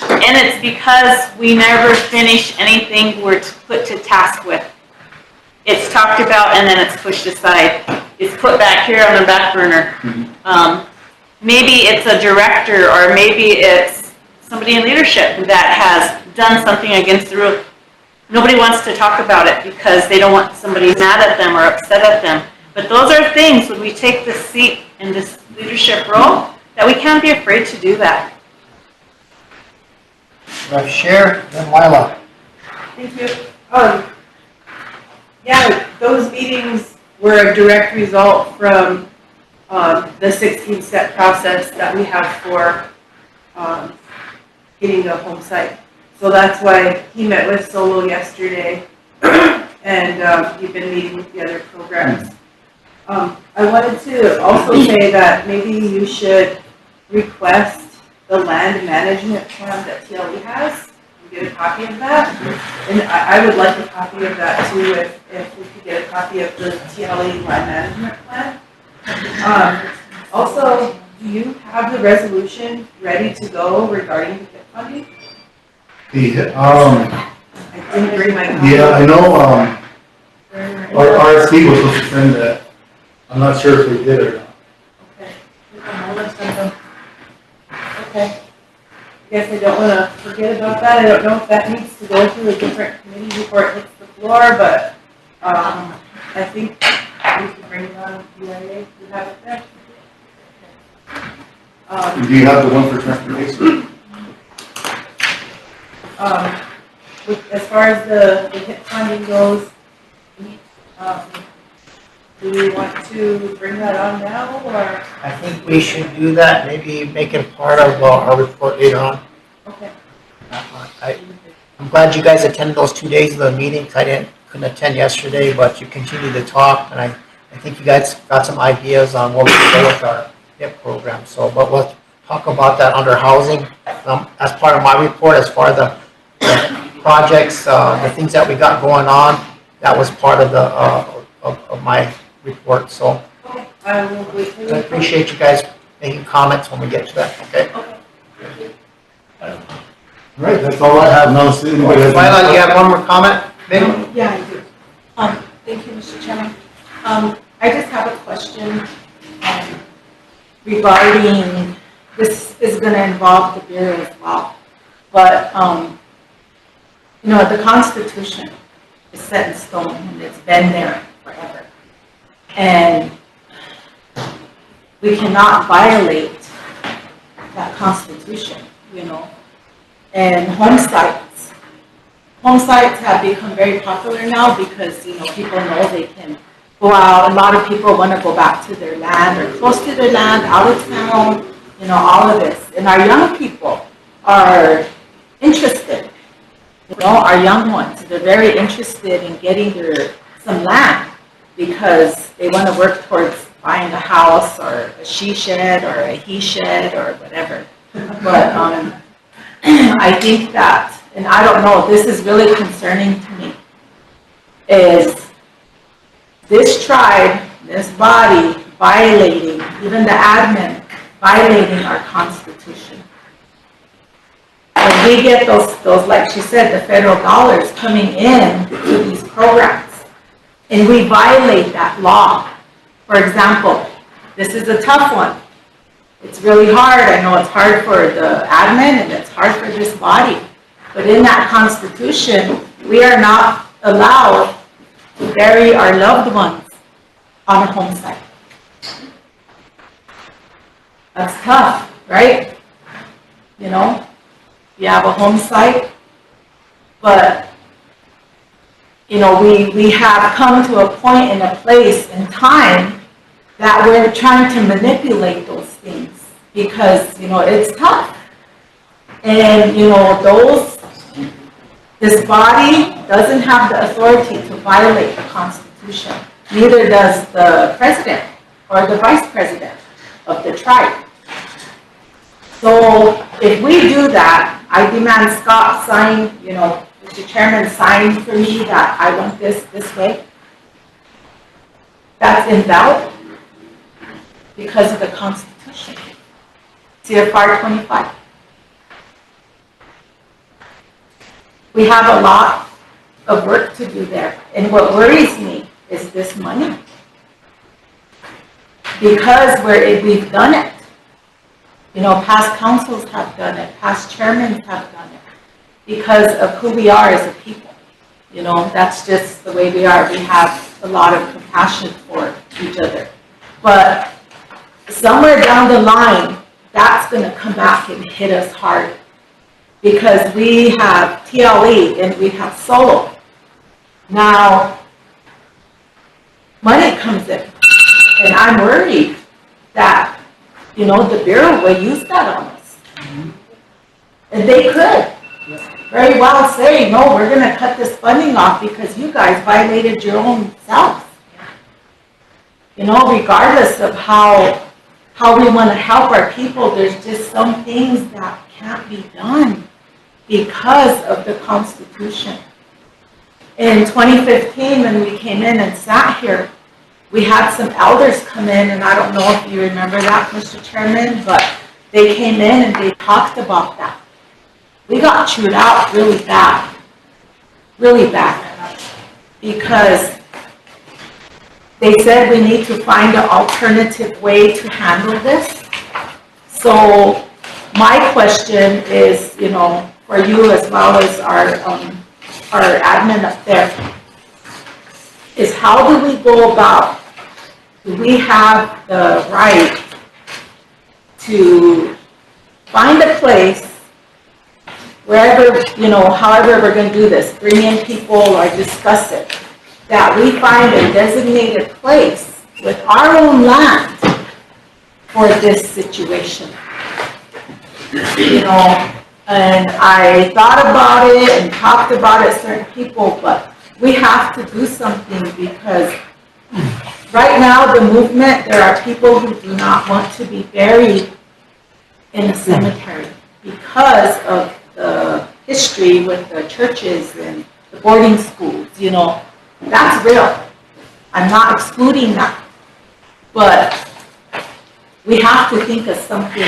Speaker 6: And it's because we never finish anything we're put to task with. It's talked about and then it's pushed aside. It's put back here on the back burner. Maybe it's a director or maybe it's somebody in leadership that has done something against the rule. Nobody wants to talk about it because they don't want somebody mad at them or upset at them. But those are things when we take this seat in this leadership role that we can't be afraid to do that.
Speaker 3: Share, then Lila.
Speaker 2: Thank you. Yeah, those meetings were a direct result from the 16-step process that we have for getting a home site. So that's why he met with Solo yesterday, and he's been meeting with the other programs. I wanted to also say that maybe you should request the land management plan that TLE has. Get a copy of that, and I would like a copy of that too if we could get a copy of the TLE land management plan. Also, do you have the resolution ready to go regarding the PIP funding?
Speaker 11: I
Speaker 2: didn't bring my copy.
Speaker 11: Yeah, I know, our RST was supposed to send that. I'm not sure if they did or not.
Speaker 2: Okay. guess I don't wanna forget about that. I don't know if that needs to go through a different committee before it hits the floor, but, I think we can bring it on BIA, we have it there.
Speaker 13: Do you have the one for transportation?
Speaker 2: As far as the HIP funding goes, do we want to bring that on now, or?
Speaker 3: I think we should do that, maybe make it part of our report later on.
Speaker 2: Okay.
Speaker 3: I'm glad you guys attended those 2 days of the meetings. I couldn't attend yesterday, but you continued to talk, and I think you guys got some ideas on what we can do with our HIP program. So, but we'll talk about that under housing. As part of my report, as far as the projects, the things that we got going on, that was part of the, of my report, so.
Speaker 2: I will wait for
Speaker 3: I appreciate you guys making comments when we get to that, okay?
Speaker 11: All right, that's all I have. No, anybody has?
Speaker 3: Lila, do you have one more comment? Maybe?
Speaker 8: Yeah, I do. Thank you, Mr. Chairman. I just have a question regarding, this is gonna involve the Bureau as well. But, you know, the Constitution is set in stone and it's been there forever. And we cannot violate that Constitution, you know. And home sites have become very popular now because, you know, people know they can go out. A lot of people want to go back to their land or close to their land, out of town, you know, all of this. And our young people are interested, you know, our young ones, they're very interested in getting some land because they want to work towards buying a house or a she shed or a he shed or whatever. But I think that, and I don't know, this is really concerning to me, is this tribe, this body violating, even the admin, violating our Constitution. When we get those, like she said, the federal dollars coming in to these programs, and we violate that law. For example, this is a tough one. It's really hard. I know it's hard for the admin and it's hard for this body. But in that Constitution, we are not allowed to bury our loved ones on a home site. That's tough, right? You know, you have a home site, but you know, we have come to a point in a place in time that we're trying to manipulate those things because, you know, it's tough. And, you know, this body doesn't have the authority to violate the Constitution. Neither does the president or the vice president of the tribe. So if we do that, I demand Scott sign, you know, Mr. Chairman sign for me that I want this way. That's invalid because of the Constitution. CFR 25. We have a lot of work to do there. And what worries me is this money. Because we've done it. You know, past councils have done it, past chairmen have done it. Because of who we are as a people. You know, that's just the way we are. We have a lot of compassion for each other. But somewhere down the line, that's going to come back and hit us hard. Because we have TLE and we have solo. Now, money comes in. And I'm worried that, you know, the Bureau will use that on us. And they could very well say, no, we're going to cut this funding off because you guys violated your own selves. You know, regardless of how we want to help our people, there's just some things that can't be done because of the Constitution. In 2015, when we came in and sat here, we had some elders come in, and I don't know if you remember that, Mr. Chairman, but they came in and they talked about that. We got chewed out really bad, because they said we need to find an alternative way to handle this. So my question is, for you as well as our admin up there, is how do we go about, do we have the right to find a place, wherever, however we're gonna do this, bring in people or discuss it, that we find a designated place with our own land for this situation. And I thought about it and talked about it to certain people, but we have to do something because right now the movement, there are people who do not want to be buried in a cemetery because of the history with the churches and the boarding schools, that's real. I'm not excluding that. But we have to think of something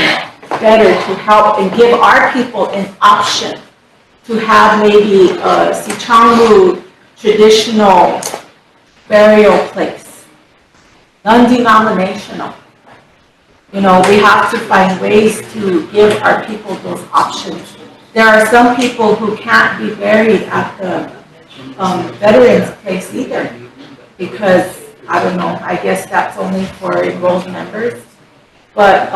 Speaker 8: better to help and give our people an option to have maybe a Sichangwu traditional burial place, non-denominational. We have to find ways to give our people those options. There are some people who can't be buried at the veterans place either because, I don't know, I guess that's only for enrolled members. But,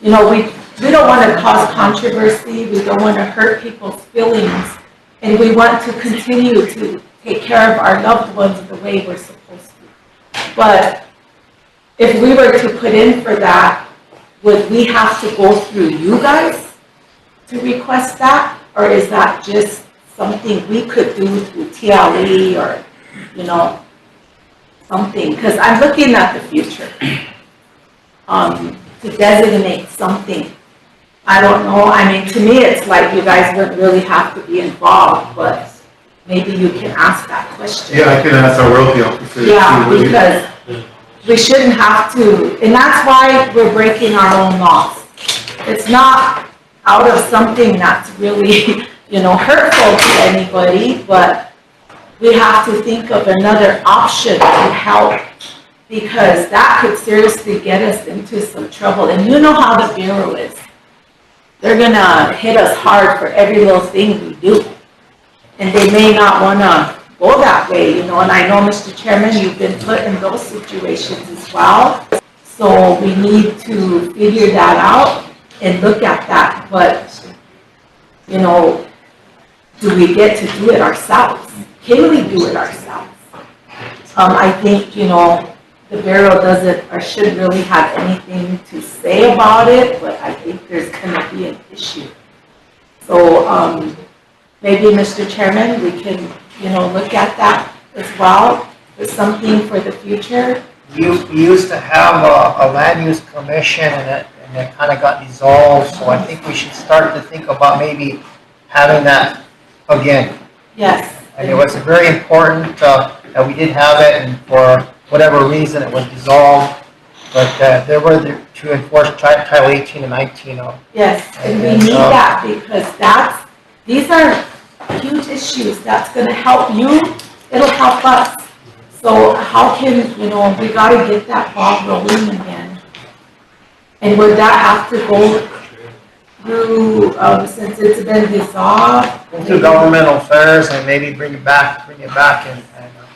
Speaker 8: we don't want to cause controversy. We don't want to hurt people's feelings. And we want to continue to take care of our loved ones the way we're supposed to. But if we were to put in for that, would we have to go through you guys to request that? Or is that just something we could do through TLE or, something? Because I'm looking at the future. To designate something. I don't know. To me, it's like you guys wouldn't really have to be involved, but maybe you can ask that question.
Speaker 11: Yeah, I can ask our royalty officer.
Speaker 8: Yeah, because we shouldn't have to, and that's why we're breaking our own laws. It's not out of something that's really, hurtful to anybody, but we have to think of another option to help, because that could seriously get us into some trouble. And you know how the Bureau is. They're gonna hit us hard for every little thing we do. And they may not wanna go that way, and I know, Mr. Chairman, you've been put in those situations as well. So we need to figure that out and look at that. But, do we get to do it ourselves? Can we do it ourselves? I think, the Bureau doesn't or shouldn't really have anything to say about it, but I think there's going to be an issue. So maybe, Mr. Chairman, we can, look at that as well. It's something for the future.
Speaker 3: We used to have a land use commission and it kind of got dissolved, so I think we should start to think about maybe having that again.
Speaker 8: Yes.
Speaker 3: And it was very important that we did have it, and for whatever reason it was dissolved, but they were there to enforce Title 18 and 19.
Speaker 8: Yes, and we need that because these are huge issues. That's going to help you. It'll help us. So how can, we got to get that ball rolling again. And would that have to go through, since it's been dissolved?
Speaker 3: To governmental affairs and maybe bring it back and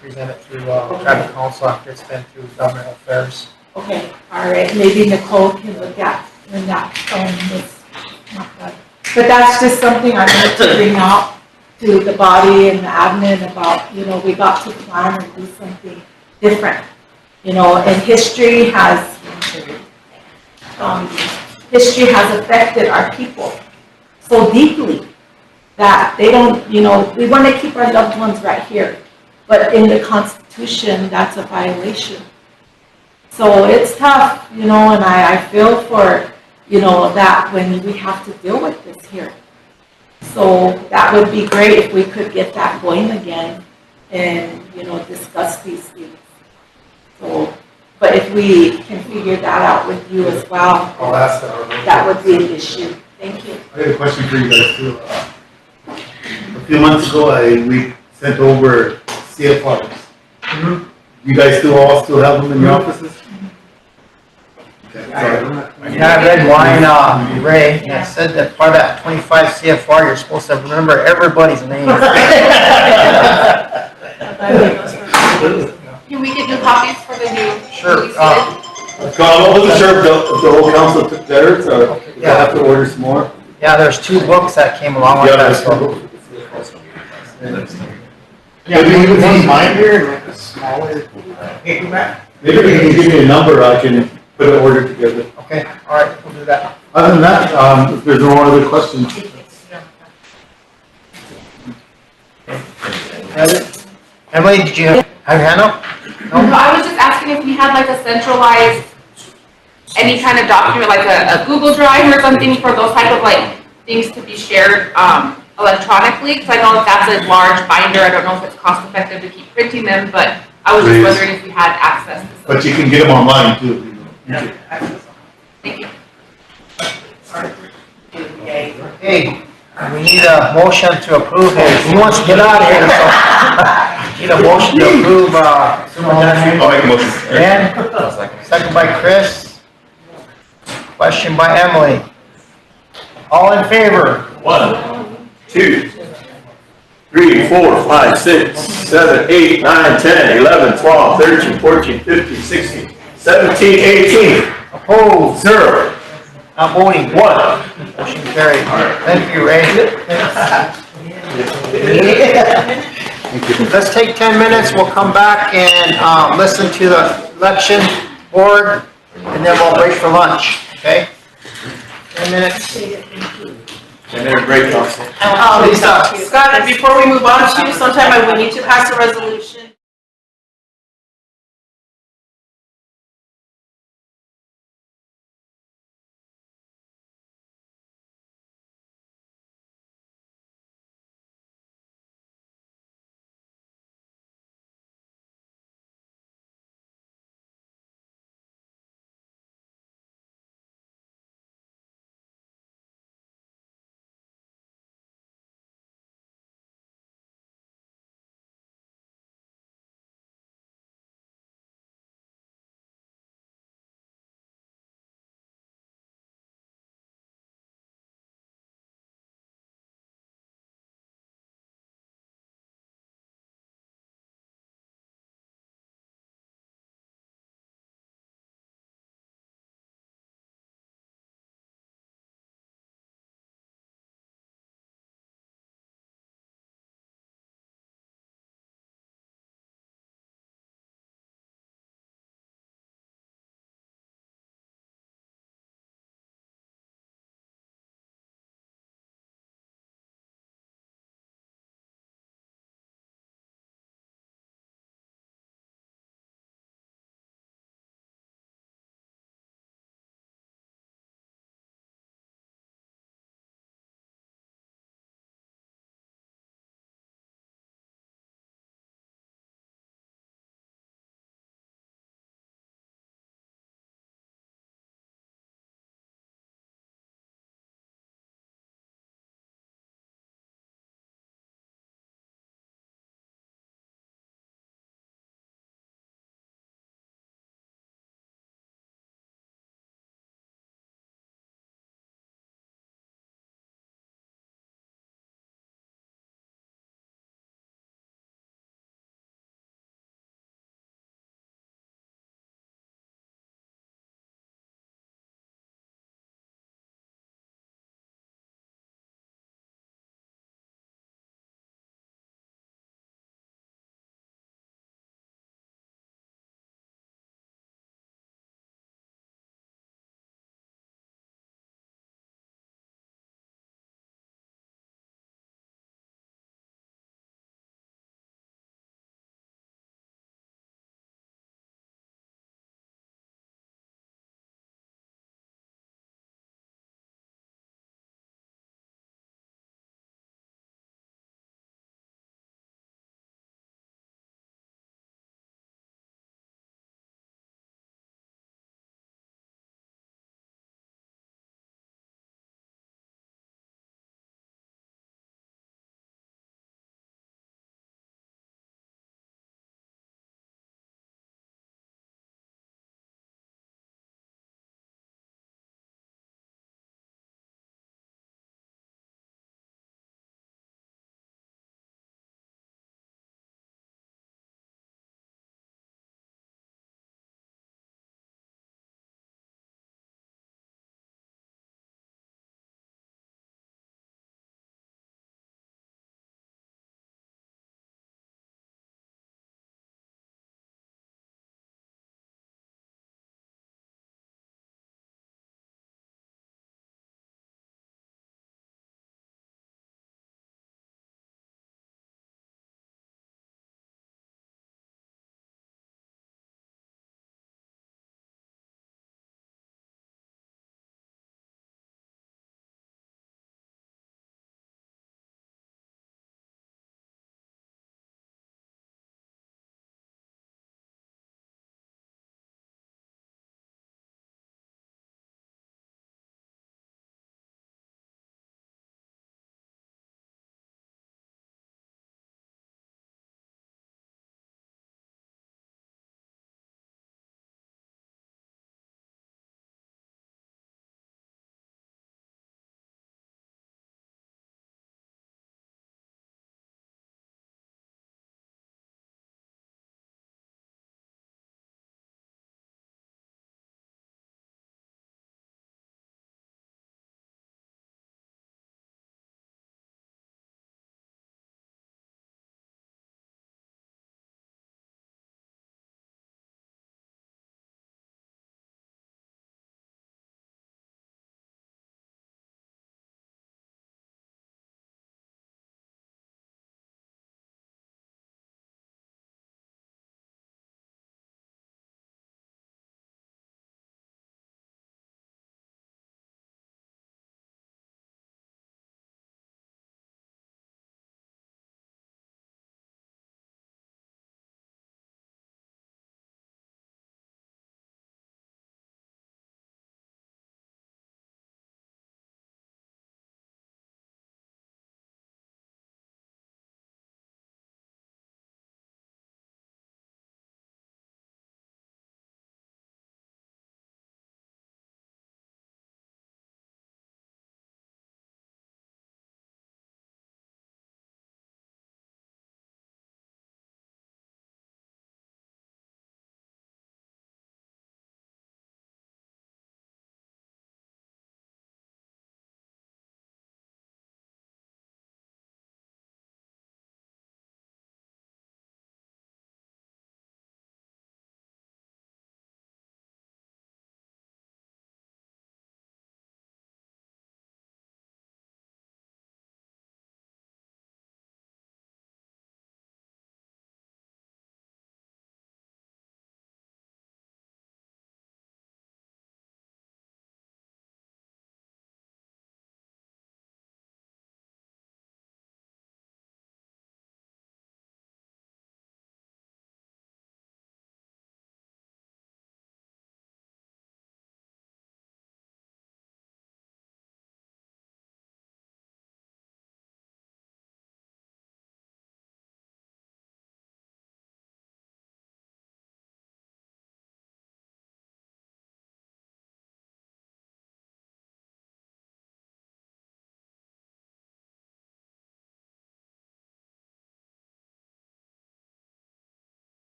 Speaker 3: present it through tribal council after it's been through governmental affairs.
Speaker 8: Okay, all right. Maybe Nicole can look at when that was not done. But that's just something I wanted to bring out to the body and the admin about, we got to plan and do something different. And history has affected our people so deeply that they don't, we want to keep our loved ones right here. But in the Constitution, that's a violation. So it's tough, and I feel for, that when we have to deal with this here. So that would be great if we could get that going again and, discuss these things. So, but if we can figure that out with you as well,
Speaker 11: I'll ask that.
Speaker 8: that would be an issue. Thank you.
Speaker 11: I got a question for you guys too. A few months ago, we sent over CFRs. You guys still have them in your offices?
Speaker 3: Yeah, I read mine, Ray, and it said that part of that 25 CFR, you're supposed to remember everybody's name.
Speaker 19: Can we get new copies for the new?
Speaker 3: Sure.
Speaker 19: release?
Speaker 13: I wasn't sure if the whole council took theirs, or if I have to order some more.
Speaker 3: Yeah, there's 2 books that came along with that, so.
Speaker 11: Maybe you can one binder, like a smaller paperback. Maybe you can give me a number, I can put an order together.
Speaker 3: Okay, all right, we'll do that.
Speaker 11: Other than that, if there's no other questions.
Speaker 3: Emily, did you have your hand up?
Speaker 19: No, I was just asking if we had like a centralized, any kind of document, like a Google Drive or something for those type of like things to be shared, electronically, because I know if that's a large binder, I don't know if it's cost effective to keep printing them, but I was just wondering if we had access to some.
Speaker 11: But you can get them online too.
Speaker 19: Thank you.
Speaker 3: Okay, we need a motion to approve it. He wants to get out of here, so need a motion to approve, Superintendent.
Speaker 7: I'll make a motion.
Speaker 3: Dan, second by Chris. Question by Emily. All in favor?
Speaker 18: 1, 2, 3, 4, 5, 6, 7, 8, 9, 10, 11, 12, 13, 14, 15, 16, 17, 18.
Speaker 3: Opposed?
Speaker 18: 0.
Speaker 3: Not voting.
Speaker 18: 1.
Speaker 3: Motion carried. Thank you, Ray. Let's take 10 minutes. We'll come back and listen to the election board, and then we'll break for lunch, okay? 10 minutes.
Speaker 18: 10-minute break, council.
Speaker 17: Scott, before we move on to, sometime we need to pass a resolution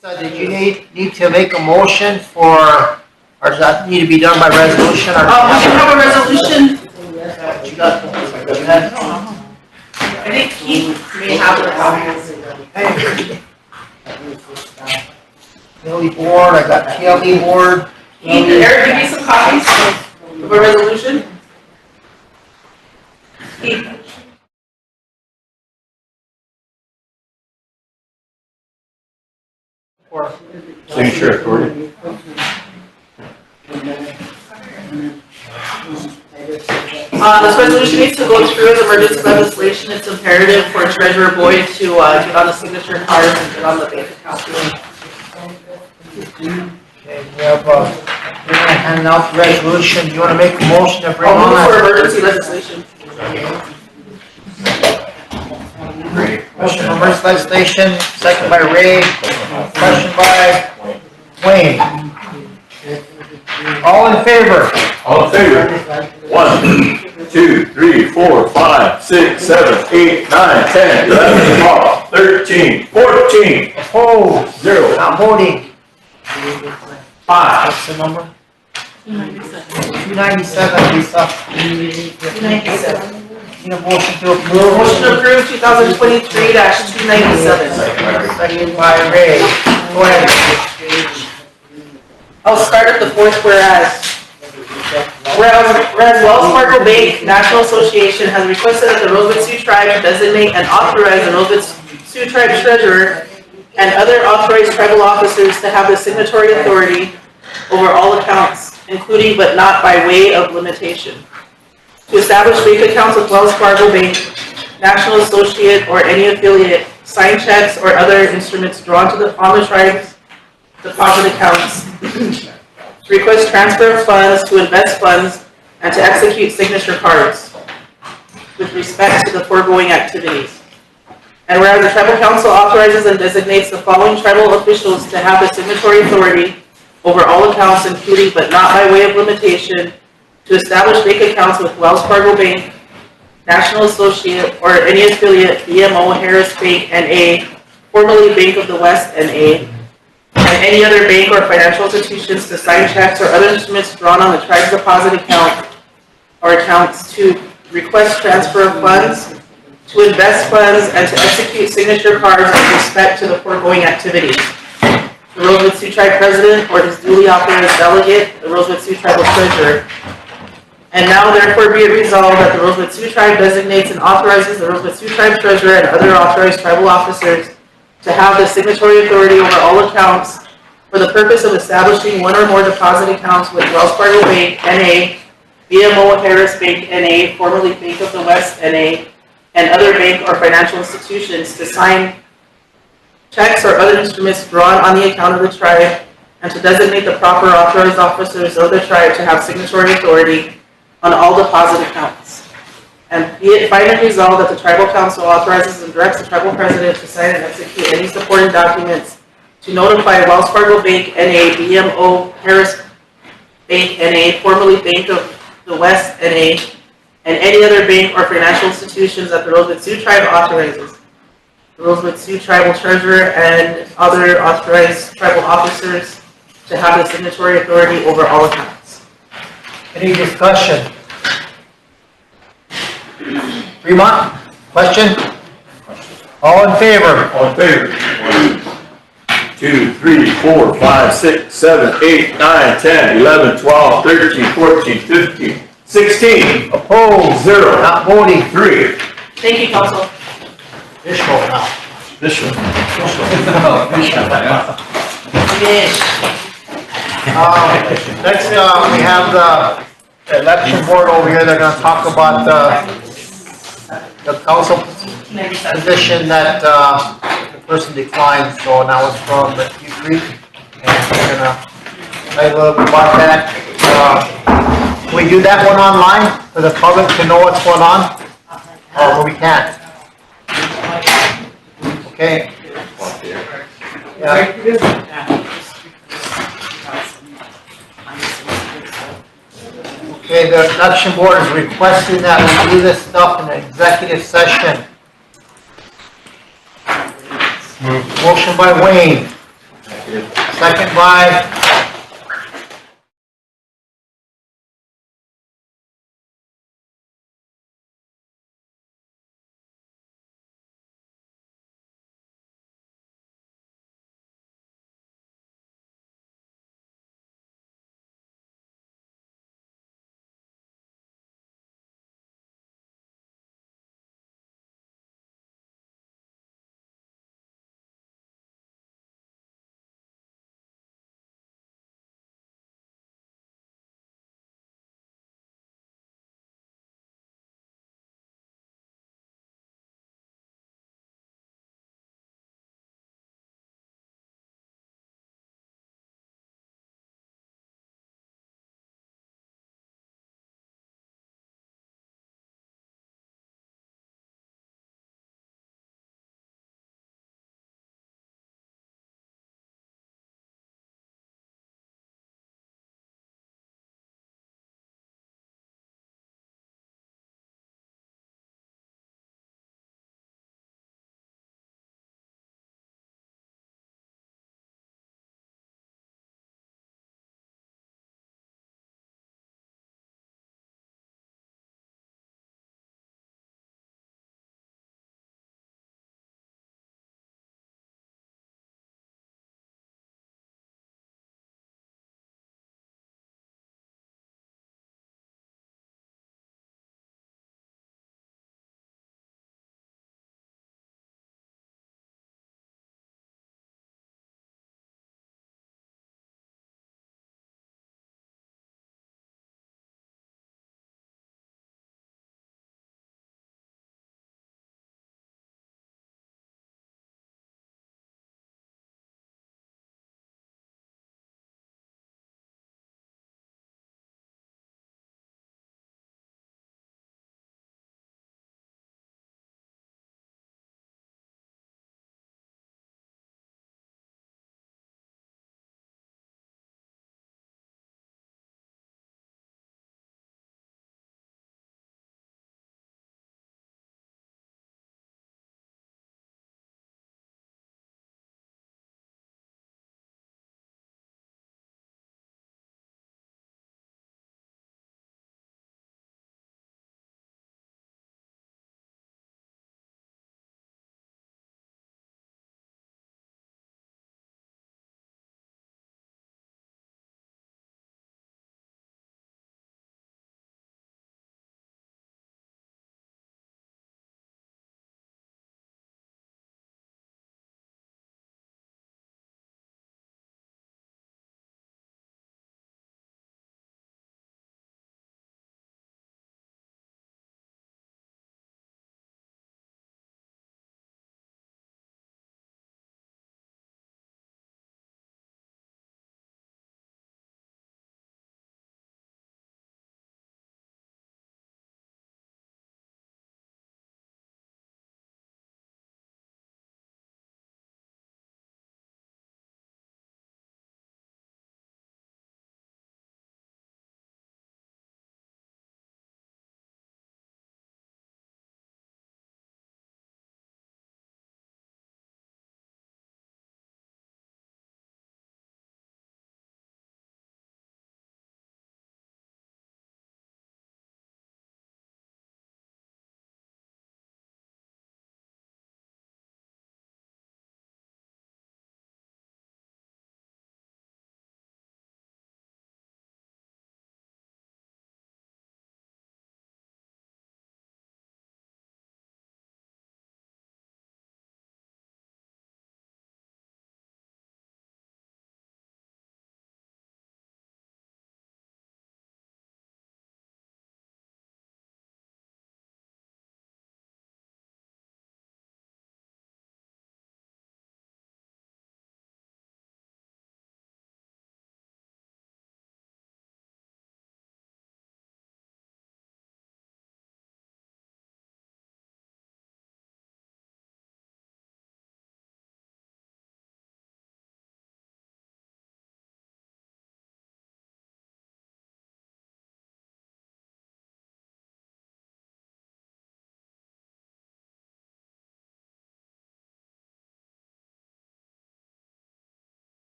Speaker 3: So did you need to make a motion for, or does that need to be done by resolution? Or
Speaker 17: We can have a resolution.
Speaker 3: You got, you had,
Speaker 17: I think Keith may have it.
Speaker 3: Kelly board, I got Kelly board.
Speaker 17: Keith, Eric, give me some copies of a resolution. Keith.
Speaker 18: Signature authority.
Speaker 17: This resolution needs to go through as emergency legislation. It's imperative for Treasurer Boyd to get on the signature card and get on the bank account.
Speaker 3: Okay, we have, we're gonna hand out the resolution. You wanna make a motion to bring
Speaker 17: I'll
Speaker 3: on
Speaker 17: move for
Speaker 3: that?
Speaker 17: emergency legislation.
Speaker 3: Motion for emergency legislation, second by Ray, question by Wayne. All in favor?
Speaker 12: All in favor? 1, 2, 3, 4, 5, 6, 7, 8, 9, 10, 11, 12, 13, 14.
Speaker 3: Opposed?
Speaker 12: 0.
Speaker 3: Not voting.
Speaker 12: 5.
Speaker 3: What's the number? 297, Lisa.
Speaker 17: 297.
Speaker 3: Need a motion to approve.
Speaker 17: Motion to approve 2023-297.
Speaker 3: Second by Ray. Go ahead.
Speaker 17: I'll start at the fourth whereas. Whereas Wells Fargo Bank National Association has requested that the Rosebud Sioux Tribe designate and authorize the Rosebud Sioux Tribe Treasurer and other authorized tribal officers to have the signatory authority over all accounts, including but not by way of limitation. To establish bank accounts with Wells Fargo Bank, National Associate, or any affiliate, sign checks or other instruments drawn on the tribe's deposit accounts, to request transfer of funds, to invest funds, and to execute signature cards with respect to the foregoing activities. And whereas the tribal council authorizes and designates the following tribal officials to have the signatory authority over all accounts, including but not by way of limitation, to establish bank accounts with Wells Fargo Bank, National Associate, or any affiliate, BMO, Harris Bank, N.A., formerly Bank of the West, N.A., and any other bank or financial institutions to sign checks or other instruments drawn on the tribe's deposit account or accounts, to request transfer of funds, to invest funds, and to execute signature cards with respect to the foregoing activities. The Rosebud Sioux Tribe President or his duly authorized delegate, the Rosebud Sioux Tribal Treasurer. And now therefore be it resolved that the Rosebud Sioux Tribe designates and authorizes the Rosebud Sioux Tribe Treasurer and other authorized tribal officers to have the signatory authority over all accounts for the purpose of establishing one or more deposit accounts with Wells Fargo Bank, N.A., BMO Harris Bank, N.A., formerly Bank of the West, N.A., and other bank or financial institutions to sign checks or other instruments drawn on the account of the tribe, and to designate the proper authorized officers of the tribe to have signatory authority on all deposit accounts. And be it finally resolved that the tribal council authorizes and directs the tribal president to sign and execute any supporting documents to notify Wells Fargo Bank, N.A., BMO Harris Bank, N.A., formerly Bank of the West, N.A., and any other bank or financial institutions that the Rosebud Sioux Tribe authorizes. The Rosebud Sioux Tribal Treasurer and other authorized tribal officers to have the signatory authority over all accounts.
Speaker 3: Any discussion? Fremont, question? All in favor?
Speaker 12: All in favor? 2, 3, 4, 5, 6, 7, 8, 9, 10, 11, 12, 13, 14, 15, 16.
Speaker 3: Opposed?
Speaker 12: 0.
Speaker 3: Not voting?
Speaker 12: 3.
Speaker 17: Thank you, council.
Speaker 3: Bishop now.
Speaker 18: Bishop.
Speaker 3: Next, we have the election board over here. They're gonna talk about the council position that the person declined. So now it's from the Sioux, and we're gonna tell you a little bit about that. Can we do that one online for the public to know what's going on? Or we can't? Okay. Yeah. Okay, the election board is requesting that we do this stuff in an executive session. Motion by Wayne. Second by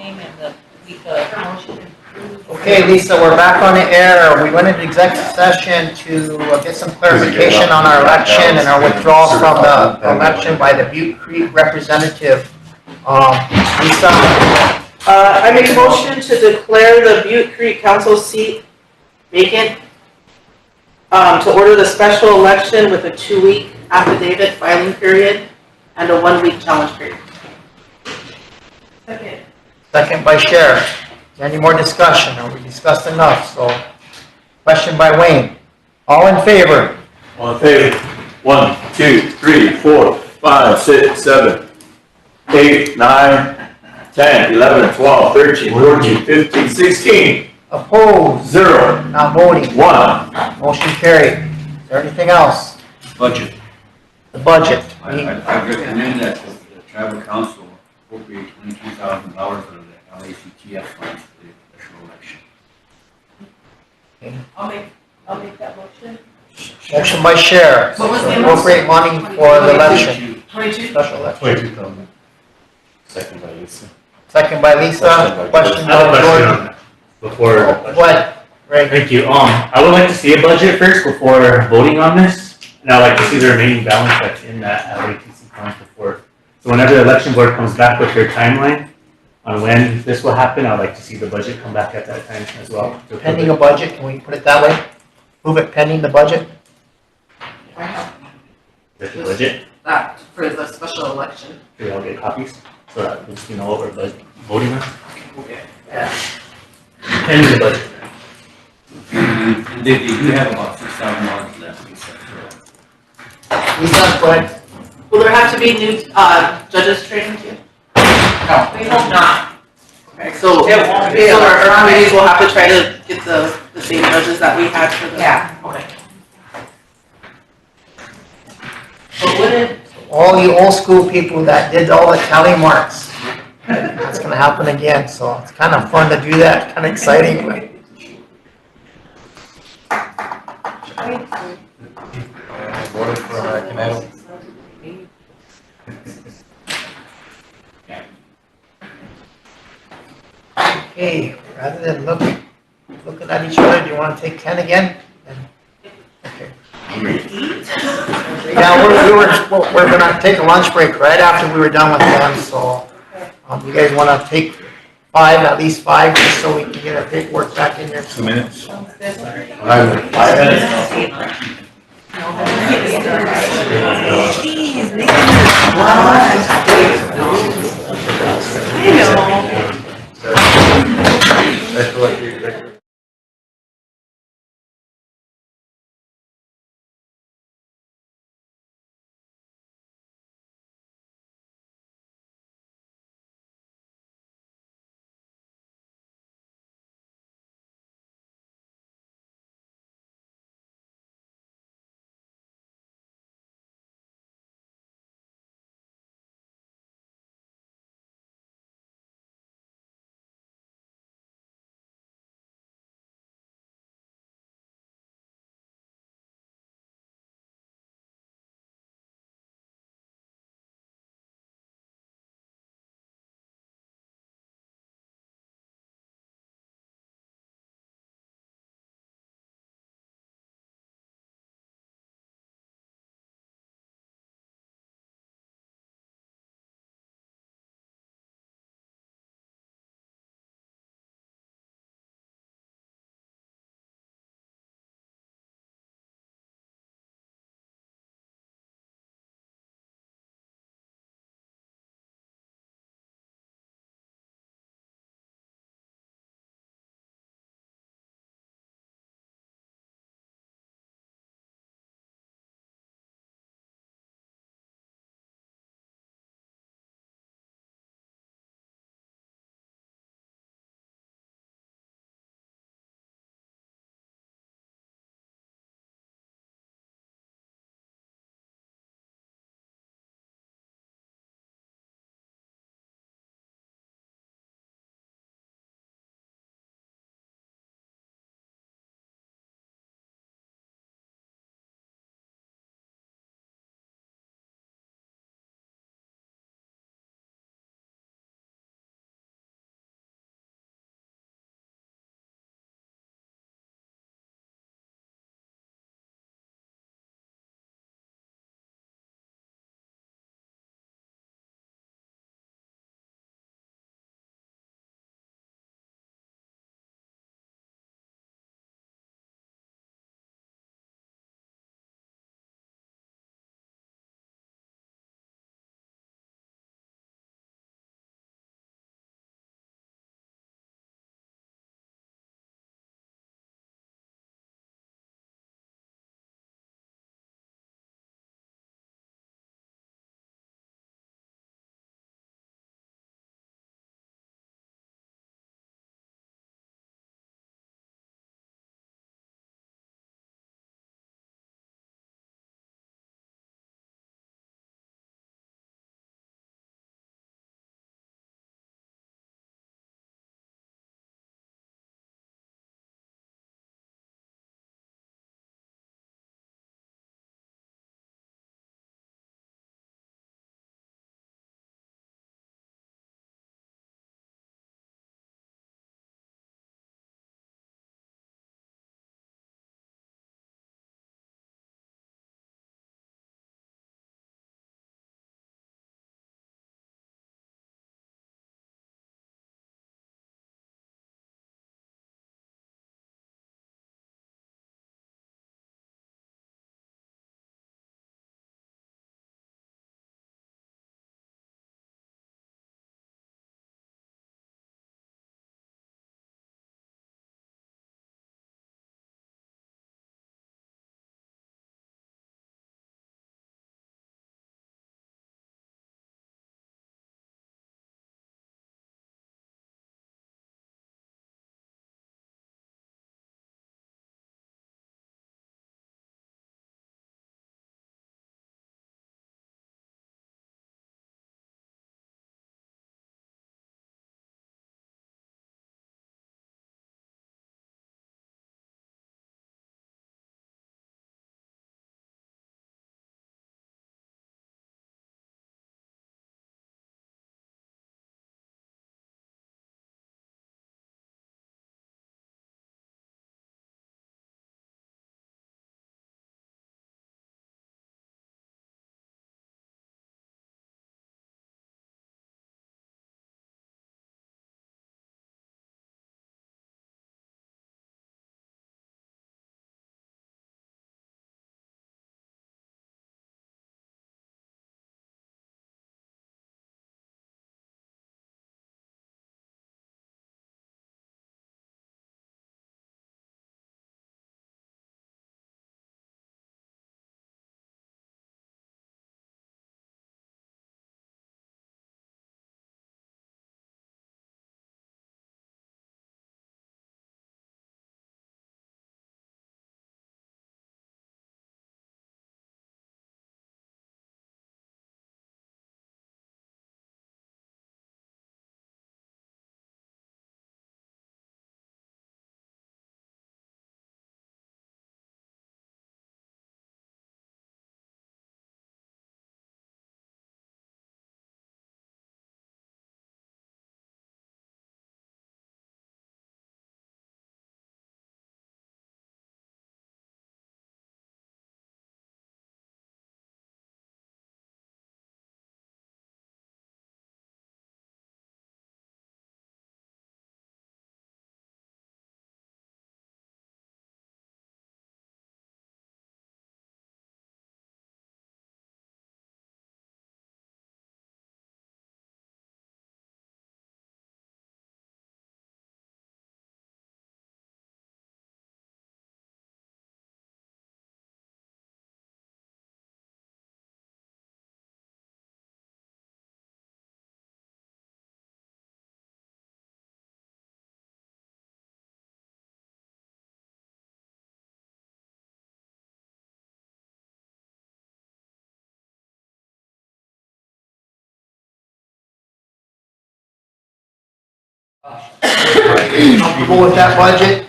Speaker 17: came and the promotion.
Speaker 3: Okay, Lisa, we're back on the air. We went into executive session to get some clarification on our election and our withdrawal from the election by the Butte Creek representative. Lisa?
Speaker 17: I make a motion to declare the Butte Creek Council seat vacant, to order the special election with a 2-week affidavit filing period and a 1-week challenge period.
Speaker 16: Second.
Speaker 3: Second by Sheriff. Is there any more discussion? Or we discussed enough? So, question by Wayne. All in favor?
Speaker 18: All in favor? 1, 2, 3, 4, 5, 6, 7, 8, 9, 10, 11, 12, 13, 14, 15, 16.
Speaker 3: Opposed?
Speaker 18: 0.
Speaker 3: Not voting.
Speaker 18: 1.
Speaker 3: Motion carried. Is there anything else?
Speaker 15: Budget.
Speaker 3: The budget.
Speaker 15: I recommend that the tribal council appropriate $22,000 out of the LACTF funds for the special election.
Speaker 17: I'll make that motion.
Speaker 3: Motion by Sheriff.
Speaker 17: What was the amount?
Speaker 3: Appropriate money for the election.
Speaker 16: 22?
Speaker 3: Special election.
Speaker 18: 22,000. Second by Lisa.
Speaker 3: Second by Lisa. Question
Speaker 14: I have a
Speaker 3: by
Speaker 14: question
Speaker 3: George.
Speaker 14: on that before.
Speaker 3: What? Ray?
Speaker 14: Thank you. I would like to see a budget first before voting on this. And I'd like to see the remaining balance that's in that LATC fund before. So whenever the election board comes back with their timeline on when this will happen, I'd like to see the budget come back at that time as well.
Speaker 3: Pending a budget, can we put it that way? Move it pending the budget?
Speaker 14: With the budget,
Speaker 17: That for the special election.
Speaker 14: we all get copies, so that we know what we're voting on.
Speaker 17: Yeah.
Speaker 14: Pending the budget.
Speaker 15: And they do have about $6,000 left.
Speaker 3: Lisa, go ahead.
Speaker 17: Will there have to be new, judges training too?
Speaker 3: No.
Speaker 17: We hope not. Okay, so,
Speaker 2: It won't be.
Speaker 17: so our committees will have to try to get the same judges that we had for the.
Speaker 2: Yeah.
Speaker 17: Okay. But would it,
Speaker 3: All you old school people that did all the tally marks, that's gonna happen again, so it's kind of fun to do that, kind of exciting, but.
Speaker 5: Voted for American Idol.
Speaker 3: Okay, rather than looking at each other, do you want to take Ken again? Okay. Yeah, we're gonna take a lunch break right after we were done with them, so, you guys wanna take at least five, just so we can get our paperwork back in there.
Speaker 5: 2 minutes.
Speaker 18: 5 minutes.
Speaker 13: I feel like you're
Speaker 3: Comfortable with that budget?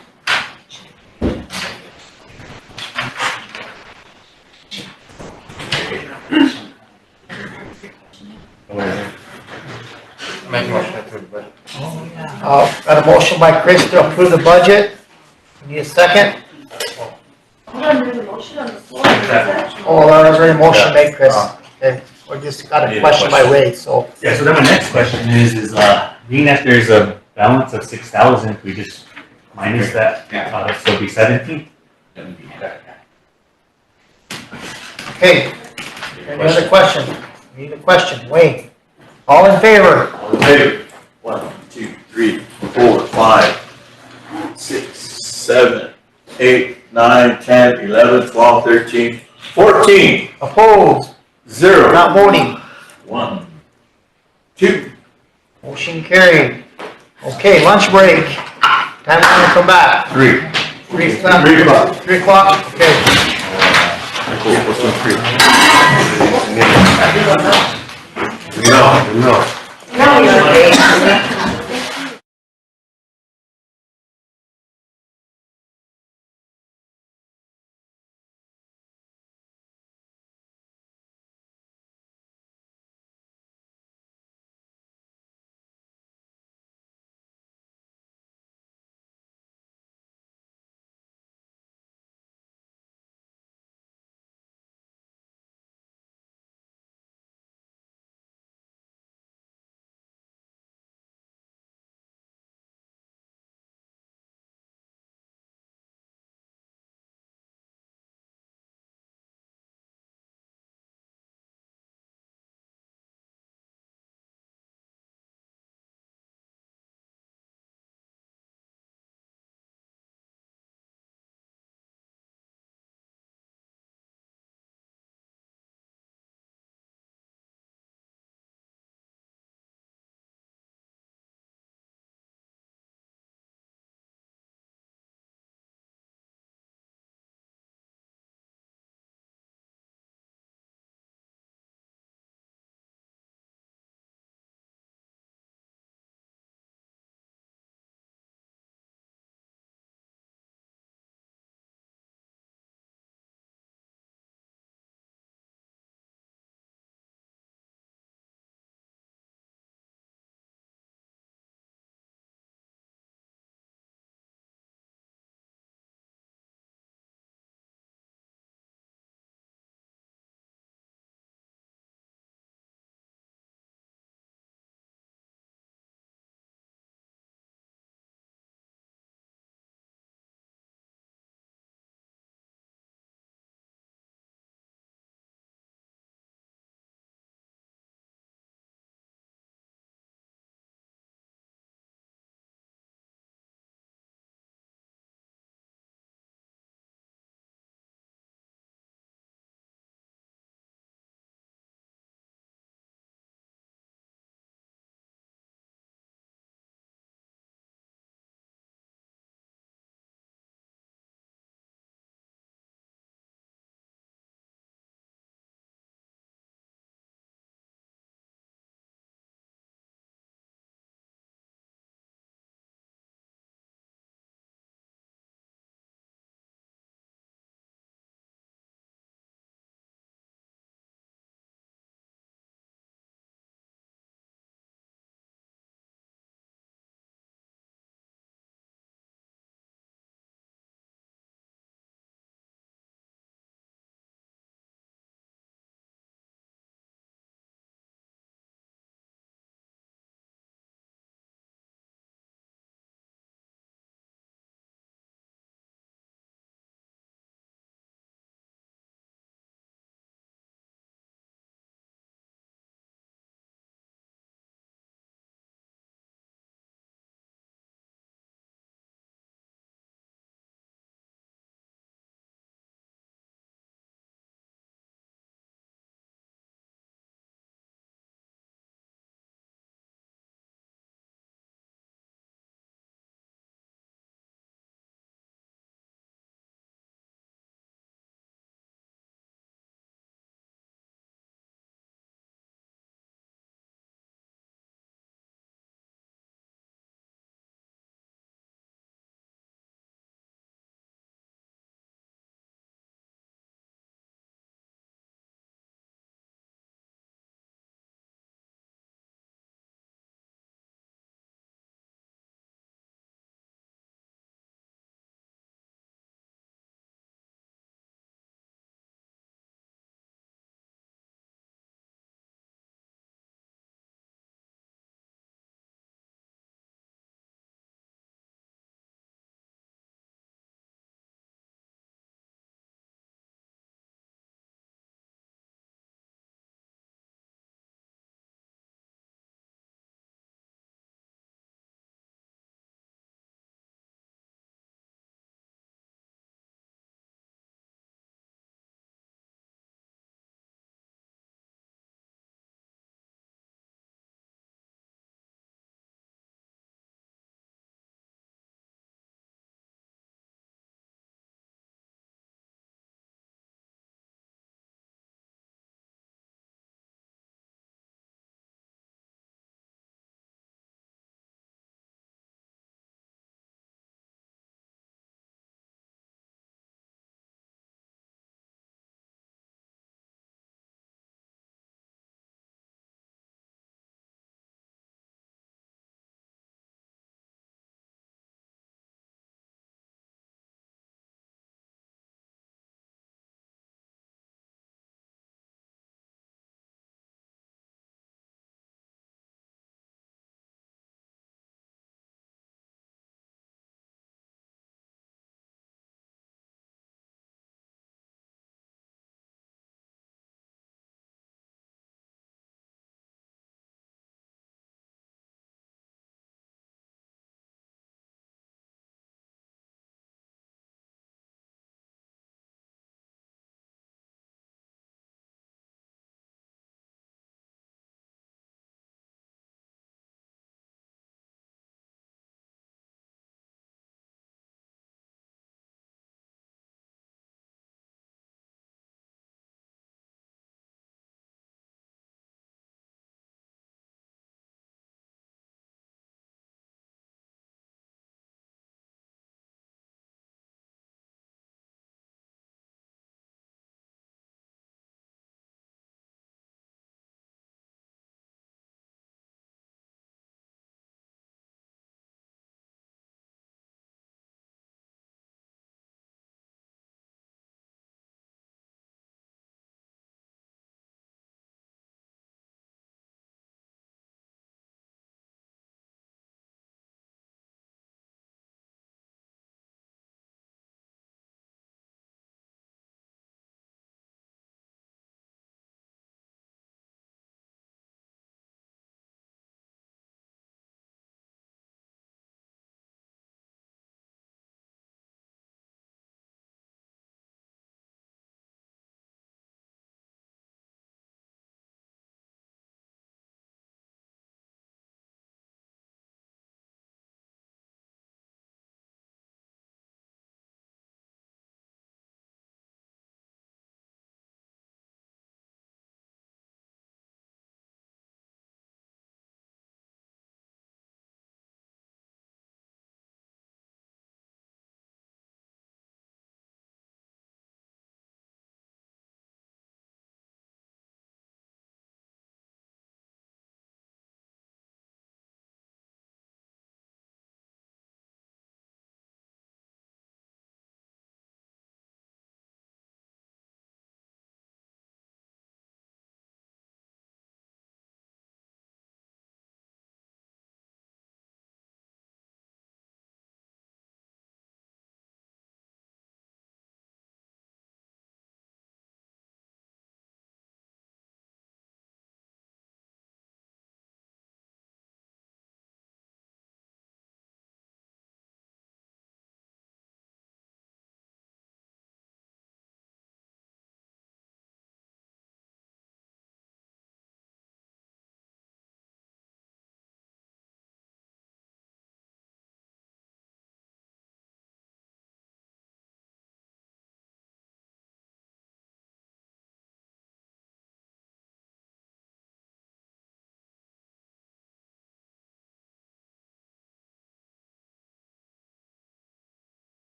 Speaker 3: Got a motion by Chris to approve the budget. Need a second?
Speaker 2: Hold on, there's a motion on the floor.
Speaker 3: Oh, there's already a motion made, Chris. Okay, we just got a question by Ray, so.
Speaker 14: Yeah, so then my next question is, being that there's a balance of 6,000, we just minus that, so it'll be 17?
Speaker 3: Okay, any other question? Need a question, Wayne? All in favor?
Speaker 18: All in favor? 1, 2, 3, 4, 5, 6, 7, 8, 9, 10, 11, 12, 13, 14.
Speaker 3: Opposed?
Speaker 18: 0.
Speaker 3: Not voting?
Speaker 18: 1, 2.
Speaker 3: Motion carried. Okay, lunch break. Time to come back.
Speaker 18: 3.
Speaker 3: 3 o'clock. 3 o'clock, okay.
Speaker 18: No.
Speaker 2: No, you're okay.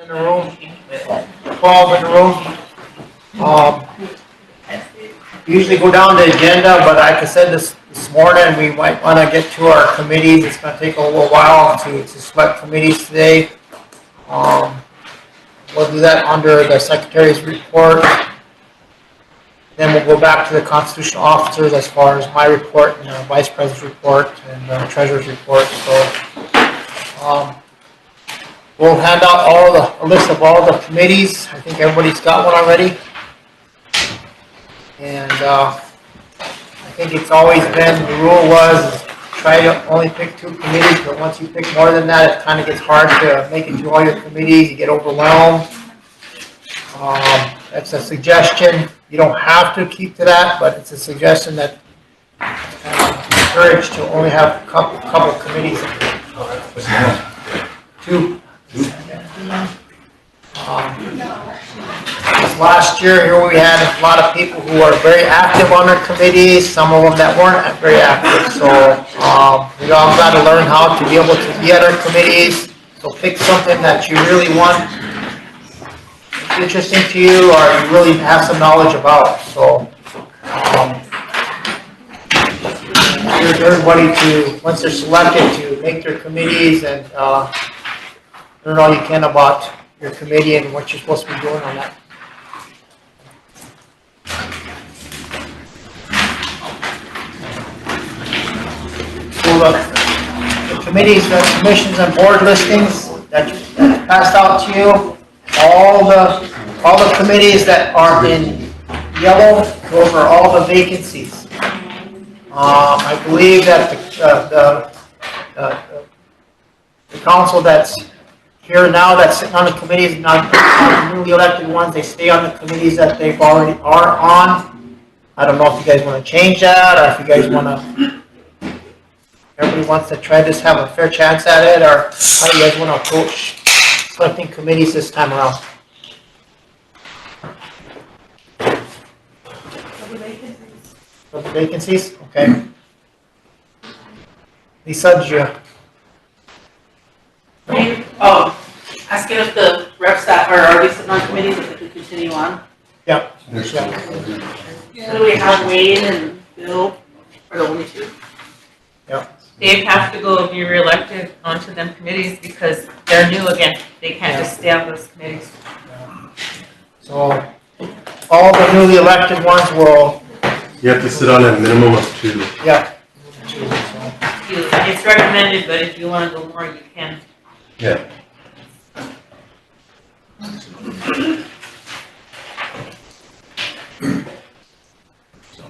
Speaker 3: in the room, 12 in the room. Usually go down the agenda, but like I said this morning, we might want to get to our committees. It's going to take a little while to select committees today. We'll do that under the secretary's report. Then we'll go back to the constitutional officers as far as my report and the vice president's report and the treasurer's report. So we'll hand out a list of all the committees. I think everybody's got one already. And I think it's always been, the rule was try to only pick 2 committees, but once you pick more than that, it kind of gets hard to make it to all your committees. You get overwhelmed. That's a suggestion. You don't have to keep to that, but it's a suggestion that encouraged to only have a couple committees. 2. This last year here we had a lot of people who are very active on their committees, some of them that weren't very active. So we all got to learn how to be able to be at our committees. So pick something that you really want, interesting to you, or you really have some knowledge about. So encourage everybody to, once they're selected, to make their committees and learn all you can about your committee and what you're supposed to be doing on that. So the committees, the commissions and board listings that passed out to you, all the committees that are in yellow, those are all the vacancies. I believe that the council that's here now, that's sitting on the committees, not the newly elected ones, they stay on the committees that they've already are on. I don't know if you guys want to change that, or if you guys want to, everybody wants to try this, have a fair chance at it, or how you guys want to approach selecting committees this time around. For the vacancies? Okay. Lisa, did you?
Speaker 17: Asking if the reps that are already sitting on committees, if they could continue on.
Speaker 3: Yeah.
Speaker 17: So do we have Wayne and Bill, or the only 2?
Speaker 3: Yeah.
Speaker 6: They have to go be reelected onto them committees because they're new again. They can't just stay on those committees.
Speaker 3: So all the newly elected ones will.
Speaker 13: You have to sit on a minimum of 2.
Speaker 3: Yeah.
Speaker 6: It's recommended, but if you want to go more, you can.
Speaker 13: Yeah.
Speaker 3: So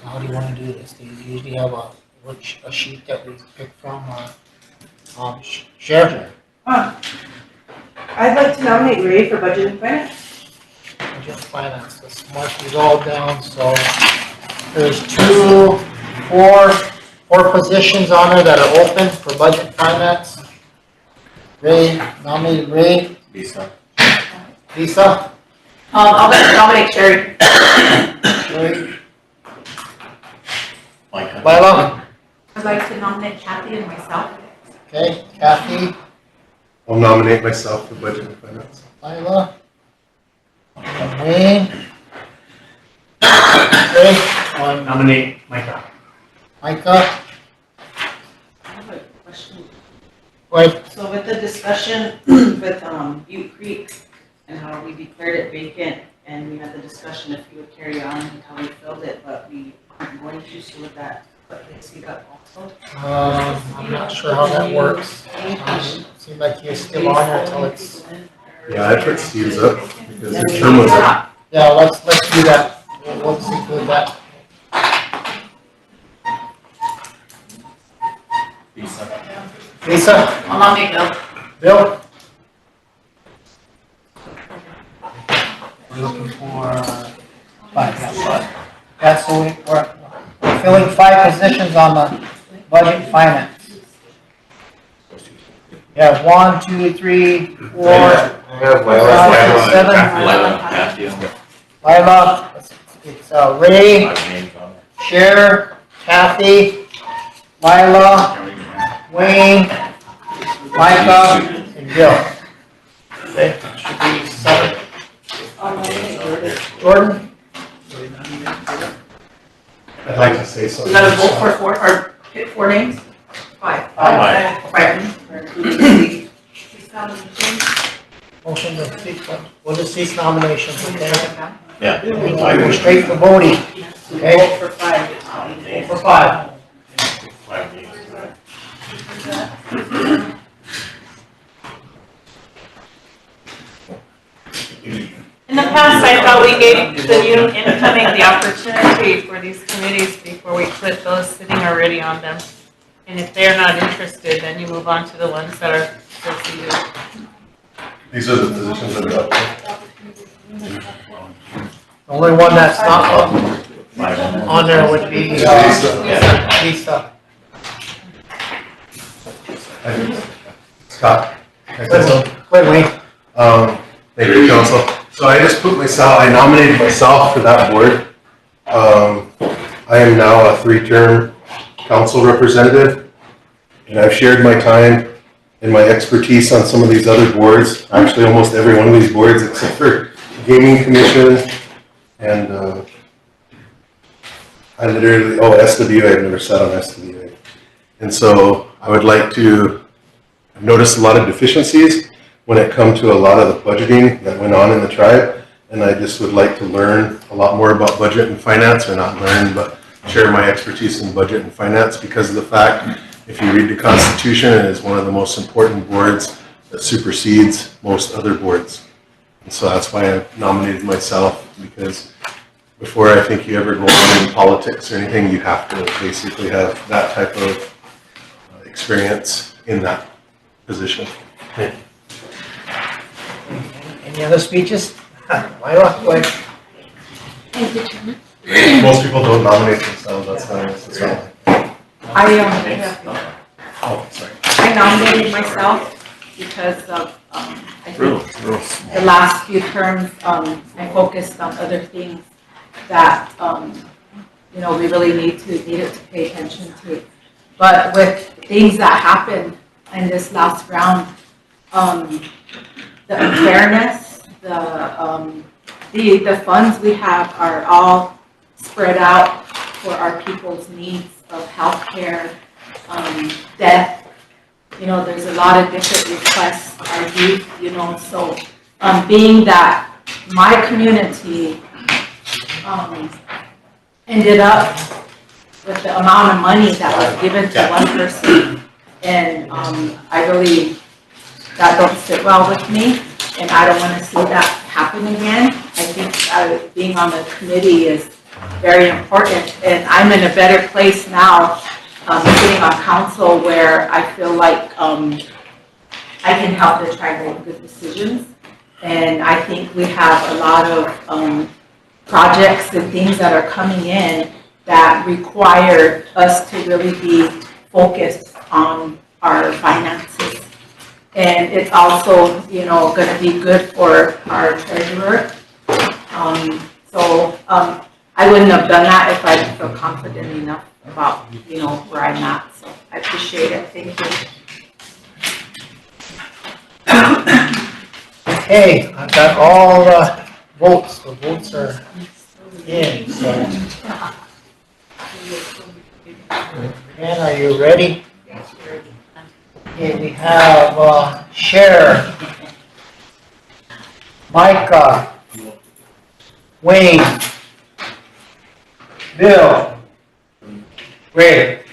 Speaker 3: how do you want to do this? Do you usually have a sheet that we pick from, or share?
Speaker 2: I'd like to nominate Ray for budget and finance.
Speaker 3: Budget and finance. Let's mark these all down. So there's 2, 4 positions on there that are open for budget and finance. Ray, nominated Ray.
Speaker 5: Lisa.
Speaker 3: Lisa?
Speaker 2: I'll nominate Sherry.
Speaker 3: Sherry.
Speaker 5: Micah.
Speaker 3: Lila?
Speaker 8: I'd like to nominate Kathy and myself.
Speaker 3: Okay, Kathy.
Speaker 13: I'll nominate myself for budget and finance.
Speaker 3: Lila. And Wayne. Okay,
Speaker 14: I'll nominate Micah.
Speaker 3: Micah.
Speaker 17: I have a question.
Speaker 3: Wait.
Speaker 17: So with the discussion with Butte Creek and how we declared it vacant, and we had the discussion if we would carry on until we filled it, but we aren't going to, so with that, but they speak up also.
Speaker 3: I'm not sure how that works. Seems like you're still on there until it's.
Speaker 13: Yeah, I put Steve's up because his term was up.
Speaker 3: Yeah, let's do that. Let's include that.
Speaker 5: Lisa.
Speaker 3: Lisa?
Speaker 17: I'll nominate Bill.
Speaker 3: Bill? We're looking for 5. That's so we're filling 5 positions on the budget and finance. Yeah, 1, 2, 3, 4, 5, 7. Lila, it's Ray, Cher, Kathy, Lila, Wayne, Micah, and Bill. Okay, should be 7. Jordan?
Speaker 11: I'd like to say something.
Speaker 2: We gotta vote for 4, or pick 4 names? 5.
Speaker 3: Motion to cease, we'll just cease nominations, okay?
Speaker 18: Yeah.
Speaker 3: Go straight for voting, okay?
Speaker 17: Vote for 5.
Speaker 3: Vote for 5.
Speaker 6: In the past, I thought we gave the new incoming the opportunity for these committees before we put those sitting already on them. And if they're not interested, then you move on to the ones that are still seated.
Speaker 11: These are the positions that are up there.
Speaker 3: The only one that's not on there would be, Lisa.
Speaker 11: Scott.
Speaker 3: Wait.
Speaker 11: Thank you, council. So I just I nominated myself for that board. I am now a 3-term council representative, and I've shared my time and my expertise on some of these other boards, actually almost every one of these boards except for Gaming Commission and SWA, I've never sat on SWA. And so I would like to, I've noticed a lot of deficiencies when it comes to a lot of the budgeting that went on in the tribe, and I just would like to learn a lot more about budget and finance, or not learn, but share my expertise in budget and finance, because of the fact, if you read the Constitution, it is one of the most important boards that supersedes most other boards. And so that's why I nominated myself, because before I think you ever go on in politics or anything, you have to basically have that type of experience in that position.
Speaker 3: Any other speeches? Myra, go ahead.
Speaker 8: Thank you, Chairman.
Speaker 11: Most people don't nominate themselves, that's not. Oh, sorry.
Speaker 8: I nominated myself because of, I think the last few terms, I focused on other things that, we really needed to pay attention to. But with things that happened in this last round, the unfairness, the funds we have are all spread out for our people's needs of healthcare, death. There's a lot of different requests, our youth, so being that my community ended up with the amount of money that was given to one person, and that don't sit well with me, and I don't want to see that happen again. I think being on the committee is very important, and I'm in a better place now, sitting on council, where I feel like I can help the tribe make good decisions. And I think we have a lot of projects and things that are coming in that require us to really be focused on our finances. And it's also, going to be good for our treasurer. I wouldn't have done that if I didn't feel confident enough about, where I'm at. So I appreciate it. Thank you.
Speaker 3: Okay, I've got all the votes. The votes are in, so. Ken, are you ready? Okay, we have Cher, Micah, Wayne, Bill, Ray.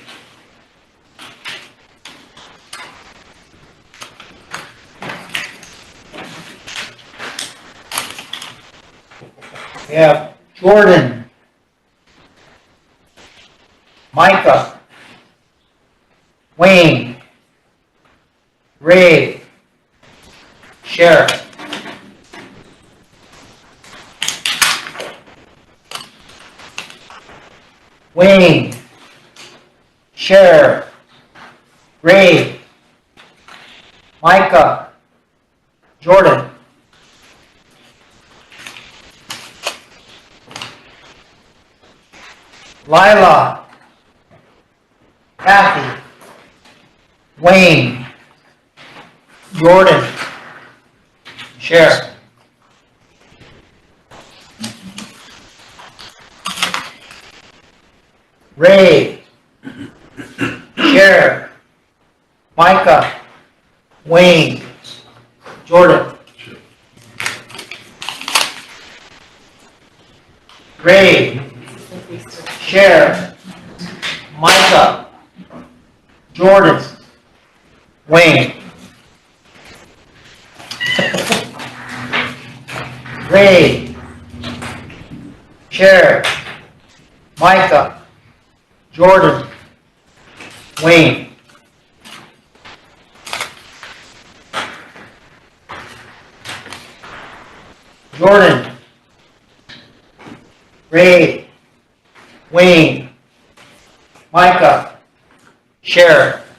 Speaker 3: We have Jordan, Micah, Wayne, Ray, Sheriff. Wayne, Sheriff, Ray, Micah, Jordan. Lila, Kathy, Wayne, Jordan, Sheriff. Ray. Sheriff. Micah. Wayne. Jordan. Ray. Sheriff. Micah. Jordan. Wayne. Ray. Sheriff. Micah. Jordan. Wayne. Jordan. Ray. Wayne. Micah. Sheriff.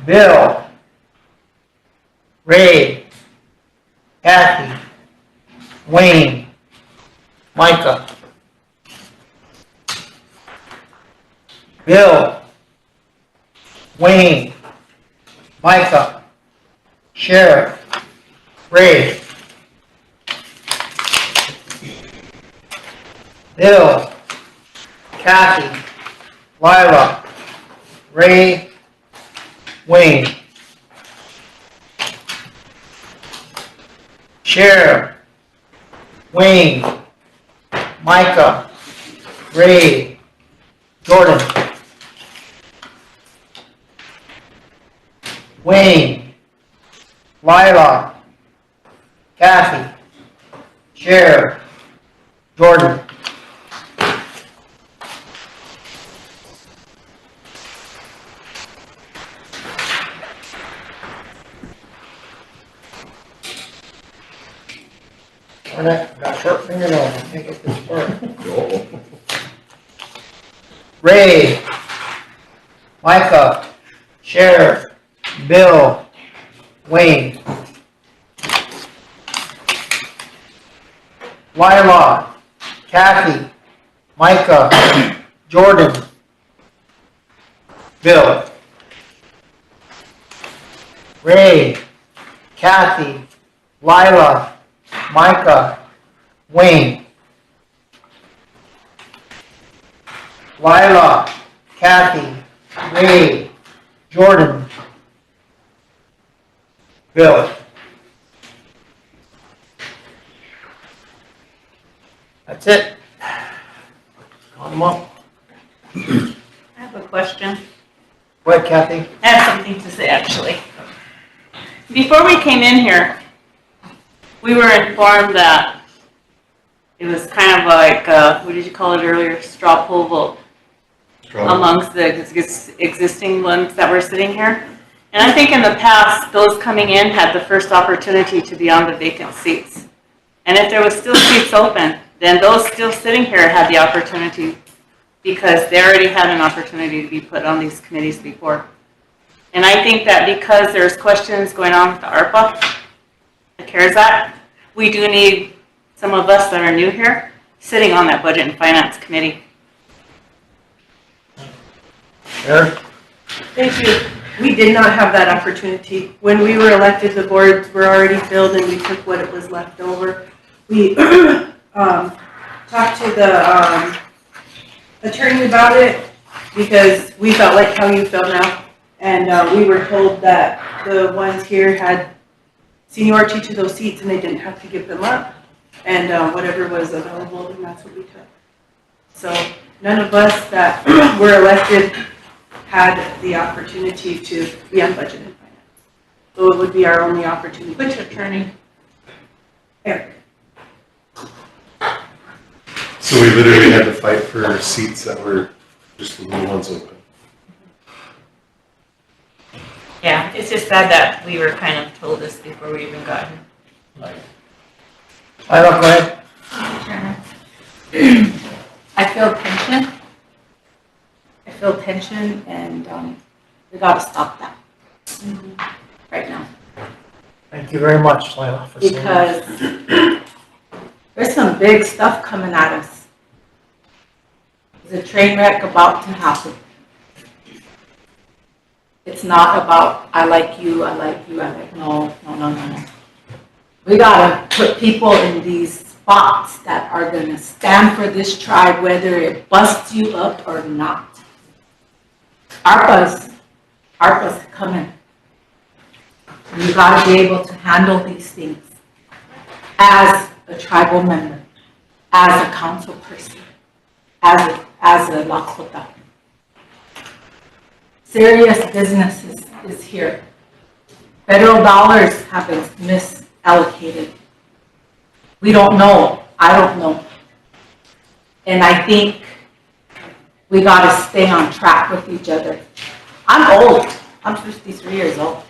Speaker 3: Bill. Ray. Kathy. Wayne. Micah. Bill. Wayne. Micah. Sheriff. Ray. Bill. Kathy. Lila. Ray. Wayne. Sheriff. Wayne. Micah. Ray. Jordan. Wayne. Lila. Kathy. Sheriff. Jordan. Got short fingernails, I can't get this far. Ray. Micah. Sheriff. Bill. Wayne. Lila. Kathy. Micah. Jordan. Bill. Ray. Kathy. Lila. Micah. Wayne. Lila. Kathy. Ray. Jordan. Bill. That's it. Count them up.
Speaker 6: I have a question.
Speaker 3: Go ahead, Kathy.
Speaker 6: I have something to say, actually. Before we came in here, we were informed that it was kind of like, what did you call it earlier, straw poll vote amongst the existing ones that were sitting here. And I think in the past, those coming in had the first opportunity to be on the vacant seats. And if there was still seats open, then those still sitting here had the opportunity because they already had an opportunity to be put on these committees before. And I think that because there's questions going on with the ARPA, the CARES Act, we do need some of us that are new here sitting on that Budget and Finance Committee.
Speaker 3: Eric?
Speaker 2: Thank you. We did not have that opportunity. When we were elected, the boards were already filled and we took what was left over. We talked to the attorney about it because we felt like how you feel now. And we were told that the ones here had seniority to those seats and they didn't have to give them up. And whatever was available, then that's what we took. So none of us that were elected had the opportunity to be on Budget and Finance. So it would be our only opportunity.
Speaker 6: Which attorney?
Speaker 2: Eric.
Speaker 13: So we literally had to fight for seats that were just the little ones open.
Speaker 6: Yeah, it's just sad that we were kind of told this before we even got here.
Speaker 3: Lila, go ahead.
Speaker 8: Chairman. I feel tension. I feel tension and we gotta stop that right now.
Speaker 3: Thank you very much, Lila, for saying that.
Speaker 8: Because there's some big stuff coming at us. There's a train wreck about to happen. It's not about, I like you, I like you, I like, no. We gotta put people in these spots that are gonna stand for this tribe, whether it busts you up or not. ARPA's coming. You gotta be able to handle these things as a tribal member, as a council person, as a Lakota. Serious business is here. Federal dollars have been misallocated. We don't know. I don't know. And I think we gotta stay on track with each other. I'm old. I'm 53 years old.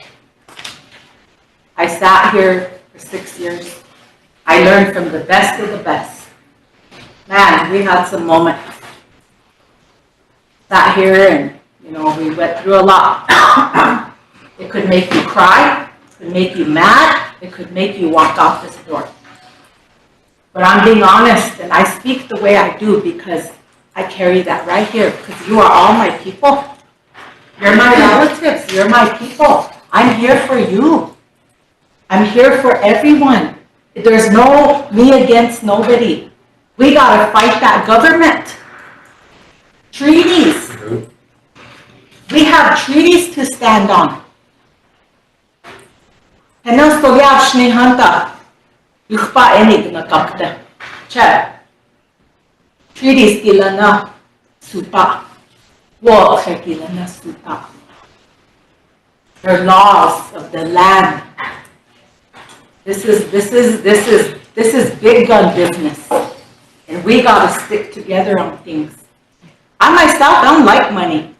Speaker 8: I sat here for 6 years. I learned from the best of the best. Man, we had some moments. Sat here and, we went through a lot. It could make you cry. It could make you mad. It could make you walk out this door. But I'm being honest, and I speak the way I do because I carry that right here, because you are all my people. You're my relatives. You're my people. I'm here for you. I'm here for everyone. There's no me against nobody. We gotta fight that government. Treaties. We have treaties to stand on. Treaties kilana supa. Kilana supa. They're laws of the land. This is big gun business. And we gotta stick together on things. I myself don't like money.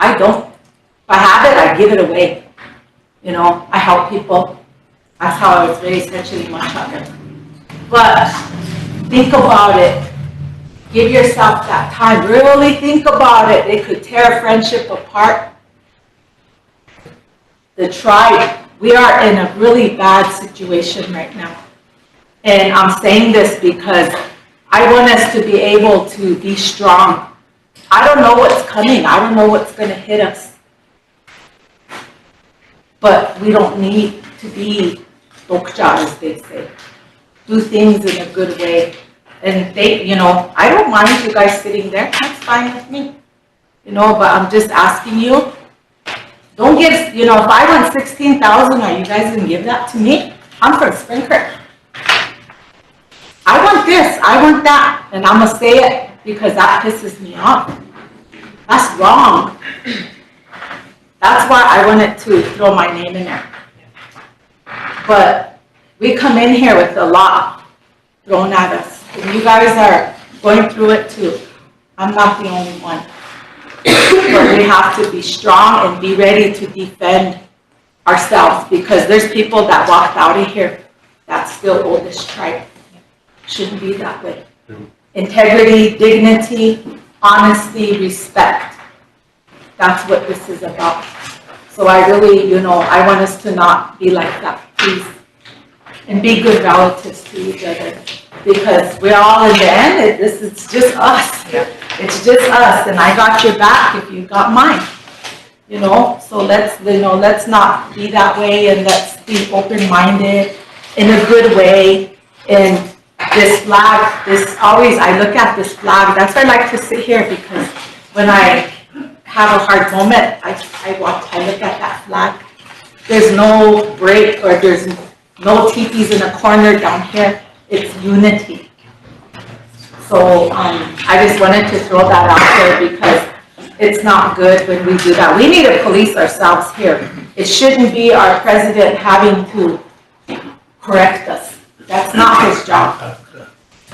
Speaker 8: I don't. If I have it, I give it away. I help people. That's how I was raised, actually, But think about it. Give yourself that time. Really think about it. It could tear a friendship apart. The tribe, we are in a really bad situation right now. And I'm saying this because I want us to be able to be strong. I don't know what's coming. I don't know what's going to hit us. But we don't need to be dokja, as they say. Do things in a good way. And I don't mind you guys sitting there. That's fine with me. But I'm just asking you, don't give, if I want 16,000, are you guys going to give that to me? I'm from Spring Creek. I want this, I want that, and I'm going to say it because that pisses me off. That's wrong. That's why I wanted to throw my name in there. But we come in here with a lot thrown at us. And you guys are going through it too. I'm not the only one. But we have to be strong and be ready to defend ourselves because there's people that walked out of here that still owe this tribe. Shouldn't be that way. Integrity, dignity, honesty, respect. That's what this is about. So I really, I want us to not be like that, please. And be good relatives to each other. Because we're all in the end, it's just us. It's just us. And I got your back if you got mine. So let's not be that way, and let's be open-minded in a good way. And this flag, I look at this flag. That's why I like to sit here, because when I have a hard moment, I look at that flag. There's no break, or there's no teepees in a corner down here. It's unity. So I just wanted to throw that out there because it's not good when we do that. We need to police ourselves here. It shouldn't be our president having to correct us. That's not his job.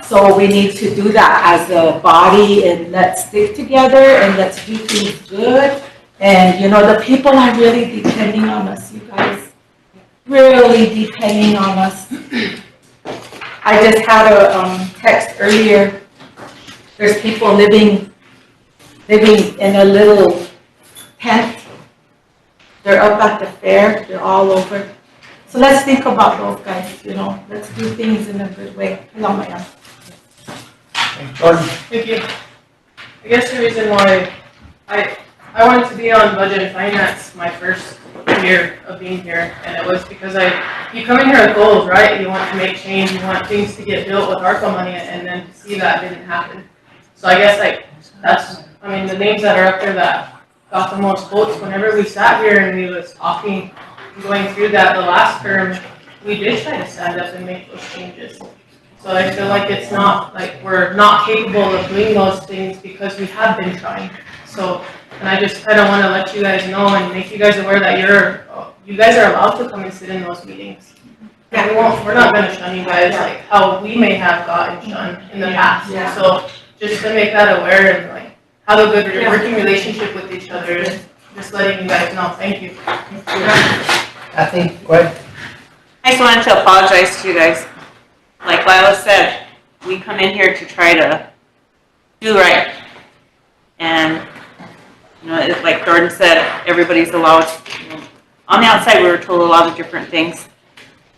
Speaker 8: So we need to do that as a body, and let's stick together and let's do things good. And the people are really depending on us, you guys. Really depending on us. I just had a text earlier. There's people living in a little tent. They're up at the fair. They're all over. So let's think about those guys, Let's do things in a good way.
Speaker 3: Jordan.
Speaker 16: Thank you. I guess the reason why I wanted to be on budget and finance my first year of being here, and it was because you come in here with goals, right? You want to make change, you want things to get built with ARPA money, and then to see that didn't happen. So I guess the names that are up there that got the most votes, whenever we sat here and we was talking, going through that the last term, we did try to stand up and make those changes. So I feel like it's not like we're not capable of doing those things because we have been trying. So, and I just kind of want to let you guys know and make you guys aware that you guys are allowed to come and sit in those meetings. And we're not going to shun you guys like how we may have gotten shunned in the past. So just to make that aware and like have a good working relationship with each other, just letting you guys know. Thank you.
Speaker 3: Kathy, go ahead.
Speaker 6: I just wanted to apologize to you guys. Like Lila said, we come in here to try to do right. And, like Jordan said, everybody's allowed, on the outside we were told a lot of different things.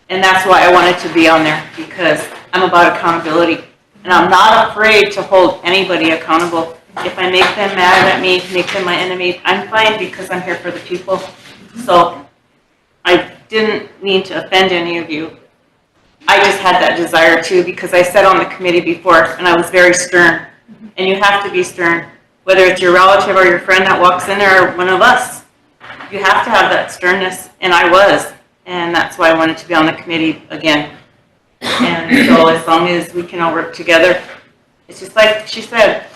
Speaker 6: And that's why I wanted to be on there, because I'm about accountability. And I'm not afraid to hold anybody accountable. If I make them mad at me, make them my enemy, I'm fine because I'm here for the people. So I didn't mean to offend any of you. I just had that desire to, because I sat on the committee before and I was very stern. And you have to be stern, whether it's your relative or your friend that walks in there or one of us. You have to have that sternness, and I was. And that's why I wanted to be on the committee again. And so as long as we can all work together, it's just like she said,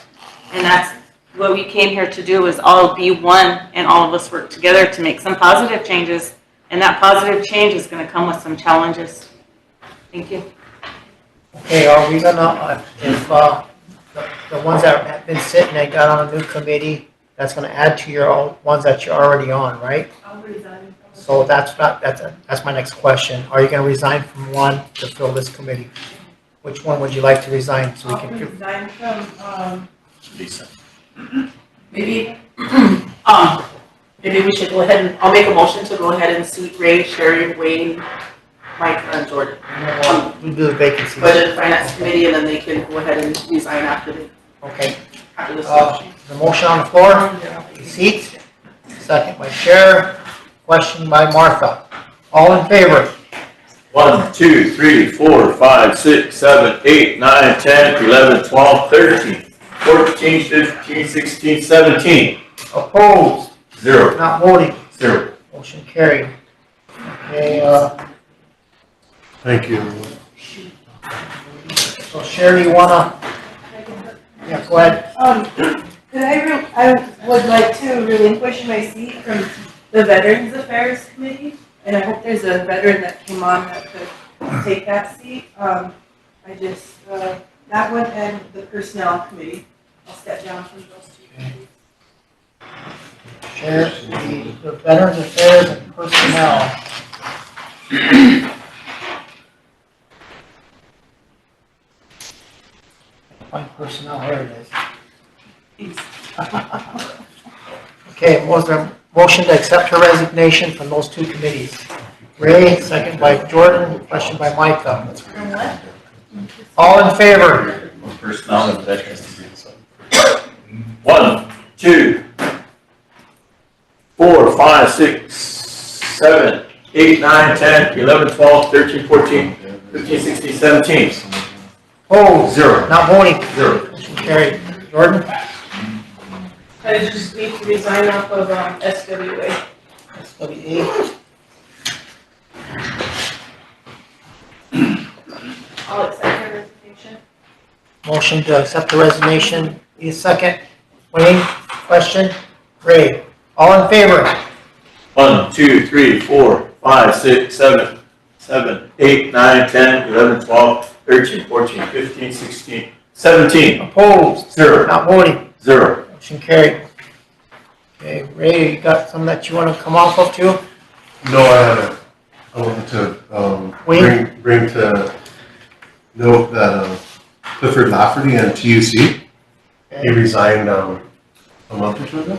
Speaker 6: and that's what we came here to do, is all be one and all of us work together to make some positive changes. And that positive change is going to come with some challenges. Thank you.
Speaker 3: Okay, are we gonna, if the ones that have been sitting and got on a new committee, that's gonna add to your ones that you're already on, right?
Speaker 2: I'll resign.
Speaker 3: So that's my next question. Are you gonna resign from one to fill this committee? Which one would you like to resign so we can?
Speaker 2: I'll resign from,
Speaker 5: Lisa.
Speaker 17: Maybe we should go ahead and, I'll make a motion to go ahead and seat Ray, Sherry, Wayne, Mike, and Jordan.
Speaker 3: We'll do the vacancies.
Speaker 17: Budget and Finance Committee, and then they can go ahead and resign after this
Speaker 3: The motion on the floor, seat, second by Chair, question by Martha. All in favor?
Speaker 18: 1, 2, 3, 4, 5, 6, 7, 8, 9, 10, 11, 12, 13, 14, 15, 16, 17.
Speaker 3: Opposed?
Speaker 18: 0.
Speaker 3: Not voting?
Speaker 18: 0.
Speaker 3: Motion carried. Okay,
Speaker 13: Thank you.
Speaker 3: so Sherry, you wanna? Yeah, go ahead.
Speaker 2: I would like to relinquish my seat from the Veterans Affairs Committee, and I hope there's a veteran that came on that could take that seat. That one and the Personnel Committee, I'll step down from those two committees.
Speaker 3: Chair, the Veterans Affairs and Personnel. Find personnel, there it is. Okay, was there a motion to accept her resignation from those two committees? Ray, second by Jordan, question by Micah. All in favor?
Speaker 5: Personnel and veterans.
Speaker 18: 1, 2, 4, 5, 6, 7, 8, 9, 10, 11, 12, 13, 14, 15, 16, 17.
Speaker 3: Opposed?
Speaker 18: 0.
Speaker 3: Not voting? 0. Motion carried. Jordan?
Speaker 16: I just need to resign off of SWA.
Speaker 3: SWA.
Speaker 16: I'll accept her resignation.
Speaker 3: Motion to accept the resignation. Need a second? Wayne, question? Ray, all in favor?
Speaker 18: 1, 2, 3, 4, 5, 6, 7, 8, 9, 10, 11, 12, 13, 14, 15, 16, 17.
Speaker 3: Opposed?
Speaker 18: 0.
Speaker 3: Not voting?
Speaker 18: 0.
Speaker 3: Motion carried. Okay, Ray, you got something that you want to come off of too?
Speaker 13: No, I wanted to bring to note that Clifford Lafferty and TUC, he resigned a month or two ago.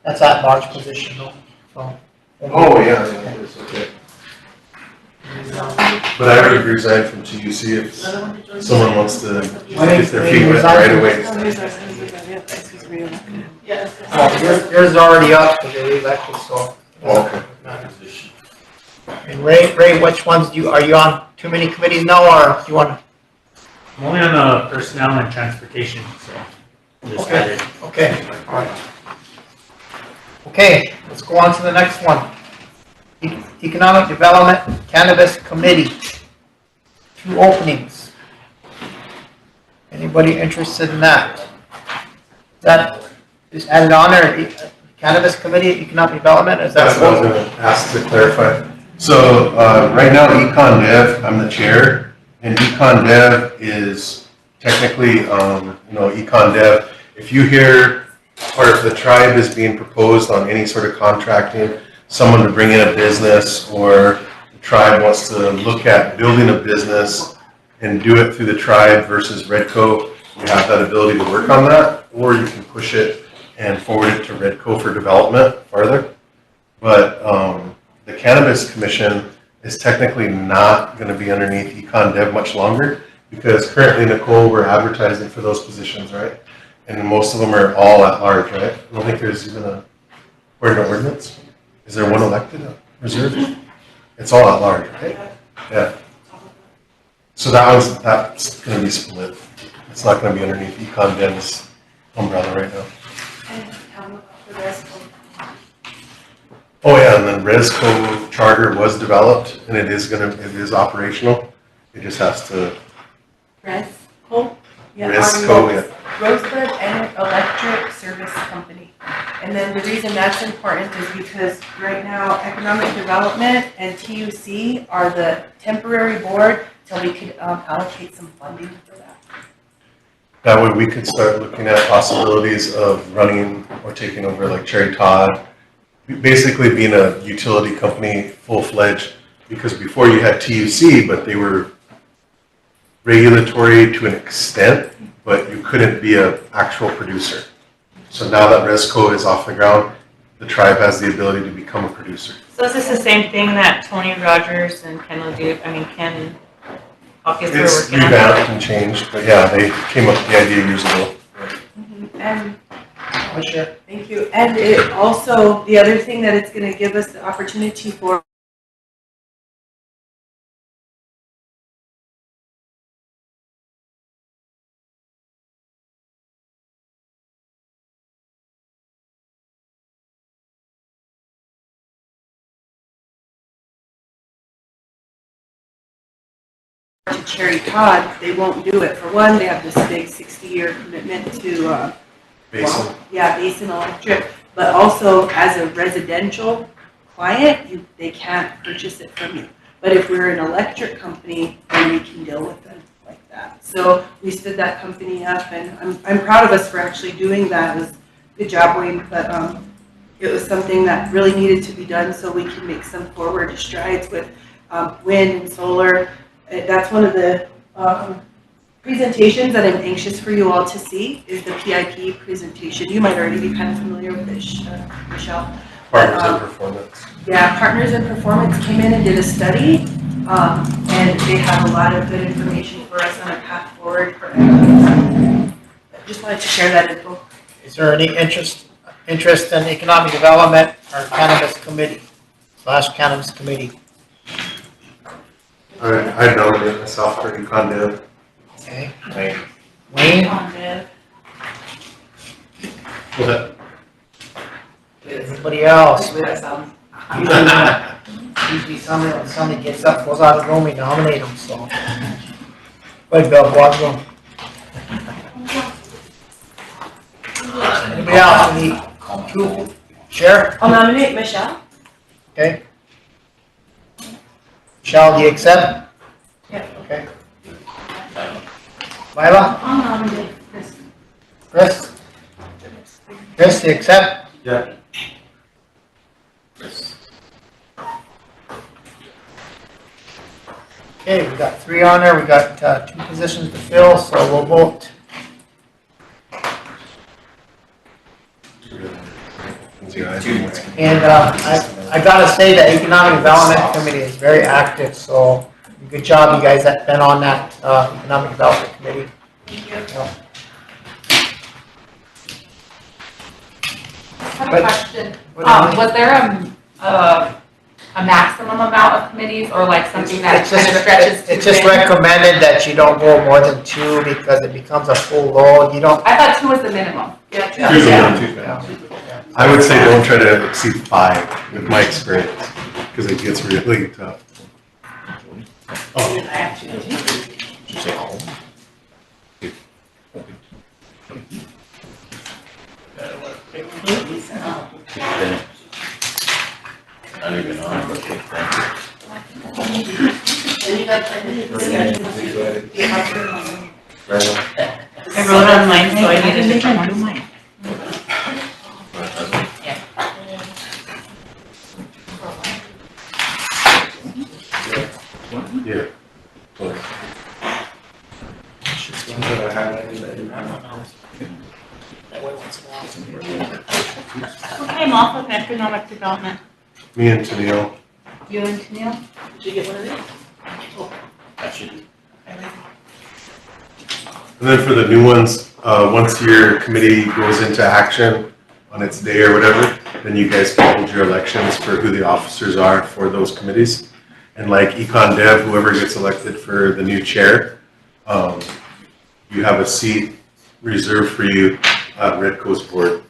Speaker 3: That's at large position though. So.
Speaker 13: Oh, yeah, it is, okay. But I would resign from TUC if someone wants to get their feet wet right away.
Speaker 16: Yes.
Speaker 3: Well, yours is already up because they elected, so.
Speaker 13: Okay.
Speaker 3: And Ray, which ones are you on too many committees now, or do you want to?
Speaker 4: I'm only on the personnel and transportation, so. Just added.
Speaker 3: Okay, all right. Okay, let's go on to the next one. Economic Development Cannabis Committee. 2 openings. Anybody interested in that? Is that just added on there, Cannabis Committee, Economic Development, is that?
Speaker 13: That's what I was gonna ask to clarify. So, right now, Econ Dev, I'm the chair, and Econ Dev is technically, Econ Dev. If you hear, or if the tribe is being proposed on any sort of contracting, someone to bring in a business, or the tribe wants to look at building a business and do it through the tribe versus Redco, you have that ability to work on that, or you can push it and forward it to Redco for development further. But the Cannabis Commission is technically not going to be underneath Econ Dev much longer, because currently, Nicole, we're advertising for those positions, right? And most of them are all at large, right? I don't think there's even a ordinance. Is there one elected, reserved? It's all at large, right? Yeah. So that's going to be split. It's not going to be underneath Econ Dev's umbrella right now. Oh yeah, and then ResCo charter was developed, and it is operational. It just has to.
Speaker 2: ResCo? Yeah,
Speaker 13: ResCo, yeah.
Speaker 2: Rosebud and Electric Service Company. And then the reason that's important is because right now, Economic Development and TUC are the temporary board till we could allocate some funding for that.
Speaker 13: That way we could start looking at possibilities of running or taking over like Cherry Todd, basically being a utility company full-fledged, because before you had TUC, but they were regulatory to an extent, but you couldn't be an actual producer. So now that ResCo is off the ground, the tribe has the ability to become a producer.
Speaker 6: So is this the same thing that Tony Rogers and Ken Hawkins were
Speaker 13: It's
Speaker 6: working on?
Speaker 13: revamped and changed, but yeah, they came up with the idea years ago.
Speaker 2: And thank you. And it also, the other thing that it's going to give us the opportunity for to Cherry Todd, they won't do it. For one, they have this big 60-year commitment to
Speaker 13: Basin.
Speaker 2: Basin Electric, but also as a residential client, they can't purchase it from you. But if we're an electric company, then we can deal with them like that. So we stood that company up, and I'm proud of us for actually doing that. It was a good job, Wayne, but it was something that really needed to be done so we can make some forward strides with wind and solar. That's one of the presentations that I'm anxious for you all to see is the PIP presentation. You might already be kind of familiar with it, Michelle.
Speaker 13: Partners in Performance.
Speaker 2: Yeah, Partners in Performance came in and did a study, and they have a lot of good information for us on a path forward for everything. I just wanted to share that info.
Speaker 3: Is there any interest in Economic Development or Cannabis Committee / Cannabis Committee?
Speaker 13: I nominate myself for Econ Dev.
Speaker 3: Okay. Wayne?
Speaker 13: What?
Speaker 3: Anybody else? Usually somebody gets up, goes out of the room, we nominate them, so. Go ahead, Bill, go out the room. Anybody else? Any two? Sheriff?
Speaker 2: I'll nominate Michelle.
Speaker 3: Okay. Michelle, do you accept?
Speaker 2: Yeah.
Speaker 3: Okay. Lila?
Speaker 10: I'll nominate Chris.
Speaker 3: Chris? Chris, do you accept?
Speaker 13: Yeah.
Speaker 3: Okay, we got 3 on there, we got 2 positions to fill, so we'll vote. And I gotta say the Economic Development Committee is very active, so good job you guys that been on that Economic Development Committee.
Speaker 2: Thank you.
Speaker 3: Yeah.
Speaker 19: have a question. Was there a maximum amount of committees or like something that
Speaker 3: It's
Speaker 19: kind of
Speaker 3: just-
Speaker 19: stretches too
Speaker 3: It's just
Speaker 19: thin?
Speaker 3: recommended that you don't go more than 2 because it becomes a full load. You don't.
Speaker 19: I thought 2 was the minimum.
Speaker 10: Yeah,
Speaker 3: Yeah.
Speaker 13: Here's a
Speaker 3: Yeah.
Speaker 13: little too
Speaker 3: Yeah.
Speaker 13: I would say don't try to exceed 5 with my experience, because it gets really tough.
Speaker 5: Not even on, but okay, thank you.
Speaker 6: I wrote on mine, so I needed to check on mine.
Speaker 13: Yeah.
Speaker 6: Who came off of economic development?
Speaker 13: Me and Tennille.
Speaker 6: You and Tennille?
Speaker 17: Did you get one of these?
Speaker 13: And then for the new ones, once your committee goes into action on its day or whatever, then you guys can hold your elections for who the officers are for those committees. And like Econ Dev, whoever gets elected for the new chair, you have a seat reserved for you at Red Coast Board.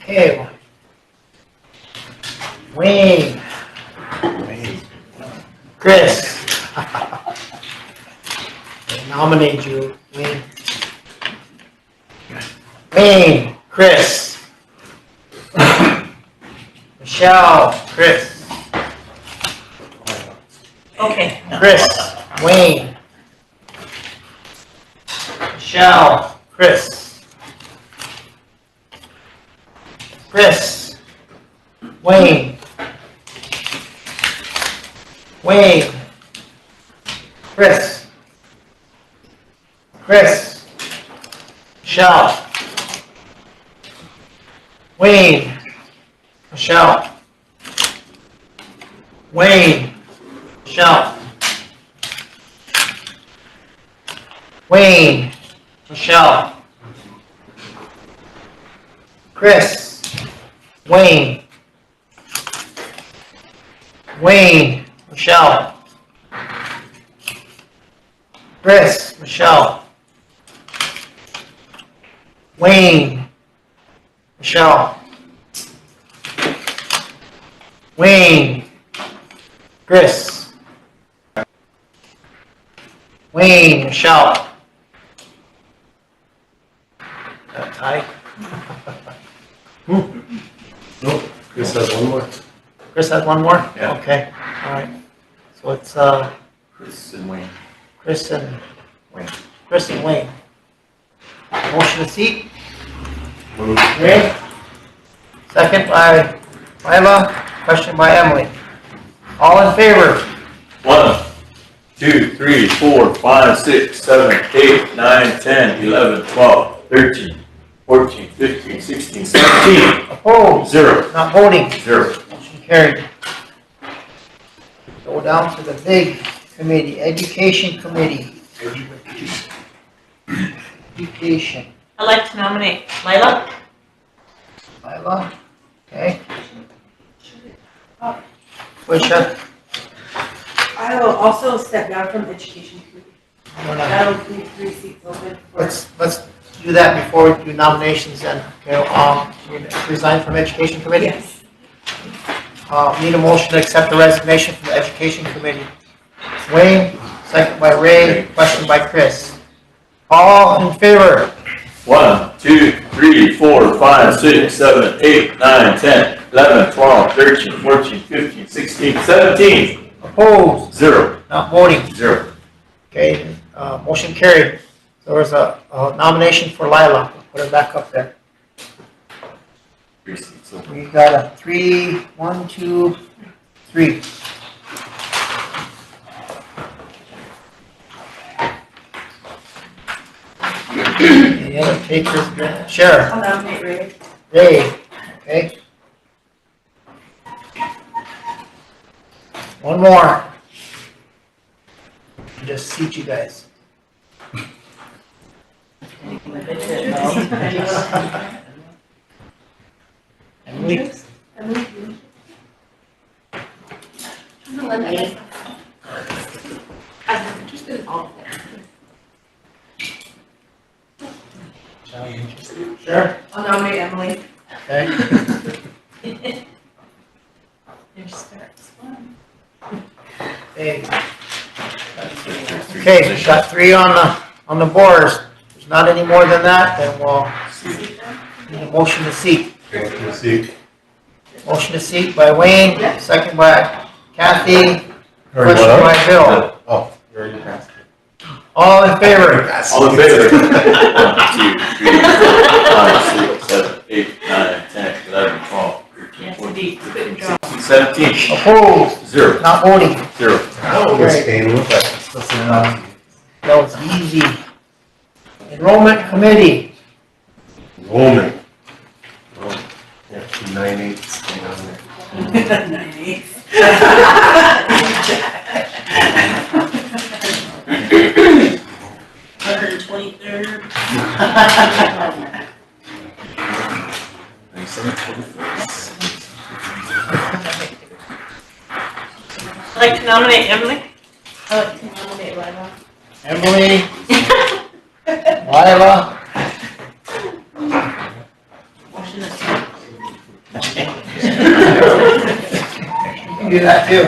Speaker 3: Okay. Wayne. Chris. I nominate you, Wayne. Wayne, Chris. Michelle, Chris.
Speaker 6: Okay.
Speaker 3: Chris, Wayne. Michelle, Chris. Chris, Wayne. Wayne. Chris. Chris. Michelle. Wayne. Michelle. Wayne. Michelle. Wayne. Michelle. Chris. Wayne. Wayne. Michelle. Chris. Michelle. Wayne. Michelle. Wayne. Chris. Wayne. Michelle. Tie?
Speaker 13: Nope, Chris has one more.
Speaker 3: Chris has one more?
Speaker 5: Yeah.
Speaker 3: Okay, all right. So it's,
Speaker 5: Chris and Wayne.
Speaker 3: Chris and Wayne. Chris and Wayne. Motion to seat?
Speaker 13: Move.
Speaker 3: Ray? Second by Lila, question by Emily. All in favor?
Speaker 12: 1, 2, 3, 4, 5, 6, 7, 8, 9, 10, 11, 12, 13, 14, 15, 16, 17.
Speaker 3: Opposed?
Speaker 12: 0.
Speaker 3: Not voting?
Speaker 12: 0.
Speaker 3: Motion carried. Go down to the big committee, Education Committee. Education.
Speaker 6: I'd like to nominate Lila.
Speaker 3: Lila, okay. Wisha,
Speaker 2: I will also step down from Education Committee. That'll leave 3 seats open for.
Speaker 3: let's do that before we do nominations then. Okay, you resign from Education Committee?
Speaker 2: Yes.
Speaker 3: Need a motion to accept the resignation from the Education Committee. Wayne, second by Ray, question by Chris. All in favor?
Speaker 12: 1, 2, 3, 4, 5, 6, 7, 8, 9, 10,
Speaker 18: 11, 12, 13, 14, 15, 16, 17.
Speaker 3: Opposed?
Speaker 18: 0.
Speaker 3: Not voting?
Speaker 18: 0.
Speaker 3: Okay, motion carried. So there's a nomination for Lila. Put her back up there. We got a 3, 1, 2, 3. Any other takers? Sheriff?
Speaker 2: I'll nominate Ray.
Speaker 3: Ray, okay. One more. Just seat you guys. Emily?
Speaker 19: I'm interested in all of it.
Speaker 3: Sure.
Speaker 2: I'll nominate Emily.
Speaker 3: Okay.
Speaker 2: Your starts.
Speaker 3: Hey. Okay, we've got 3 on the boards. There's not any more than that, then we'll need a motion to seat.
Speaker 13: Motion to seat.
Speaker 3: Motion to seat by Wayne, second by Kathy,
Speaker 13: Already
Speaker 3: question
Speaker 13: went
Speaker 3: by
Speaker 13: up?
Speaker 3: Bill.
Speaker 13: Oh, you already passed.
Speaker 3: All in favor?
Speaker 18: All in favor? 1, 2, 3, 4, 5, 6, 7, 8, 9, 10, 11, 12, 13, 14, 15, 16, 17.
Speaker 3: Opposed?
Speaker 18: 0.
Speaker 3: Not voting?
Speaker 18: 0.
Speaker 3: That was easy. Enrollment committee.
Speaker 13: Enrollment. Yeah, 9/8 stay on there.
Speaker 17: 123rd.
Speaker 6: I'd like to nominate Emily.
Speaker 2: I'd like to nominate Lila.
Speaker 3: Emily. Lila.
Speaker 17: Motion to seat.
Speaker 3: You can do that too.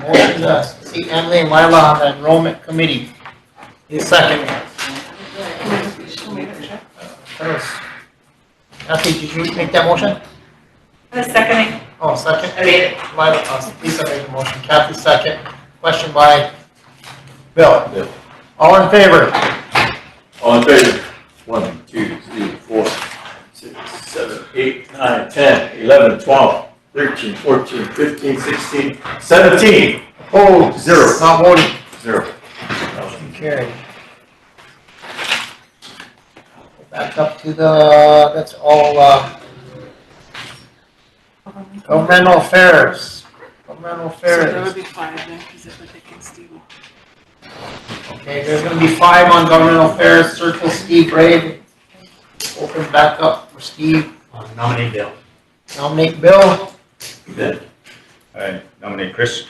Speaker 3: Motion to seat Emily and Lila on the enrollment committee. Need a second. Kathy, did you make that motion?
Speaker 6: I'm seconding.
Speaker 3: Oh, second?
Speaker 6: I made it.
Speaker 3: Lila, Lisa made the motion. Kathy, second. Question by Bill. All in favor?
Speaker 18: All in favor? 1, 2, 3, 4, 6, 7, 8, 9, 10, 11, 12, 13, 14, 15, 16, 17.
Speaker 3: Opposed?
Speaker 18: 0.
Speaker 3: Not voting?
Speaker 18: 0.
Speaker 3: Motion carried. Back up to the, that's all, governmental affairs. Governmental
Speaker 17: So there would
Speaker 3: affairs.
Speaker 17: be 5 then, because if we're taking Steve.
Speaker 3: Okay, there's gonna be 5 on governmental affairs. Circle Steve Brave. Open back up for Steve.
Speaker 14: Nominate Bill.
Speaker 3: Nominate Bill.
Speaker 18: Then.
Speaker 7: I nominate Chris.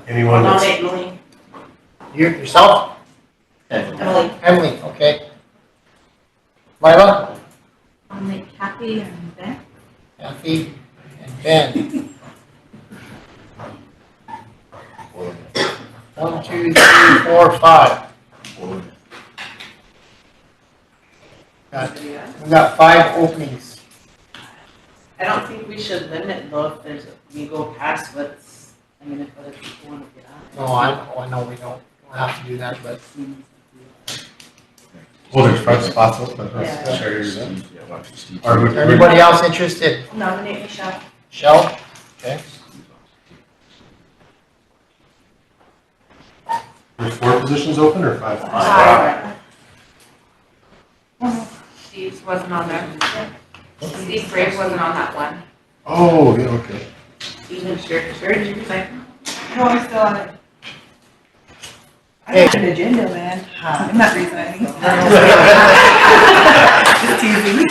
Speaker 13: Anyone that's
Speaker 17: Nominate Emily.
Speaker 3: Yourself?
Speaker 17: Emily.
Speaker 3: Emily, okay. Lila?
Speaker 10: I'll make Kathy and Ben.
Speaker 3: Kathy and Ben. 1, 2, 3, 4, 5. We got 5 openings.
Speaker 17: I don't think we should limit though if there's, we go past what's, I mean, if other people want to get on.
Speaker 3: No, I know we don't have to do that, but.
Speaker 13: Well, there's 5 spots open.
Speaker 17: Yeah.
Speaker 13: Are
Speaker 3: Anybody else interested?
Speaker 2: Nominate Michelle.
Speaker 3: Michelle? Okay.
Speaker 13: There's 4 positions open or 5?
Speaker 19: Steve wasn't on there. Steve Brave wasn't on that one.
Speaker 13: Oh, yeah, okay.
Speaker 6: Even sure, did you resign?
Speaker 2: No, I'm still on it. I
Speaker 3: Hey.
Speaker 2: got an agenda, man. I'm not resigning. Just teasing.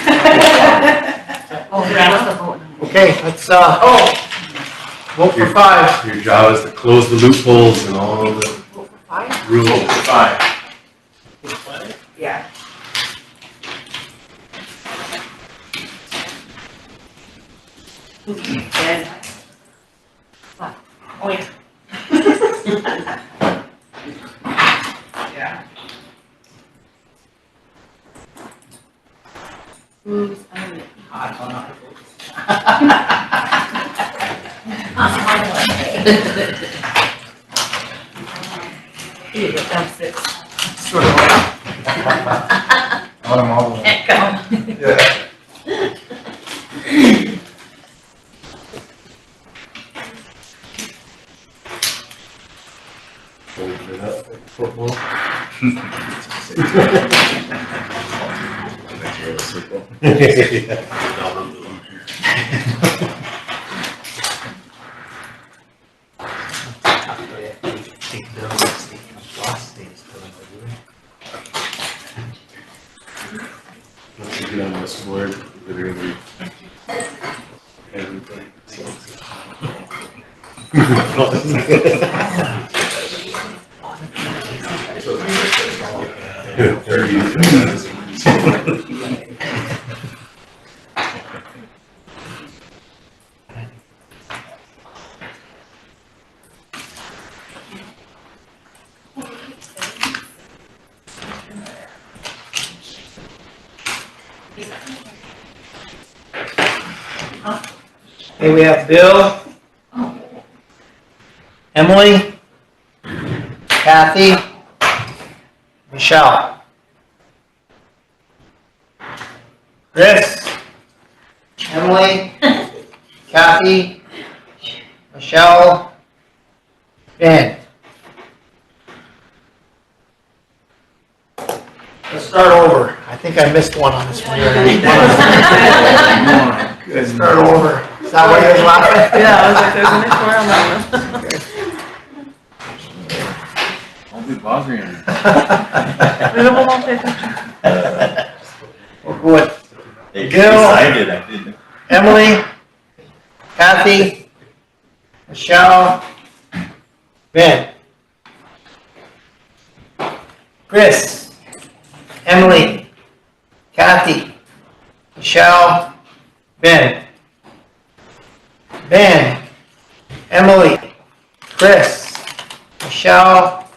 Speaker 19: Oh, yeah, what's the vote?
Speaker 3: Okay, let's, vote for 5.
Speaker 13: Your job is to close the loopholes and all the
Speaker 19: Vote for 5?
Speaker 13: rules.
Speaker 18: 5.
Speaker 2: Yeah.
Speaker 17: Ben.
Speaker 6: Oh, wait.
Speaker 2: Yeah.
Speaker 8: Who's under it? You get them six.
Speaker 3: Sort of. On them all.
Speaker 8: Can't count.
Speaker 3: Yeah.
Speaker 13: Open it up like football. Once you get on this board, literally everything.
Speaker 3: Okay, we have Bill, Emily, Kathy, Michelle, Chris, Emily, Kathy, Michelle, Ben. Let's start over. I think I missed one on this one. Let's start over. Is that why you was laughing?
Speaker 2: Yeah, I was like, there's an issue on that one.
Speaker 5: Don't be bothering me.
Speaker 2: Minimal won't pay attention.
Speaker 3: We'll go with
Speaker 5: They
Speaker 3: Bill,
Speaker 5: decided, I didn't.
Speaker 3: Emily, Kathy, Michelle, Ben, Chris, Emily, Kathy, Michelle, Ben, Emily, Chris, Michelle,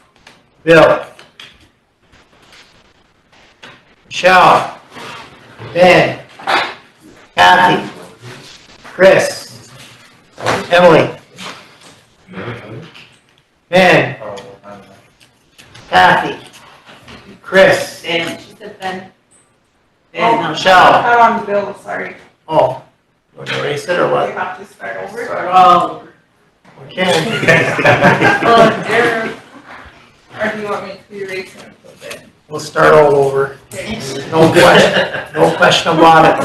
Speaker 3: Bill, Michelle, Ben, Kathy, Chris, Emily, Ben, Kathy, Chris,
Speaker 17: Ben, she said Ben.
Speaker 3: Ben, Michelle.
Speaker 10: Not on the bill, sorry.
Speaker 3: Oh, you want to erase it or
Speaker 10: We
Speaker 3: what?
Speaker 10: have to start over.
Speaker 17: Oh.
Speaker 3: We can.
Speaker 10: Well, there, or do you want me to erase it a little bit?
Speaker 3: We'll start all over. No question about it.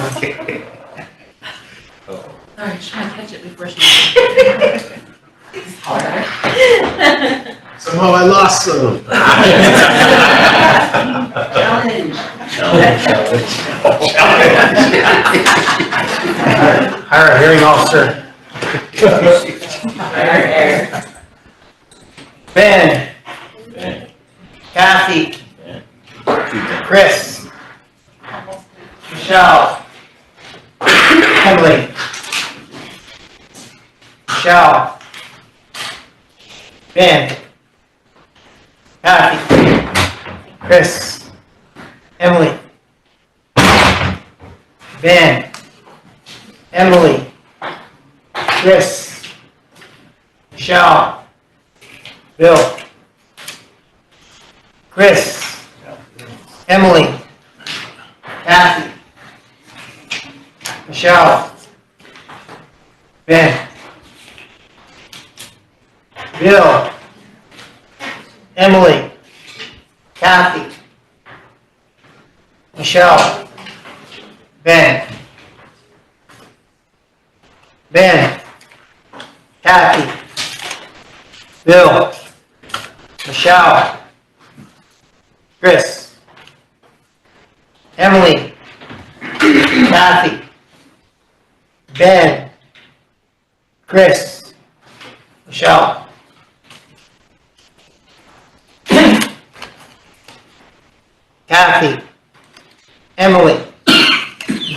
Speaker 8: Sorry, she's trying to catch it before she.
Speaker 10: It's hard.
Speaker 13: Somehow I lost some.
Speaker 3: Hire a hearing officer. Ben, Kathy, Chris, Michelle, Emily, Michelle, Ben, Kathy, Chris, Emily, Ben, Emily, Chris, Michelle, Bill, Chris, Emily, Kathy, Michelle, Ben, Bill, Emily, Kathy, Michelle, Ben, Kathy, Bill, Michelle, Chris, Emily, Kathy, Ben, Chris, Michelle, Kathy, Emily,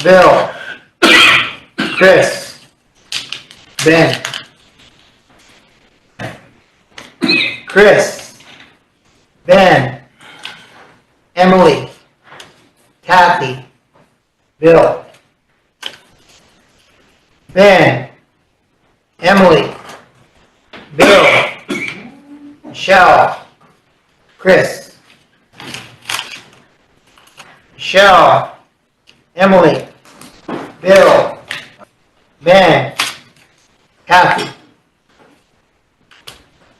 Speaker 3: Bill, Chris, Ben, Chris, Ben, Emily, Kathy, Bill. Ben. Emily. Bill. Michelle. Chris. Michelle. Emily. Bill. Ben. Kathy.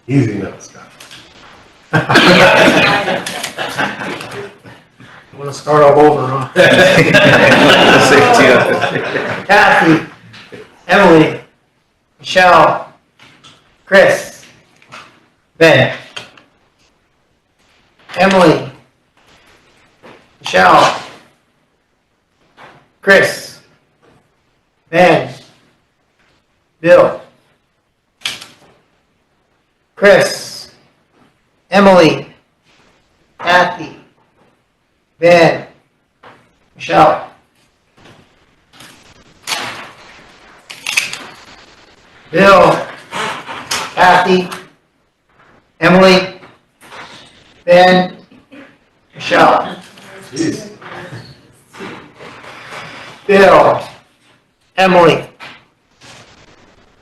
Speaker 13: Easy enough, Scott.
Speaker 3: I'm gonna start all over, huh? Kathy, Emily, Michelle, Chris, Ben, Emily, Michelle, Chris, Ben, Bill, Chris, Emily, Kathy, Ben, Michelle, Bill, Kathy, Emily, Ben, Michelle.
Speaker 13: Jeez.
Speaker 3: Bill, Emily,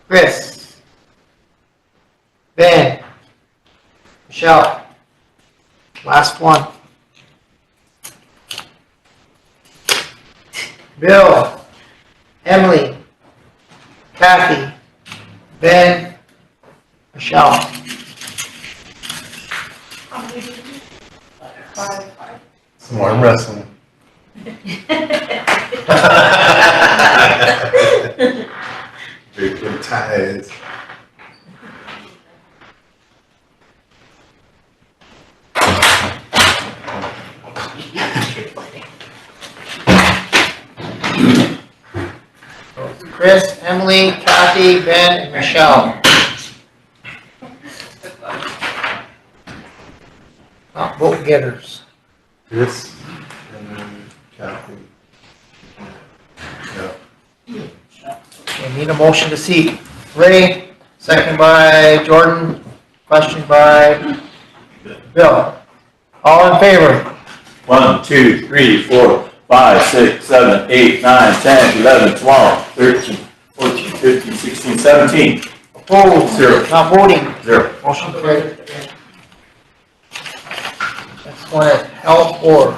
Speaker 3: Chris, Ben, Michelle. Last one. Bill, Emily, Kathy, Ben, Michelle.
Speaker 13: Some arm wrestling. Breaking ties.
Speaker 3: Chris, Emily, Kathy, Ben, and Michelle. Not vote getters.
Speaker 13: Chris and then Kathy. Yeah.
Speaker 3: We need a motion to seat. Ray, second by Jordan, question by Bill. All in favor?
Speaker 12: 1, 2, 3, 4, 5, 6, 7, 8, 9, 10, 11, 12, 13, 14, 15, 16, 17.
Speaker 3: Opposed?
Speaker 12: 0.
Speaker 3: Not voting?
Speaker 12: 0.
Speaker 3: Motion carried. Next one is health board.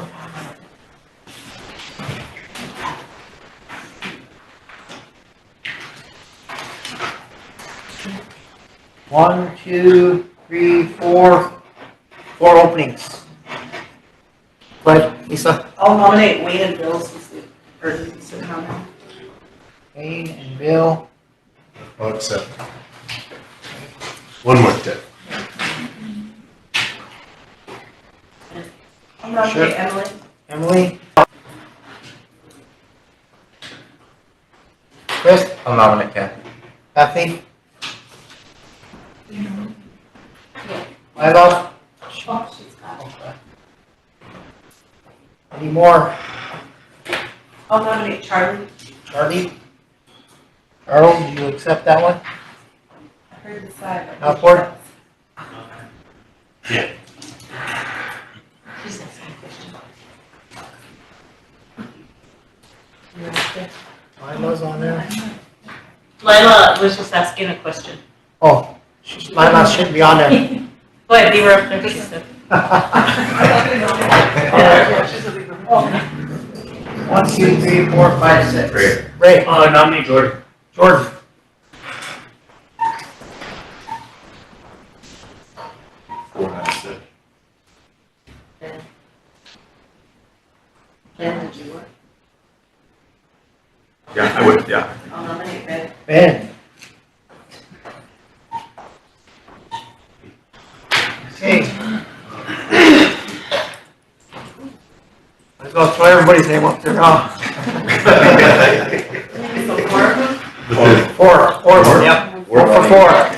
Speaker 3: One, two, three, four openings. Go ahead, Lisa.
Speaker 17: I'll nominate Wayne and Bill since they sit down now.
Speaker 3: Wayne and Bill.
Speaker 13: I'll accept. One more tip.
Speaker 17: I'll nominate Emily.
Speaker 3: Emily. Chris.
Speaker 14: I'll nominate Kathy.
Speaker 3: Kathy. Lila. Okay. Any more?
Speaker 17: I'll nominate Charlie.
Speaker 3: Charlie? Charles, do you accept that one?
Speaker 17: I heard the side.
Speaker 3: Upward?
Speaker 13: Yeah.
Speaker 3: Lila's on there.
Speaker 6: Lila was just asking a question.
Speaker 3: Oh, Lila shouldn't be on there.
Speaker 6: Go ahead, leave her up there. She said.
Speaker 3: 1, 2, 3, 4, 5, 6. Ray.
Speaker 4: Nominate Jordan.
Speaker 3: Jordan.
Speaker 17: Ben, did you work?
Speaker 5: Yeah, I would, yeah.
Speaker 17: I'll nominate Ben.
Speaker 3: Ben. Okay. Let's go throw everybody's name up there, huh? Four, yep. 4 for 4.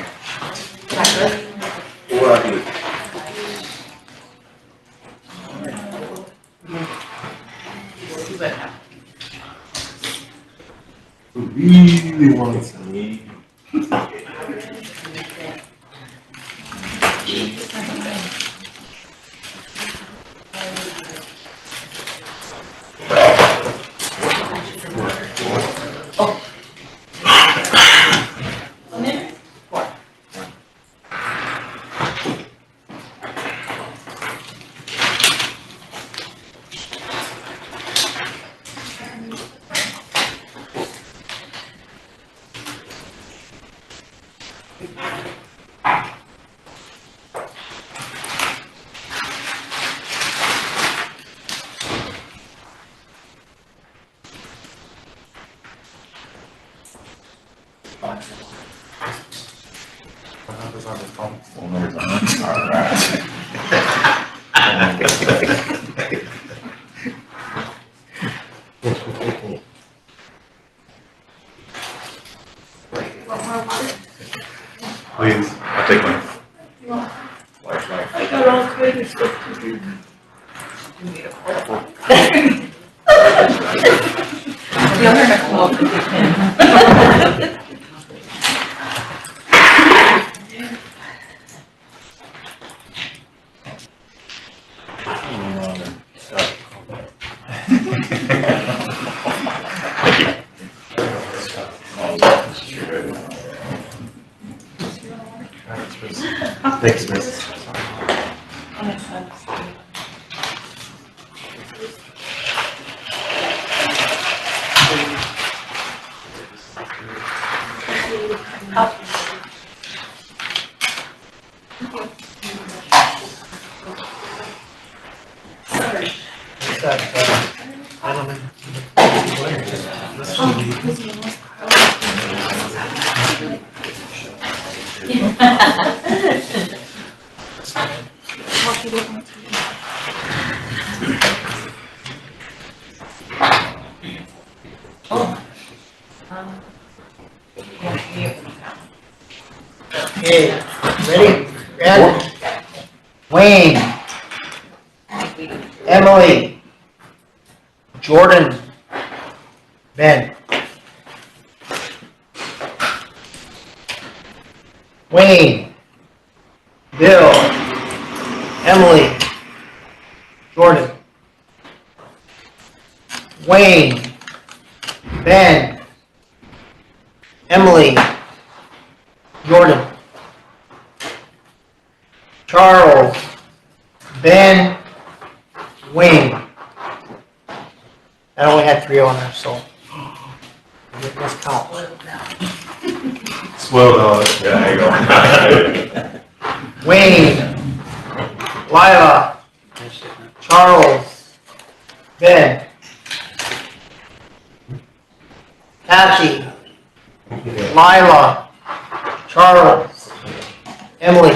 Speaker 13: Who really wants me? Please.
Speaker 7: I'll take one.
Speaker 16: I got all kinds of stuff to do.
Speaker 13: Thanks, miss.
Speaker 3: Okay, ready? Ed? Wayne? Emily? Jordan? Ben? Wayne? Bill? Emily? Jordan? Wayne? Ben? Emily? Jordan? Charles? Ben? Wayne? I only had 3 on there, so. Let's count.
Speaker 13: Swell dog.
Speaker 7: Yeah, there you go.
Speaker 3: Wayne? Lila? Charles? Ben? Kathy? Lila? Charles? Emily?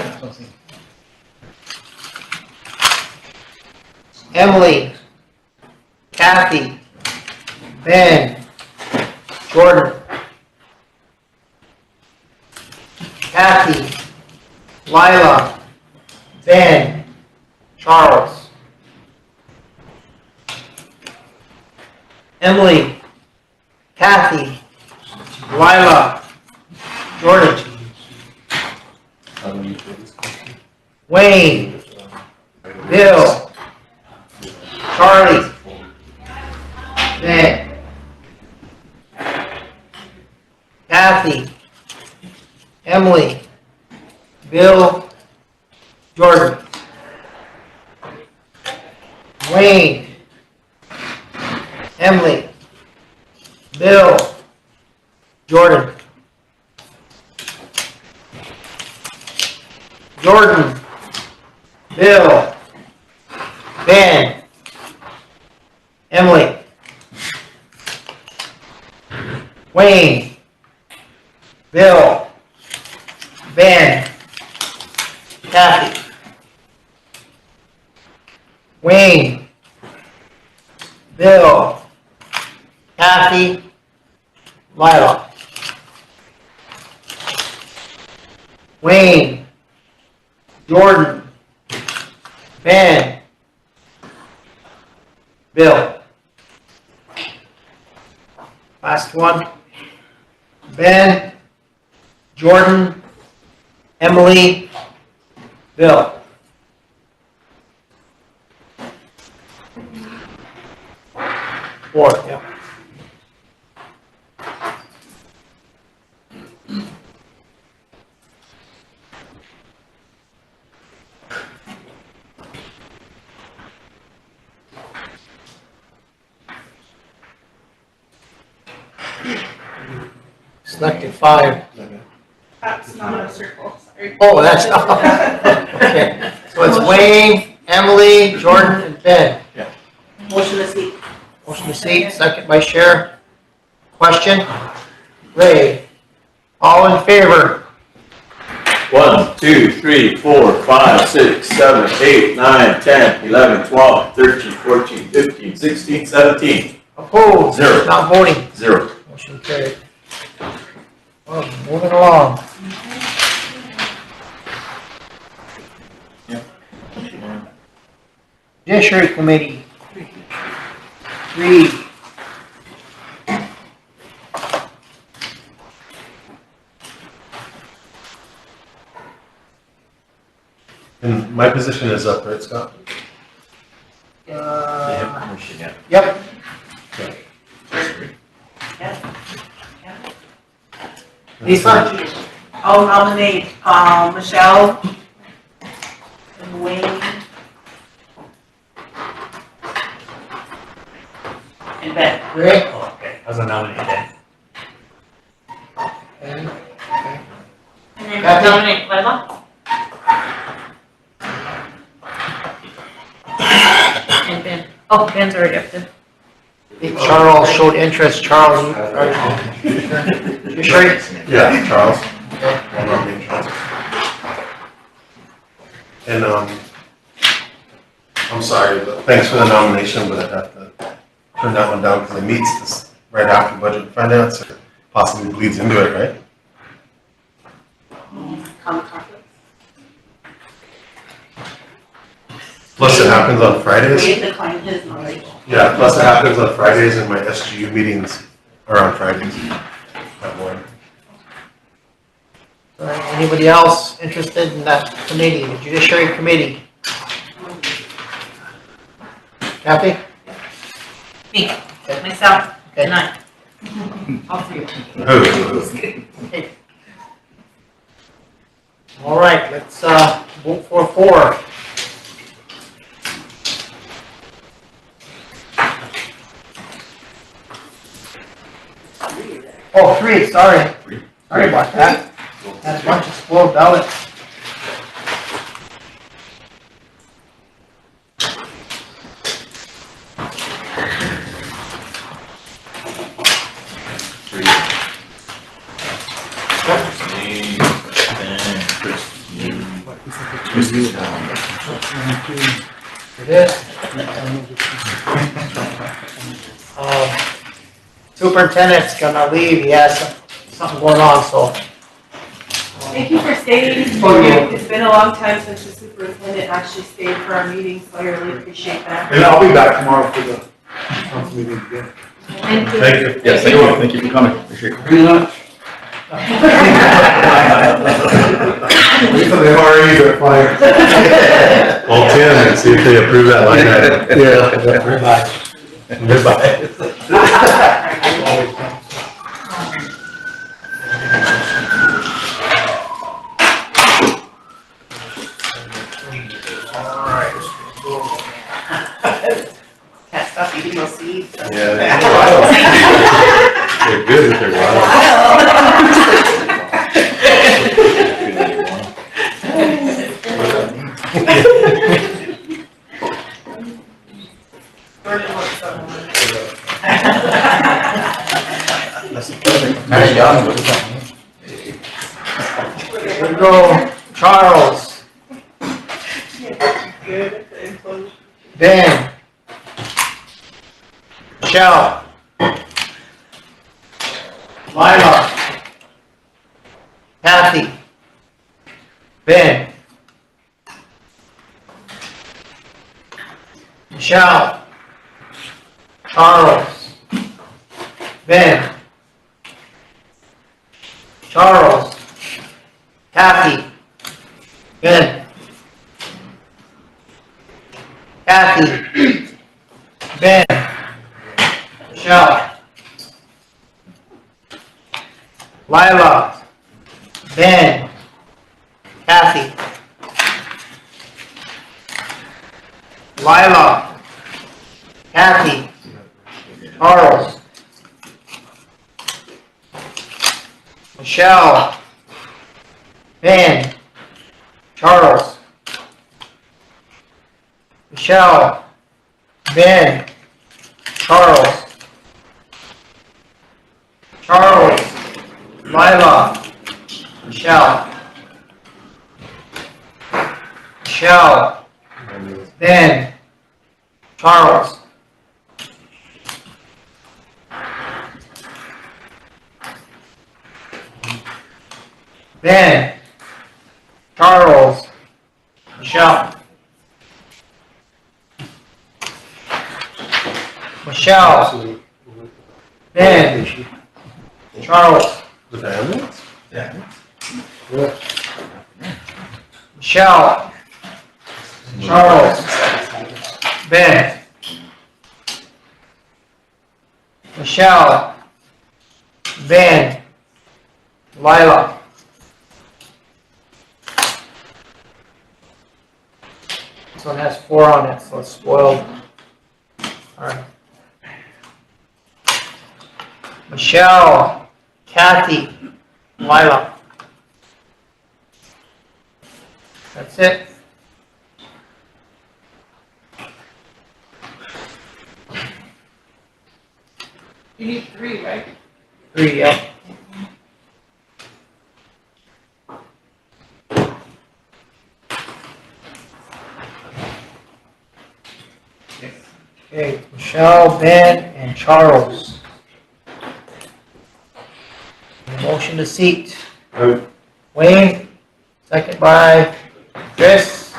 Speaker 3: Emily? Kathy? Ben? Jordan? Kathy? Lila? Ben? Charles? Emily? Kathy? Lila? Jordan? Wayne? Bill? Charlie? Ben? Kathy? Emily? Bill? Jordan? Wayne? Emily? Bill? Jordan? Jordan? Bill? Ben? Emily? Wayne? Bill? Ben? Kathy? Wayne? Bill? Kathy? Lila? Wayne? Jordan? Ben? Bill? Last one. Ben? Jordan? Emily? Bill? Four, yeah. Selected 5.
Speaker 16: That's not a circle, sorry.
Speaker 3: Oh, that's, okay. So it's Wayne, Emily, Jordan, and Ben.
Speaker 17: Motion to seat.
Speaker 3: Motion to seat, second by Sheriff. Question? Ray? All in favor?
Speaker 18: 1, 2, 3, 4, 5, 6, 7, 8, 9, 10, 11, 12, 13, 14, 15, 16, 17.
Speaker 3: Opposed?
Speaker 18: Zero.
Speaker 3: Not voting?
Speaker 18: Zero.
Speaker 3: Motion carried. Well, moving along. Judiciary Committee. 3.
Speaker 13: And my position is up, right, Scott?
Speaker 3: Yep. Lisa?
Speaker 17: I'll nominate, Michelle and Wayne and Ben.
Speaker 3: Rick?
Speaker 14: Okay, I was gonna nominate that.
Speaker 6: And then nominate Lila. And Ben. Oh, Ben's already up there.
Speaker 3: Charles showed interest. Charles, you sure?
Speaker 13: Yeah, Charles. I'll nominate Charles. And, I'm sorry, but thanks for the nomination, but I have to turn that one down because it meets this right after budget and finance, or possibly bleeds into it, right? Plus it happens on Fridays.
Speaker 17: We declined his nomination.
Speaker 13: Yeah, plus it happens on Fridays and my SGU meetings are on Fridays that morning.
Speaker 3: All right, anybody else interested in that committee, the Judiciary Committee? Kathy?
Speaker 6: Me, myself,
Speaker 3: Okay.
Speaker 6: and I. All three.
Speaker 3: Okay. All right, let's, vote for 4. Oh, 3, sorry. Sorry about that. Had a bunch of spoiled ballots. It is. Superintendent's gonna leave, he has something going on, so.
Speaker 2: Thank you for staying. It's been a long time since the superintendent actually stayed for our meeting, so I really appreciate that.
Speaker 11: And I'll be back tomorrow for the council meeting again.
Speaker 2: Thank you.
Speaker 13: Thank you.
Speaker 7: Yes, thank you. Thank you for coming. Appreciate it.
Speaker 11: Pretty much. They've already got fired.
Speaker 13: Well, 10 and see if they approve that line item.
Speaker 11: Yeah.
Speaker 13: Goodbye.
Speaker 17: Can't stop eating those seeds.
Speaker 13: Yeah, they're wild. They're good, but they're wild.
Speaker 3: Here we go, Charles. Ben. Michelle. Lila. Kathy. Ben. Michelle. Charles. Ben. Charles. Kathy. Ben. Kathy. Ben. Michelle. Lila. Ben. Kathy. Lila. Kathy. Charles. Michelle. Ben. Charles. Michelle. Ben. Charles. Charles. Lila. Michelle. Michelle, Ben, Charles, Ben, Charles, Michelle, Michelle, Ben, Charles,
Speaker 13: With the ambulance?
Speaker 3: Yeah. Michelle, Charles, Ben, Michelle, Ben, Lila. This one has 4 on it, so it's spoiled. All right. Michelle, Kathy, Lila. That's it.
Speaker 16: You need 3, right?
Speaker 3: 3, yep. Okay, Michelle, Ben, and Charles. Motion to seat. Wayne, second by Chris.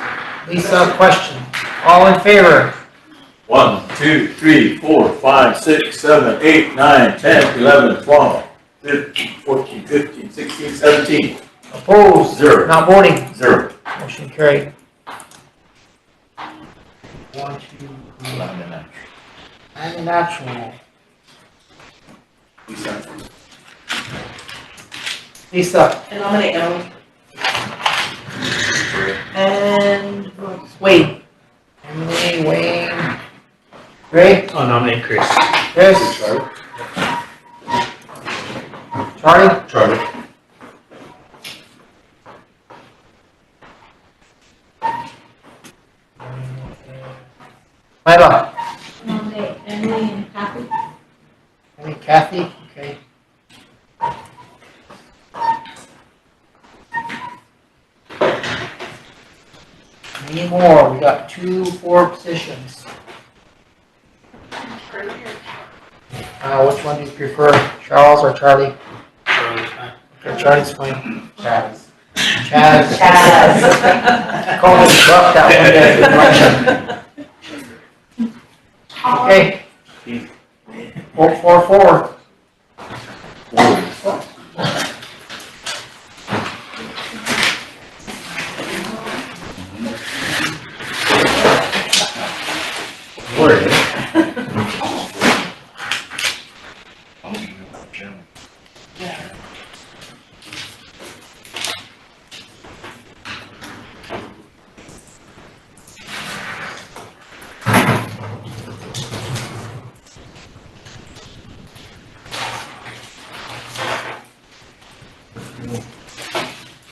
Speaker 3: Lisa, question. All in favor?
Speaker 18: 1, 2, 3, 4, 5, 6, 7, 8, 9, 10, 11, 12, 13, 14, 15, 16, 17.
Speaker 3: Opposed?
Speaker 18: 0.
Speaker 3: Not voting?
Speaker 18: 0.
Speaker 3: Motion carried. 1, 2, 3. And a natural. Lisa.
Speaker 17: And nominate Emily. And
Speaker 3: Wayne. Emily, Wayne. Ray?
Speaker 14: I'll nominate Chris.
Speaker 3: Chris? Charlie?
Speaker 13: Charlie.
Speaker 3: Lila?
Speaker 10: Nominate Emily and Kathy.
Speaker 3: Emily, Kathy? Okay. Any more? We got 2, 4 positions. Which one do you prefer, Charles or Charlie? Okay, Charlie's fine. Chaz. Call it rough that one day. Okay. Vote 4-4.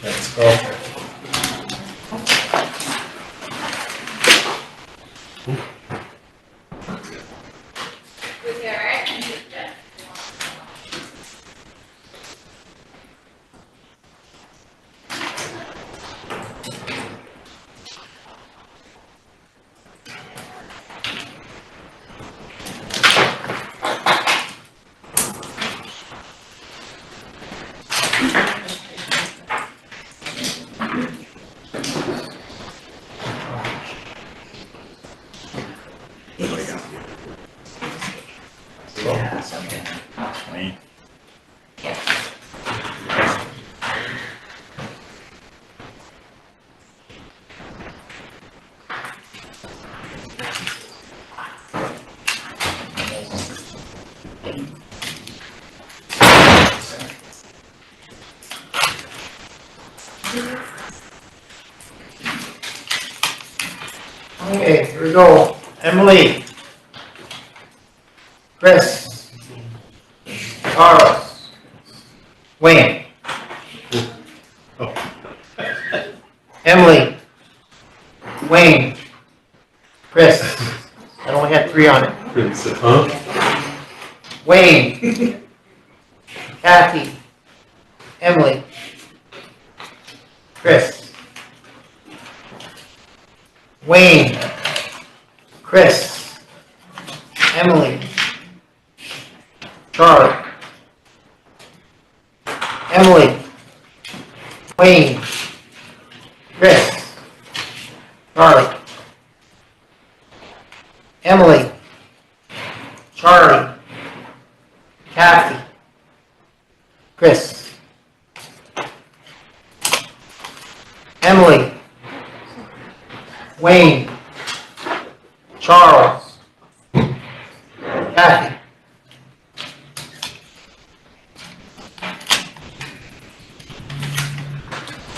Speaker 3: Let's go. Okay, here we go. Emily. Chris. Charles. Wayne. Emily. Wayne. Chris. I only had 3 on it. Wayne. Kathy. Emily. Chris. Wayne, Chris, Emily, Charlie, Emily, Wayne, Chris, Charlie, Emily, Charlie, Kathy, Chris, Emily, Wayne, Charles, Kathy,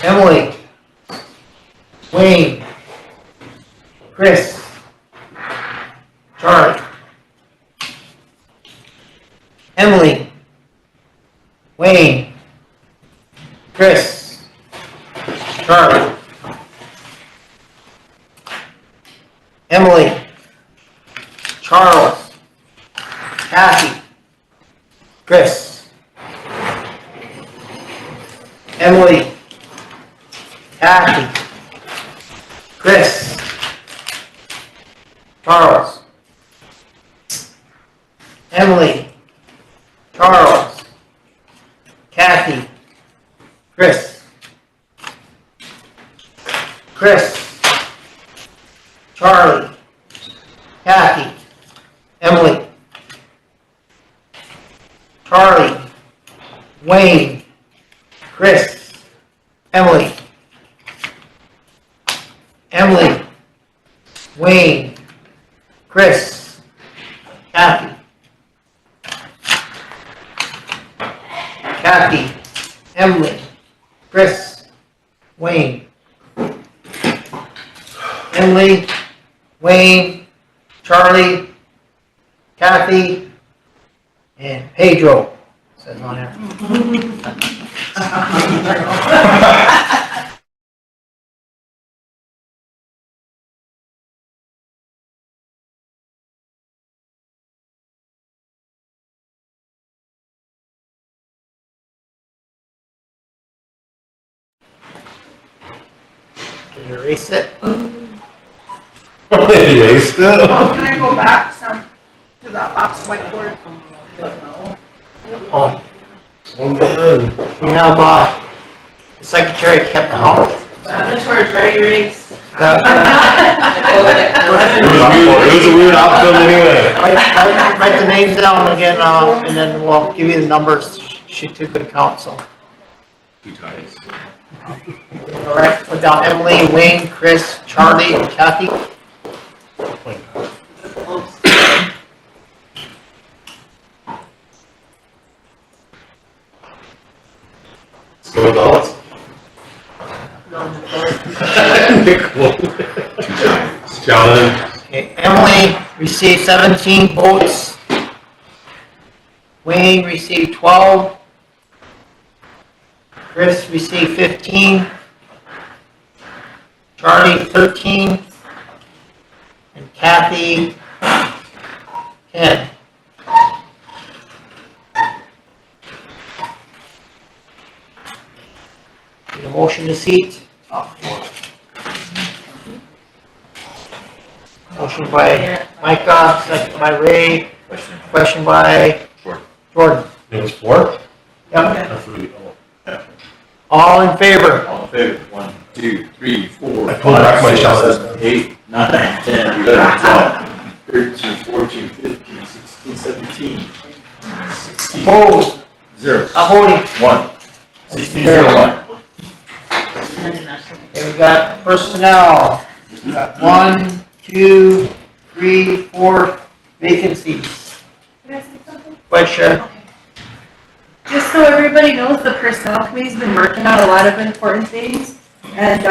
Speaker 3: Emily, Wayne, Chris, Charlie, Emily, Wayne, Chris, Charlie, Emily, Charles, Kathy, Chris, Emily, Kathy, Chris, Charles, Emily, Charles, Kathy, Chris, Charlie, Kathy, Emily, Charlie, Wayne, Chris, Emily, Wayne, Chris, Kathy, Emily, Chris, Wayne, Emily, Wayne, Charlie, Kathy, and Pedro, says on there. Can you erase it?
Speaker 13: Erased it?
Speaker 10: Can I go back some to that box whiteboard?
Speaker 3: Oh. We have, the secretary kept the house.
Speaker 17: Mandatory dry erase.
Speaker 13: It was a weird outcome anyway.
Speaker 3: Write the names down again, and then we'll give you the numbers. She took good count, so.
Speaker 7: 2 times.
Speaker 3: All right, put down Emily, Wayne, Chris, Charlie, and Kathy.
Speaker 13: So adults. John.
Speaker 3: Okay, Emily received 17 votes. Wayne received 12. Chris received 15. Charlie 13. And Kathy 10. Need a motion to seat? Motion by Micah, second by Ray, question by Jordan.
Speaker 13: It was 4?
Speaker 3: Yep. All in favor?
Speaker 5: All in favor? 1, 2, 3, 4,
Speaker 13: I pulled back my
Speaker 5: 5,
Speaker 13: shot.
Speaker 5: 6, 8, 9, 10, 11, 12, 13, 14, 15, 16, 17, 16.
Speaker 3: Opposed?
Speaker 5: 0.
Speaker 3: Voting.
Speaker 5: 1. 16, 0, 1.
Speaker 3: Okay, we got personnel. We got 1, 2, 3, 4 vacancies.
Speaker 2: Can I say something?
Speaker 3: But sure.
Speaker 2: Just so everybody knows, the personnel committee's been working on a lot of important things, and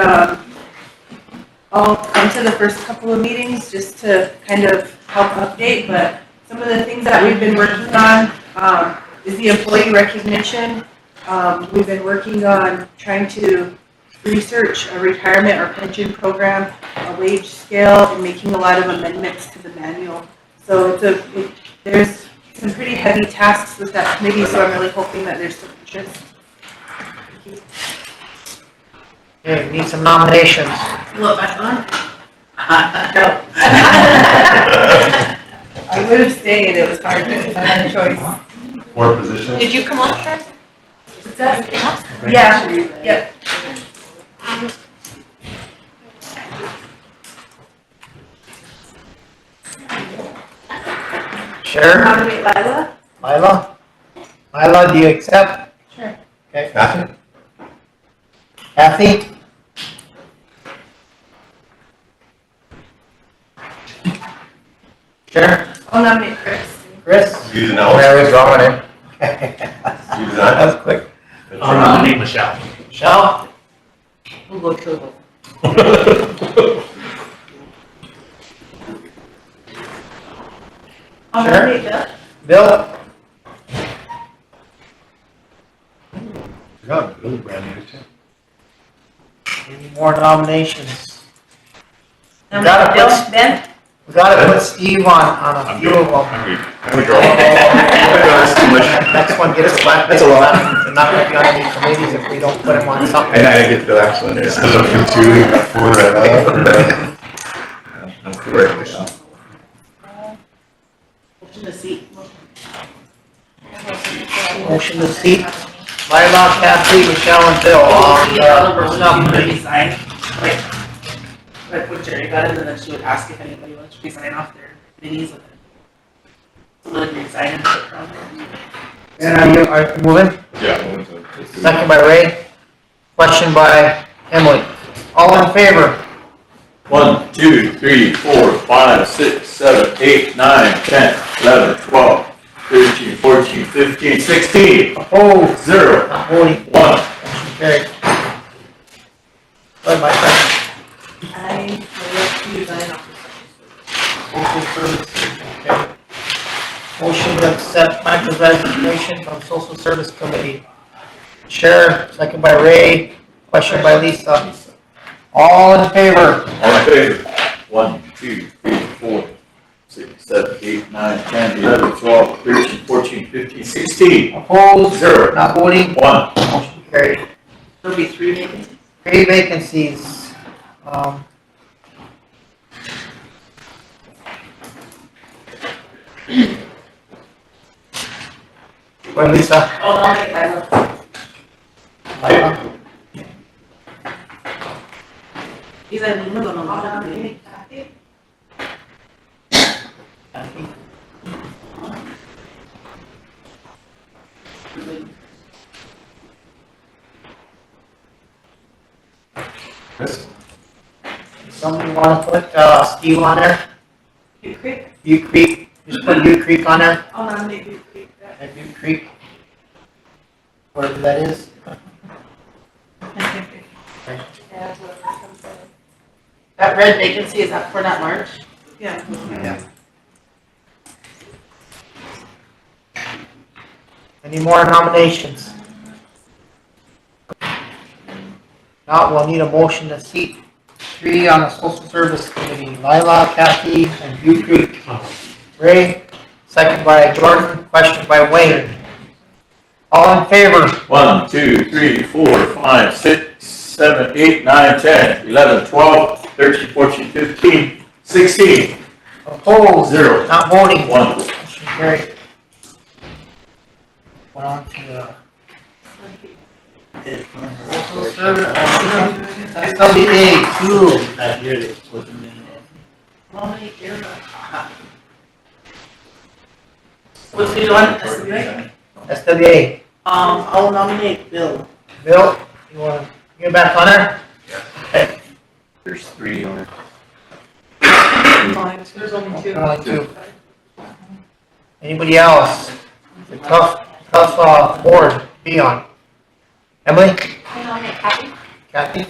Speaker 2: I'll come to the first couple of meetings just to kind of help update, but some of the things that we've been working on is the employee recognition. We've been working on trying to research a retirement or pension program, a wage scale, and making a lot of amendments to the manual. So there's some pretty heavy tasks with that committee, so I'm really hoping that there's some interest. Thank you.
Speaker 3: Okay, need some nominations.
Speaker 17: Look, back on.
Speaker 2: I would have stayed, it was hard to, I had a choice.
Speaker 13: More positions?
Speaker 6: Did you come up, Sharon?
Speaker 2: Yeah, yep.
Speaker 3: Sure.
Speaker 2: Nominate Lila?
Speaker 3: Lila? Lila, do you accept?
Speaker 2: Sure.
Speaker 3: Okay.
Speaker 13: Kathy?
Speaker 3: Kathy? Sure.
Speaker 2: I'll nominate Chris.
Speaker 3: Chris?
Speaker 13: You
Speaker 3: Oh,
Speaker 13: know.
Speaker 3: I was drawing it.
Speaker 13: You
Speaker 3: That was quick.
Speaker 4: I'll nominate Michelle.
Speaker 3: Michelle?
Speaker 17: We'll go triple.
Speaker 2: I'll
Speaker 3: Sure.
Speaker 2: nominate Bill.
Speaker 3: Bill?
Speaker 13: Forgot, Bill's brand new too.
Speaker 3: Any more nominations? We
Speaker 2: Nominate
Speaker 3: gotta
Speaker 2: Bill,
Speaker 3: put,
Speaker 2: Ben?
Speaker 3: we gotta put Steve on a few of them.
Speaker 7: That's too much.
Speaker 3: Next one gets slapped.
Speaker 7: That's a lot.
Speaker 3: They're not gonna be on any committees if we don't put him on something.
Speaker 7: And I didn't get to the last one.
Speaker 13: Instead of for two, we got four right out.
Speaker 7: I'm correct.
Speaker 17: Motion to seat.
Speaker 3: Motion to seat. Lila, Kathy, Michelle, and Bill on the subcommittee.
Speaker 17: Sign, like what Jerry got in, and then she would ask if anybody wants to sign off their minis with it. So then you sign and put it on there.
Speaker 3: And are you moving?
Speaker 13: Yeah.
Speaker 3: Second by Ray. Question by Emily. All in favor?
Speaker 12: 1, 2, 3, 4, 5, 6, 7, 8, 9, 10, 11, 12, 13, 14, 15, 16.
Speaker 3: Opposed?
Speaker 12: 0.
Speaker 3: Not voting.
Speaker 12: 1.
Speaker 3: Motion carried. Go ahead, my friend.
Speaker 17: I would like to resign off
Speaker 3: Social service. Okay. Motion to accept Michael's resignation from Social Service Committee. Chair, second by Ray, question by Lisa. All in favor?
Speaker 12: All in favor? 1, 2, 3, 4, 6, 7, 8, 9, 10, 11, 12, 13, 14, 15, 16.
Speaker 3: Opposed?
Speaker 12: 0.
Speaker 3: Not voting?
Speaker 12: 1.
Speaker 3: Motion carried.
Speaker 17: There'll be 3 vacancies.
Speaker 3: 3 vacancies. Well, Lisa.
Speaker 17: Oh, nominate Lila.
Speaker 3: Lila.
Speaker 17: He's a número, no nominate.
Speaker 3: Kathy.
Speaker 13: Chris?
Speaker 3: Somebody wanna put, Steve on there?
Speaker 2: Butte Creek?
Speaker 3: Butte Creek, just put Butte Creek on there,
Speaker 2: I'll nominate Butte Creek.
Speaker 3: at Butte Creek. Wherever that is.
Speaker 17: That red vacancy, is that for that March?
Speaker 2: Yeah.
Speaker 3: Any more nominations? Not, we'll need a motion to seat 3 on the Social Service Committee. Lila, Kathy, and Butte Creek. Ray, second by Jordan, question by Wayne. All in favor?
Speaker 12: 1, 2, 3, 4, 5, 6, 7, 8, 9, 10, 11, 12, 13, 14, 15, 16.
Speaker 3: Opposed?
Speaker 12: 0.
Speaker 3: Not voting?
Speaker 12: 1.
Speaker 3: Motion carried. Went on to the Social Service, SWA 2.
Speaker 4: That year they put them in.
Speaker 17: Nominate Deirdre. What's the one, SWA?
Speaker 3: SWA.
Speaker 17: I'll nominate Bill.
Speaker 3: Bill, you wanna get back on there? Okay.
Speaker 5: There's 3 on it.
Speaker 2: There's only 2.
Speaker 3: Only 2. Anybody else? It's a tough board to be on. Emily?
Speaker 19: I nominate Kathy.
Speaker 3: Kathy?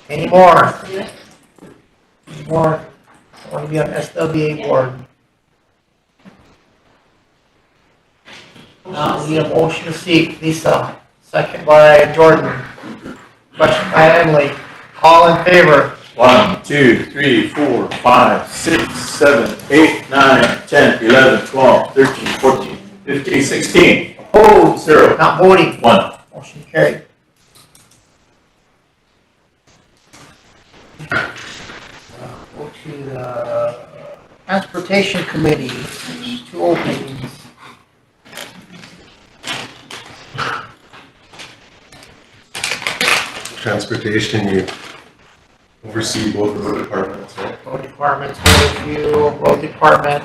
Speaker 3: Any more? Any more? I want to be on SWA board. Now, we need a motion to seat. Lisa, second by Jordan. Question by Emily. All in favor?
Speaker 12: 1, 2, 3, 4, 5, 6, 7, 8, 9, 10, 11, 12, 13, 14, 15, 16.
Speaker 3: Opposed?
Speaker 12: 0.
Speaker 3: Not voting?
Speaker 12: 1.
Speaker 3: Motion carried. Go to the Transportation Committee, there's 2 openings.
Speaker 13: Transportation, you oversee both of the departments, right?
Speaker 3: Road departments, road department,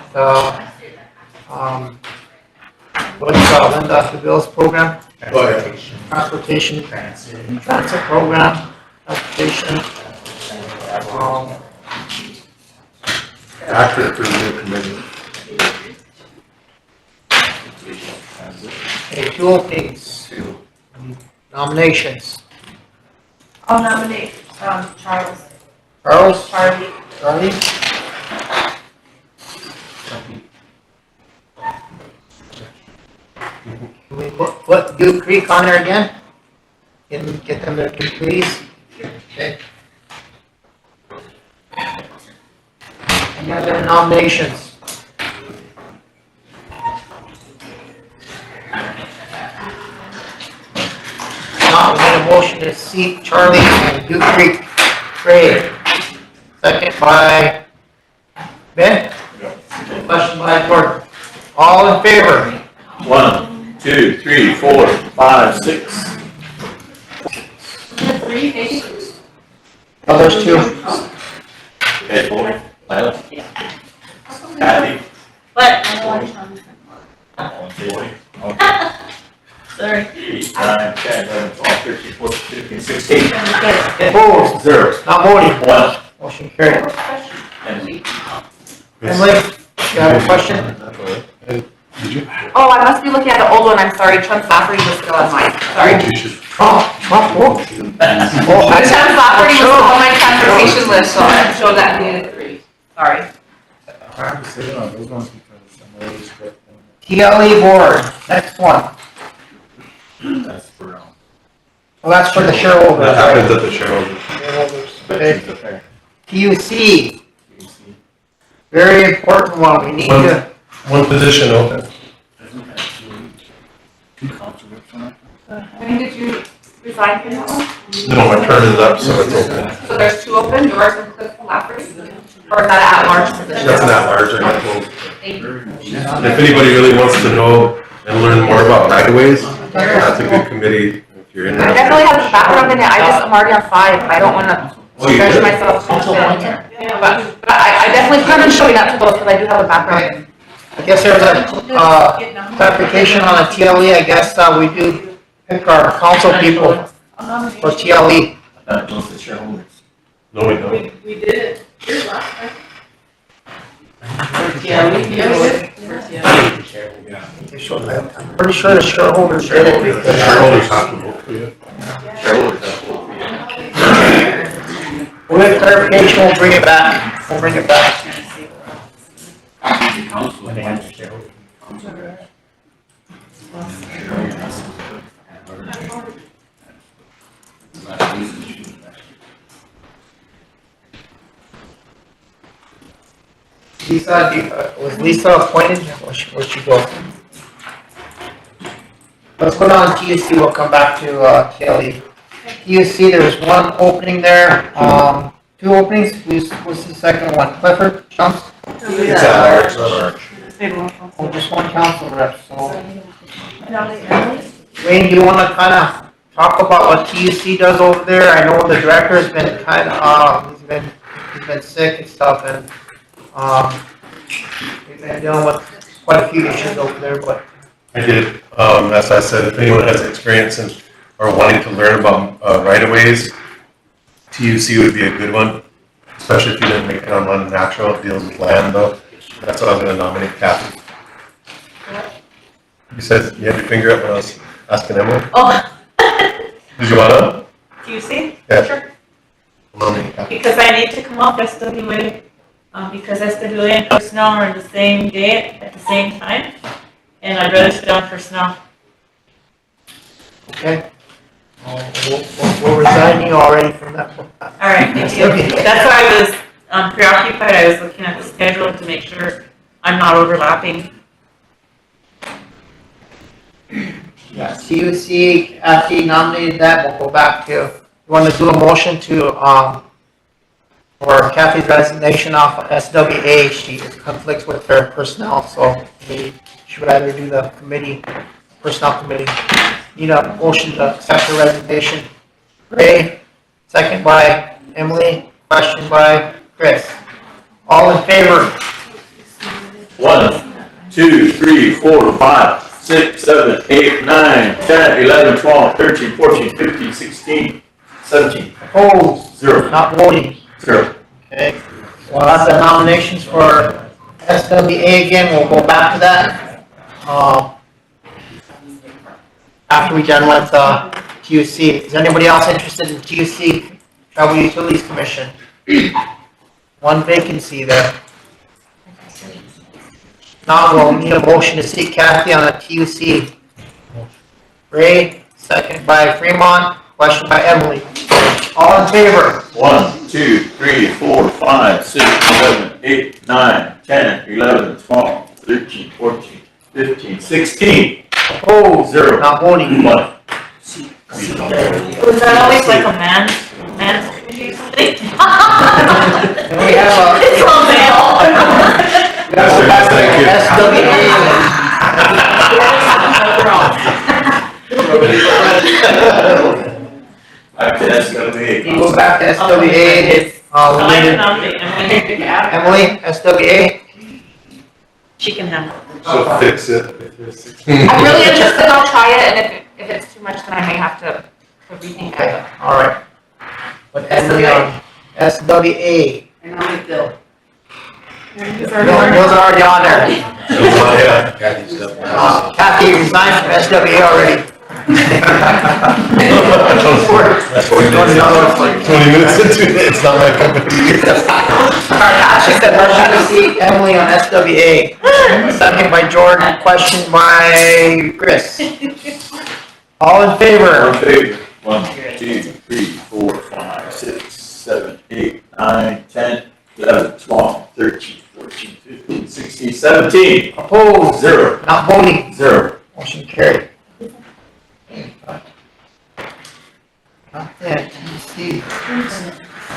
Speaker 3: what's Linda, the bills program? Transportation, transit program, transportation.
Speaker 13: Active for the committee.
Speaker 3: Okay, 2 openings. Nominations.
Speaker 19: I'll nominate, Charles.
Speaker 3: Charles?
Speaker 19: Charlie.
Speaker 3: Charlie? Can we put Dew Creek on there again? Get them there, please. Okay. Any other nominations? Not made a motion to seat Charlie and Dew Creek Trade. Second by Ben? Question by Gordon. All in favor?
Speaker 18: 1, 2, 3, 4, 5, 6.
Speaker 19: 3, maybe?
Speaker 3: Oh, there's 2.
Speaker 18: Okay, 4. Lila. Patty.
Speaker 6: What?
Speaker 18: 40.
Speaker 6: Sorry.
Speaker 18: 9, 10, 11, 12, 13, 14, 15, 16.
Speaker 3: Opposed?
Speaker 18: 0.
Speaker 3: Not voting.
Speaker 18: 1.
Speaker 3: Motion carried.
Speaker 18: Emily.
Speaker 3: Emily, you have a question?
Speaker 19: Oh, I must be looking at the old one, I'm sorry, Trump Lafferty was still on mine, sorry.
Speaker 3: Trump, what?
Speaker 19: Trump Lafferty was still on my transportation list, so I'm showing that being 3, sorry.
Speaker 3: TLE board, next one.
Speaker 5: That's for,
Speaker 3: Well, that's for the shareholders.
Speaker 13: That happens
Speaker 3: right?
Speaker 13: at the shareholders.
Speaker 3: Shareholders. Okay. TUC. Very important one, we need to.
Speaker 13: One position open.
Speaker 19: When did you resign from that one?
Speaker 13: No, my term is up, so it's open.
Speaker 19: So there's 2 open, yours and Cliff Lafferty? Or is that at large position?
Speaker 13: That's not large, I got both.
Speaker 19: Thank you.
Speaker 13: And if anybody really wants to know and learn more about right of ways, that's a good committee if you're
Speaker 19: I
Speaker 13: interested.
Speaker 19: definitely have a background in it, I'm already on 5, I don't wanna
Speaker 13: Oh, you
Speaker 19: stretch
Speaker 13: did?
Speaker 19: myself. But I definitely plan on showing up to those, because I do have a background.
Speaker 3: I guess there's a clarification on the TLE, I guess we do pick our council people for TLE.
Speaker 5: that goes to shareholders.
Speaker 13: No, we don't.
Speaker 16: We did it here last time.
Speaker 3: I'm pretty sure the shareholders did it.
Speaker 13: The shareholders have to vote for you.
Speaker 5: Shareholders have to vote for you.
Speaker 3: With clarification, we'll bring it back, Lisa, was Lisa appointed, or where'd she go? Let's go down to TUC, we'll come back to Kelly. TUC, there's 1 opening there, 2 openings, who's the second one? Clifford, Chunks?
Speaker 13: It's at large.
Speaker 3: Oh, just 1 council rep, so. Wayne, do you wanna kinda talk about what TUC does over there? I know the director's been kinda, he's been sick and stuff, and, we've been dealing with quite a few issues over there, but.
Speaker 13: I did, as I said, if anyone has experience and are wanting to learn about right-of-ways, TUC would be a good one, especially if you didn't make it on unnatural, it deals with land though. That's what I was gonna nominate Kathy. You said you had your finger up when I was asking Emily.
Speaker 6: Oh.
Speaker 13: Did you wanna?
Speaker 6: Do you see?
Speaker 13: Yeah.
Speaker 6: Sure.
Speaker 13: Nominate Kathy.
Speaker 6: Because I need to come off SWA, because SWA and personnel are on the same day at the same time, and I'd rather sit down personnel.
Speaker 3: Okay. We'll resign you already from that.
Speaker 6: All right, thank you. That's why I was preoccupied. I was looking at the schedule to make sure I'm not overlapping.
Speaker 3: Yeah, CUC, after you nominated that, we'll go back to, you want to do a motion to, for Kathy's resignation off of SWA. She conflicts with her personnel, so she would either do the committee, personnel committee. Need a motion to accept her resignation. Ray, second by Emily, question by Chris. All in favor?
Speaker 18: 1, 2, 3, 4, 5, 6, 7, 8, 9, 10, 11, 12, 13, 14, 15, 16, 17.
Speaker 3: Opposed?
Speaker 18: 0.
Speaker 3: Not voting?
Speaker 18: 0.
Speaker 3: Okay. Well, that's the nominations for SWA again. We'll go back to that. After we done with TUC. Is anybody else interested in TUC? Travel Utilities Commission? One vacancy there. Now we'll need a motion to seat Kathy on the TUC. Ray, second by Fremont, question by Emily. All in favor?
Speaker 18: 1, 2, 3, 4, 5, 6, 7, 8, 9, 10, 11, 12, 13, 14, 15, 16.
Speaker 3: Opposed?
Speaker 18: 0.
Speaker 3: Not voting.
Speaker 18: 1.
Speaker 6: Was that always like a man's committee thing?
Speaker 3: And we have
Speaker 6: It's all male.
Speaker 3: Go back to SWA. We needed Emily, SWA.
Speaker 6: She can have it.
Speaker 13: She'll fix it.
Speaker 19: I'm really interested, I'll try it, and if it's too much, then I may have to rethink
Speaker 3: Okay,
Speaker 19: it.
Speaker 3: all right. But Emily on SWA.
Speaker 17: And I'm with Bill.
Speaker 3: Bill's already on there. Kathy resigned from SWA already.
Speaker 13: We're doing the other one for 20 minutes into it, it's not my company.
Speaker 3: She said motion to seat Emily on SWA. Second by Jordan, question by Chris. All in favor?
Speaker 18: 1, 2, 3, 4, 5, 6, 7, 8, 9, 10, 11, 12, 13, 14, 15, 16, 17.
Speaker 3: Opposed?
Speaker 18: 0.
Speaker 3: Not voting?
Speaker 18: 0.
Speaker 3: Motion carried. Okay, TC.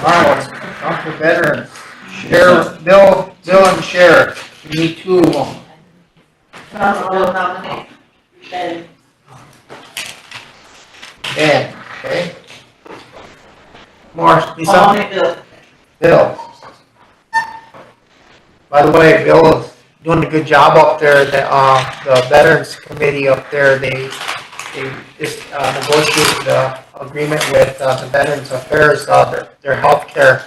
Speaker 3: All right, on for veterans. Sheriff, Bill and Sheriff. We need two of them.
Speaker 17: Bill nominate Ben.
Speaker 3: Ben, okay? More, Lisa?
Speaker 17: Nominate Bill.
Speaker 3: Bill. By the way, Bill is doing a good job up there. The Veterans Committee up there, they just negotiated the agreement with the Veterans Affairs, their healthcare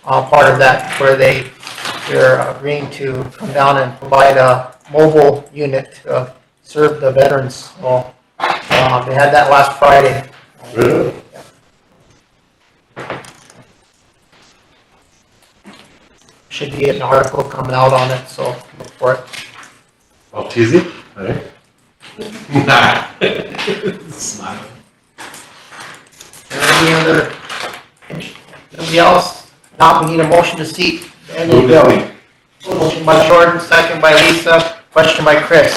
Speaker 3: part of that, where they're agreeing to come down and provide a mobile unit to serve the veterans. Well, they had that last Friday.
Speaker 13: Really?
Speaker 3: Should be an article coming out on it, so look for it.
Speaker 13: Oh, cheesy? Alright. Nah. Smile.
Speaker 3: Any other, anybody else? Now we need a motion to seat.
Speaker 13: Move to
Speaker 3: Motion by Jordan, second by Lisa, question by Chris.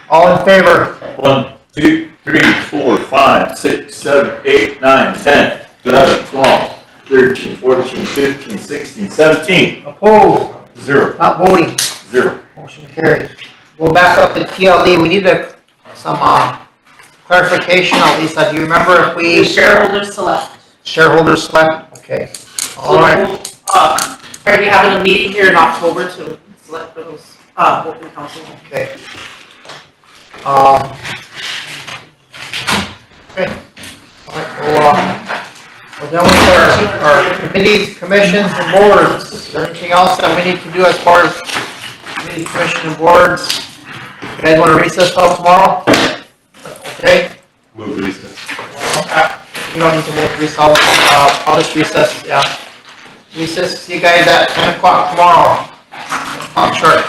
Speaker 3: All in favor?
Speaker 18: 1, 2, 3, 4, 5, 6, 7, 8, 9, 10, 11, 12, 13, 14, 15, 16, 17.
Speaker 3: Opposed?
Speaker 18: 0.
Speaker 3: Not voting.
Speaker 18: 0.
Speaker 3: Motion carried. Go back up to TLE. We need some clarification on Lisa. Do you remember if we?
Speaker 17: Shareholders select.
Speaker 3: Shareholders select? Okay. All right.
Speaker 17: Are we having a meeting here in October to select those, open council?
Speaker 3: Okay. Okay. All right, we're done with our committees, commissions, and boards. Is there anything else that we need to do as far as committees, commissions, and boards? You guys want to recess till tomorrow? Okay?
Speaker 13: Move recess.
Speaker 3: You don't need to move recess. I'll just recess, yeah. Recess, see you guys at 10 o'clock tomorrow. I'm sure.